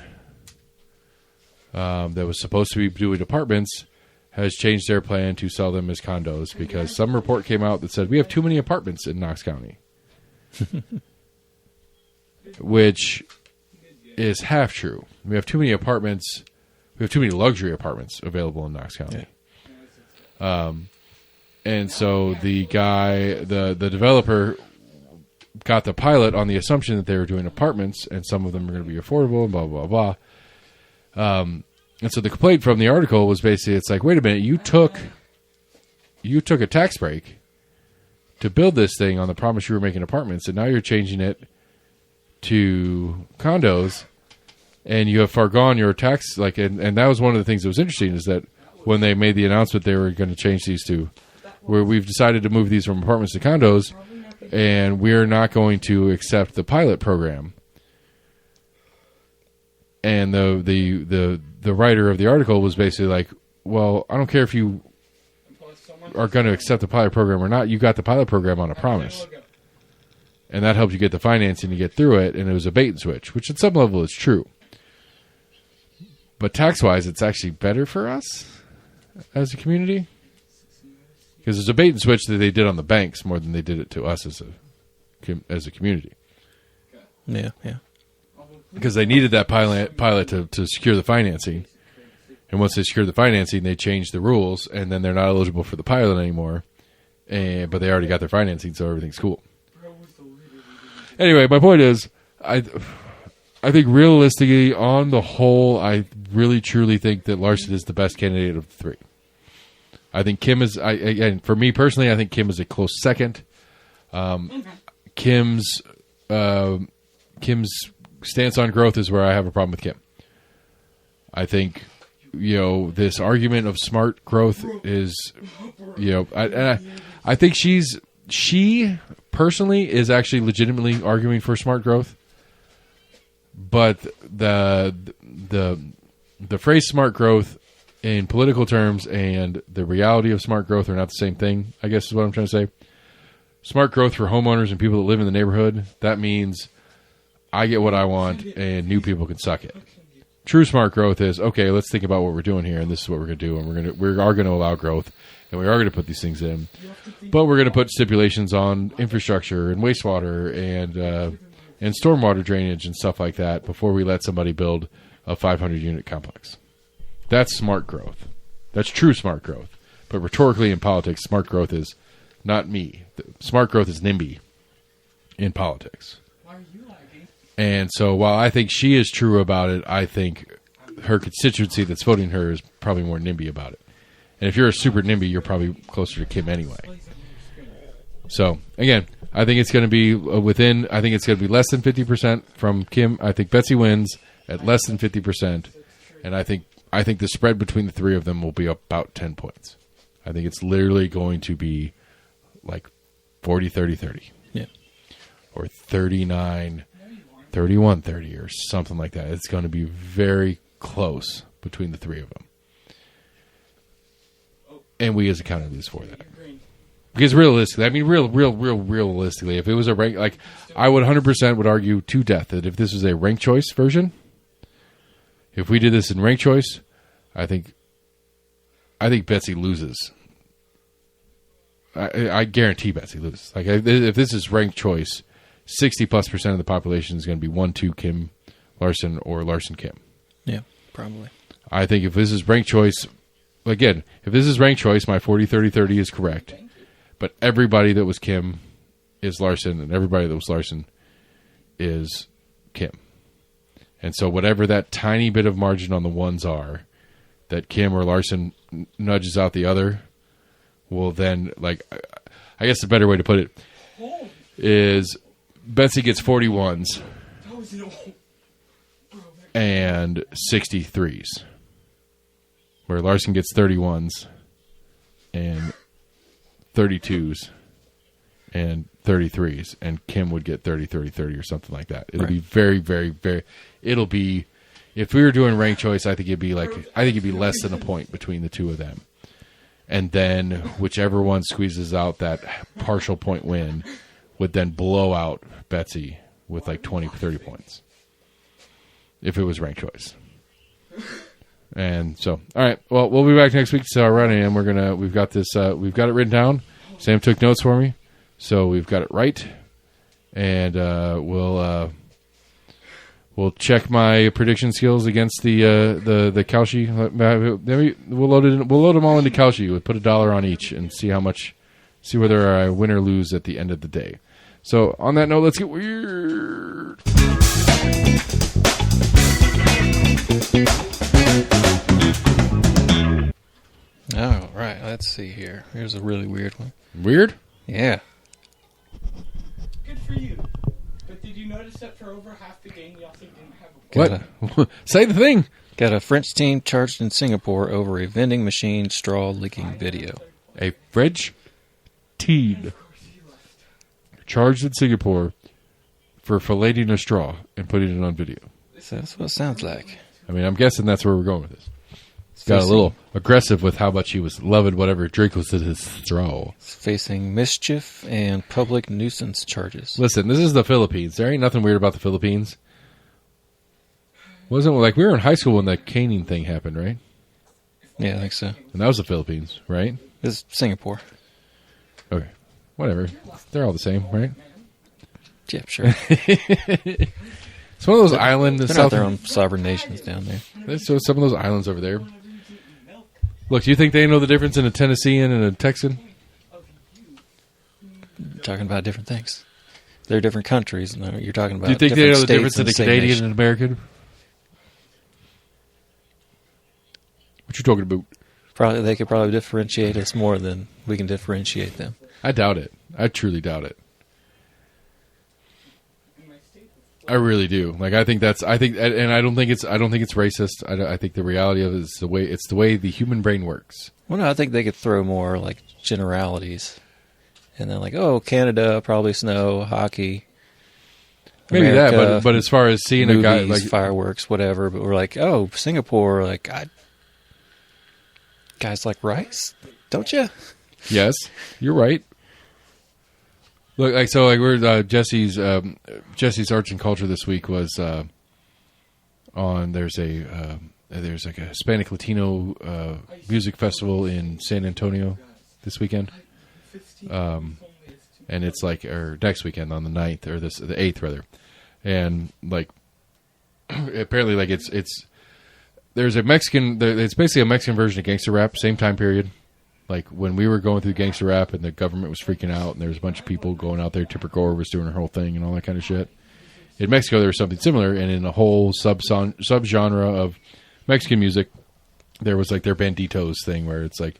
that was supposed to be doing apartments has changed their plan to sell them as condos because some report came out that said we have too many apartments in Knox County, which is half true. We have too many apartments. We have too many luxury apartments available in Knox County. Yeah. And so the developer got the pilot on the assumption that they were doing apartments and some of them are going to be affordable and blah, blah, blah. And so the complaint from the article was basically, it's like, wait a minute, you took a tax break to build this thing on the promise you were making apartments, and now you're changing it to condos, and you have foregone your tax, and that was one of the things that was interesting, is that when they made the announcement they were going to change these to, where we've decided to move these from apartments to condos, and we're not going to accept the pilot program. And the writer of the article was basically like, well, I don't care if you are going to accept the pilot program or not. You got the pilot program on a promise. And that helped you get the financing to get through it, and it was a bait and switch, which at some level is true. But tax-wise, it's actually better for us as a community. Because it's a bait and switch that they did on the banks more than they did it to us as a community. Yeah. Because they needed that pilot to secure the financing. And once they secured the financing, they changed the rules, and then they're not eligible for the pilot anymore. But they already got their financing, so everything's cool. Anyway, my point is, I think realistically, on the whole, I really truly think that Larson is the best candidate of the three. I think Kim is, again, for me personally, I think Kim is a close second. Kim's stance on growth is where I have a problem with Kim. I think, this argument of smart growth is, I think she personally is actually legitimately arguing for smart growth, but the phrase smart growth in political terms and the reality of smart growth are not the same thing, I guess is what I'm trying to say. Smart growth for homeowners and people that live in the neighborhood, that means I get what I want and new people can suck it. True smart growth is, okay, let's think about what we're doing here, and this is what we're going to do, and we are going to allow growth, and we are going to put these things in, but we're going to put stipulations on infrastructure and wastewater and stormwater drainage and stuff like that before we let somebody build a 500-unit complex. That's smart growth. That's true smart growth. But rhetorically in politics, smart growth is not me. Smart growth is NIMBY in politics. And so while I think she is true about it, I think her constituency that's voting her is probably more NIMBY about it. And if you're a super NIMBY, you're probably closer to Kim anyway. So, again, I think it's going to be I think it's going to be less than 50% from Kim. I think Betsy wins at less than 50%. And I think the spread between the three of them will be about 10 points. I think it's literally going to be like 40-30-30. Yeah. Or 39-31-30 or something like that. It's going to be very close between the three of them. And we as a county lose for that. Because realistically, I mean, realistically, if it was a rank, like, I would 100% would argue to death that if this was a rank choice version, if we did this in rank choice, I think Betsy loses. I guarantee Betsy loses. Like, if this is ranked choice, 60+% of the population is going to be 1-2 Kim Larson or Larson Kim. Yeah, probably. I think if this is ranked choice, again, if this is ranked choice, my 40-30-30 is correct. But everybody that was Kim is Larson, and everybody that was Larson is Kim. And so whatever that tiny bit of margin on the ones are, that Kim or Larson nudges out the other, will then, like, I guess the better way to put it is Betsy gets 41s and 63s, where Larson gets 31s and 32s and 33s, and Kim would get 30-30-30 or something like that. It'll be very, very, very. It'll be, if we were doing rank choice, I think it'd be less than a point between the two of them, and then whichever one squeezes out that partial point win would then blow out Betsy with like 20-30 points if it was rank choice. And so, all right. Well, we'll be back next week to see how we're running, and we've got this. We've got it written down. Sam took notes for me, so we've got it right, and we'll check my prediction skills against the Cauchy. We'll load them all into Cauchy. We'll put $1 on each and see whether I win or lose at the end of the day. So, on that note, let's get weird. All right, let's see here. Here's a really weird one. Weird? Yeah. Good for you. But did you notice that for over half the game, y'all didn't have a What? Say the thing. Got a French team charged in Singapore over a vending machine straw leaking video. A French team charged in Singapore for filleting a straw and putting it on video. So that's what it sounds like. I mean, I'm guessing that's where we're going with this. Got a little aggressive with how much he was loving whatever drink was in his straw. Facing mischief and public nuisance charges. Listen, this is the Philippines. There ain't nothing weird about the Philippines. Wasn't like we were in high school when the caning thing happened, right? Yeah, I think so. And that was the Philippines, right? It's Singapore. Okay, whatever. They're all the same, right? Yeah, sure. It's one of those islands. They're not their own sovereign nations down there. So some of those islands over there. Look, do you think they know the difference in a Tennessean and a Texan? You're talking about different things. They're different countries. And you're talking about. Do you think they know the different difference in a Canadian and American? What you talking about? Probably they could probably differentiate us more than we can differentiate them. I doubt it. I truly doubt it. I really do. Like, I think, and I don't think it's racist. I think the reality of it is the way the human brain works. Well, no, I think they could throw more like generalities, and then like, oh, Canada, probably snow, hockey, maybe America, that. But as far as seeing movies, a guy like fireworks, whatever. But we're like, oh, Singapore, like, guys like rice, don't you? Yes, you're right. Look, like so, like we're Jesse's arts and culture this week was on. There's like a Hispanic Latino music festival in San Antonio this weekend, and it's like or next weekend on the 9th or the 8th rather, and like apparently like it's there's a Mexican. It's basically a Mexican version of gangster rap, same time period. Like, when we were going through gangster rap and the government was freaking out and there was a bunch of people going out there, Tipper Gore was doing her whole thing and all that kind of shit. In Mexico, there was something similar, and in a whole subgenre of Mexican music, there was, like, their Banditos thing where it's, like,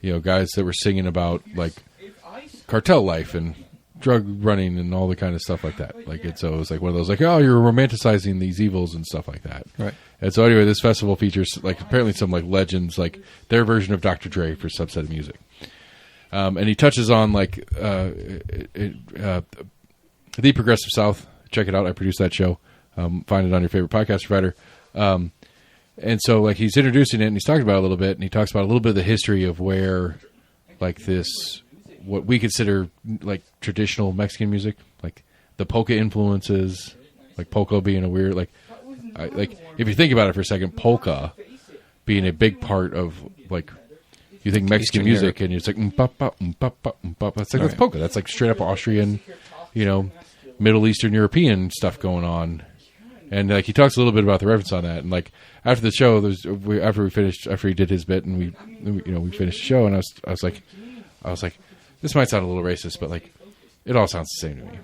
you know, guys that were singing about, like, cartel life and drug running and all the kind of stuff like that. Like, so it was, like, one of those, like, oh, you're romanticizing these evils and stuff like that. Right. And so anyway, this festival features like apparently some like legends, like their version of Dr. Dre for subset of music, and he touches on like the Progressive South. Check it out. I produced that show. Find it on your favorite podcast provider. And so, like, he's introducing it, and he's talking about it a little bit, and he talks about a little bit of the history of where, like, this, what we consider, like, traditional Mexican music, like, the polka influences, like, polka being a weird, like, if you think about it for a second, polka being a big part of, like, you think Mexican music, and it's like, it's like, that's polka. That's, like, straight up Austrian, you know, Middle Eastern European stuff going on. And like he talks a little bit about the reference on that, and like after the show, after he did his bit, and we finished the show, and I was like, this might sound a little racist, but like it all sounds the same to me.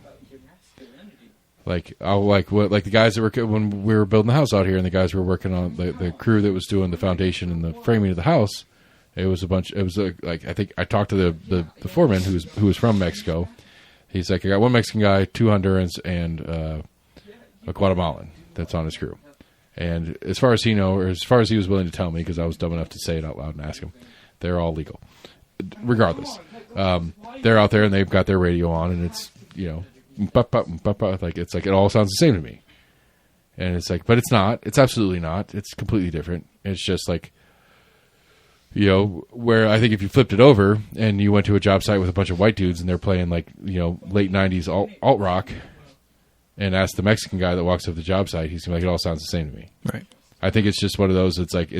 Like the guys that were when we were building the house out here, and the guys who were working on the crew that was doing the foundation and the framing of the house. It was a bunch. It was like I think I talked to the foreman who was from Mexico. He's like, I got one Mexican guy, 2 Hondurans, and a Guatemalan that's on his crew. And as far as he knows, or as far as he was willing to tell me, because I was dumb enough to say it out loud and ask him, they're all legal. Regardless, they're out there and they've got their radio on, and it's like it's like it all sounds the same to me. And it's like, but it's not. It's absolutely not. It's completely different. It's just like, where I think if you flipped it over and you went to a job site with a bunch of white dudes and they're playing like, late 90s alt rock and asked the Mexican guy that walks up the job site, he's going to be like, it all sounds the same to me. Right. I think it's just one of those, it's like,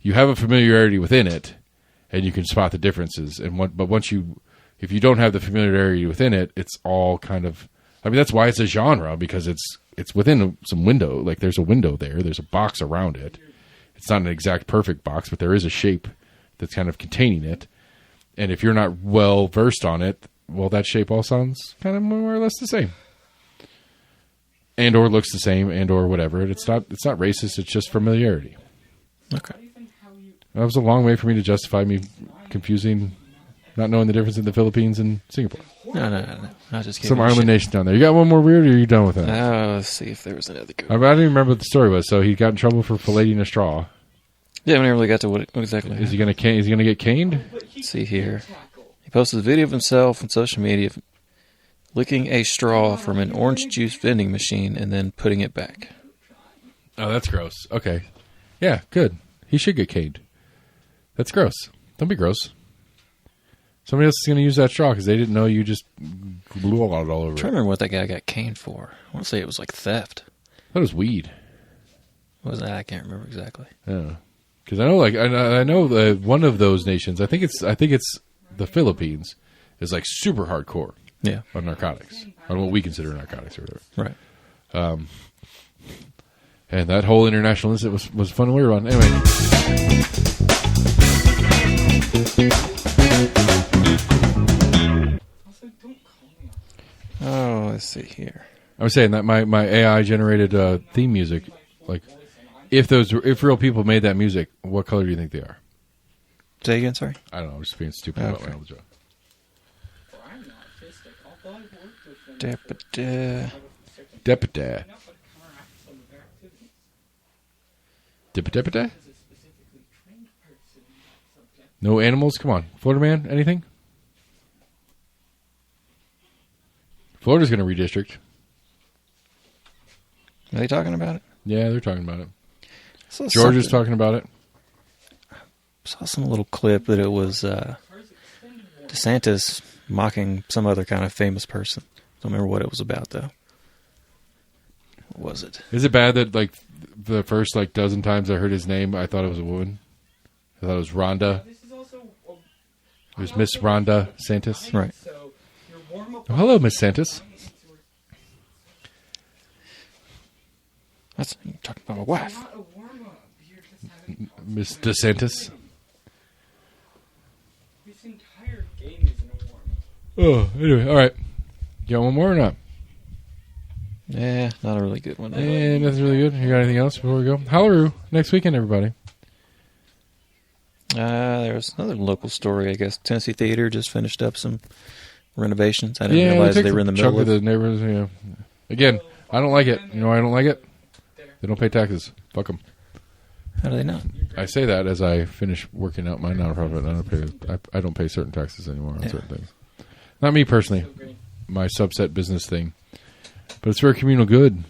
you have a familiarity within it and you can spot the differences. But if you don't have the familiarity within it, it's all kind of, I mean, that's why it's a genre, because it's within some window. Like there's a window there. There's a box around it. It's not an exact perfect box, but there is a shape that's kind of containing it. And if you're not well versed on it, well, that shape all sounds kind of more or less the same, and or looks the same, and or whatever. It's not racist. It's just familiarity. Okay. That was a long way for me to justify me confusing, not knowing the difference in the Philippines and Singapore. No. I just some island nation down there. You got one more weird, or are you done with that? Let's see if there was another good one. I don't even remember what the story was. So he got in trouble for filleting a straw. Yeah, we never really got to what exactly. Is he going to get caned? Let's see here. He posted a video of himself on social media licking a straw from an orange juice vending machine and then putting it back. Oh, that's gross. Okay. Yeah, good. He should get caned. That's gross. Don't be gross. Somebody else is going to use that straw because they didn't know you just blew all over it. I'm trying to remember what that guy got caned for. I want to say it was like theft. That was weed. What was that? I can't remember exactly. Yeah. Because I know one of those nations. I think it's the Philippines is like super hardcore. Yeah. On narcotics, on what we consider narcotics or whatever. Right. And that whole international incident was fun and weird on. Anyway. Oh, let's see here. I was saying that my AI generated theme music, like. If real people made that music, what color do you think they are? Say again, sorry? I don't know. I'm just being stupid about my old job. Dippa. No animals? Come on. Florida man, anything? Florida's going to redistrict. Are they talking about it? Yeah, they're talking about it. Georgia's talking about it. I saw some little clip that it was DeSantis mocking some other kind of famous person. Don't remember what it was about, though. What was it? Is it bad that, like, the first, like, dozen times I heard his name, I thought it was a woman? I thought it was Rhonda. It was Miss Rhonda Santis. Right. Oh, hello, Miss Santis. You're talking about my wife. Miss DeSantis. This entire game isn't a warm-up. Oh, anyway, all right. You got one more or not? Yeah, not a really good one. Nothing really good. You got anything else before we go? Hallelujah. Next weekend, everybody. There was another local story, I guess. Tennessee Theater just finished up some renovations. I didn't realize they were in the middle of the neighborhoods. Yeah. Again, I don't like it. You know why I don't like it? They don't pay taxes. Fuck them. How do they not? I say that as I finish working out my nonprofit. I don't pay certain taxes anymore on certain things. Not me personally. My subset business thing. But it's for communal good.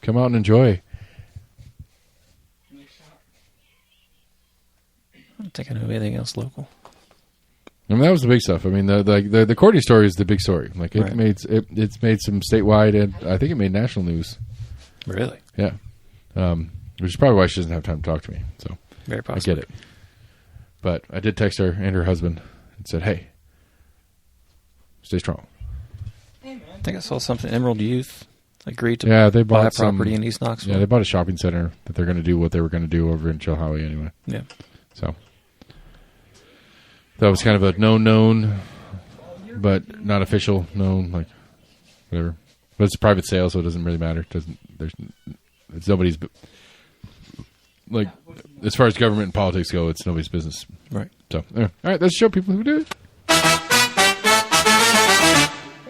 Come out and enjoy. don't think I know anything else local. I mean, that was the big stuff. I mean, the Courtney story is the big story. Like it Right. it's made some statewide, and I think it made national news. Really? Yeah, which is probably why she doesn't have time to talk to me. So Very possible. I get it. But I did text her and her husband and said, "Hey, stay strong." Hey, man. I think I saw something. Emerald Youth agreed to Yeah, they buy bought a property in East Knoxville. Yeah, they bought a shopping center that they're going to do what they were going to do over in Chilhowie anyway. Yeah. So that was kind of a known, but not official known, like whatever. But it's a private sale, so it doesn't really matter. It's nobody's, like, as far as government and politics go, it's nobody's business. Right. So, all right, let's show people who do it.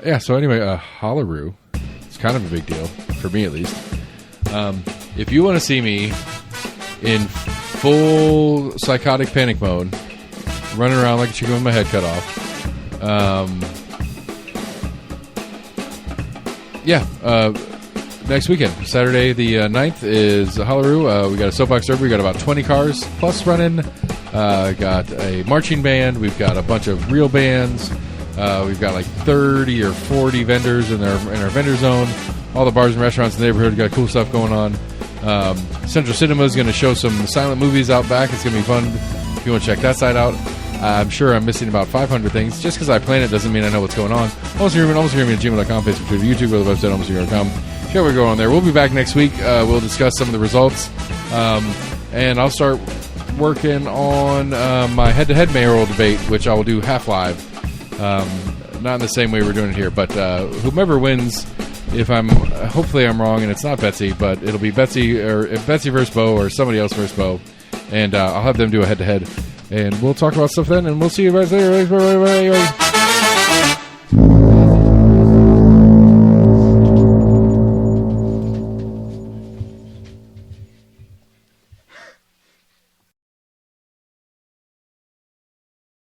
Yeah, so anyway, Holaroo. It's kind of a big deal, for me at least. If you want to see me in full psychotic panic mode, running around like a chicken with my head cut off, next weekend, Saturday the 9th, is Holaroo. We got a soapbox derby. We got about 20 cars plus running. Got a marching band. We've got a bunch of real bands. We've got like 30 or 40 vendors in our vendor zone. All the bars and restaurants in the neighborhood got cool stuff going on. Central Cinema is going to show some silent movies out back. It's going to be fun if you want to check that side out. I'm sure I'm missing about 500 things. Just because I plan it doesn't mean I know what's going on. Almost Agreement at gmail.com, Facebook, Twitter, YouTube, or the website, almostagreement.com. Share what's going on there. We'll be back next week. We'll discuss some of the results. And I'll start working on my head-to-head mayoral debate, which I will do half live. Not in the same way we're doing it here, but whomever wins, hopefully I'm wrong and it's not Betsy, but it'll be Betsy versus Bo or somebody else versus Bo, and I'll have them do a head-to-head, and we'll talk about stuff then, and we'll see you guys later. Bye.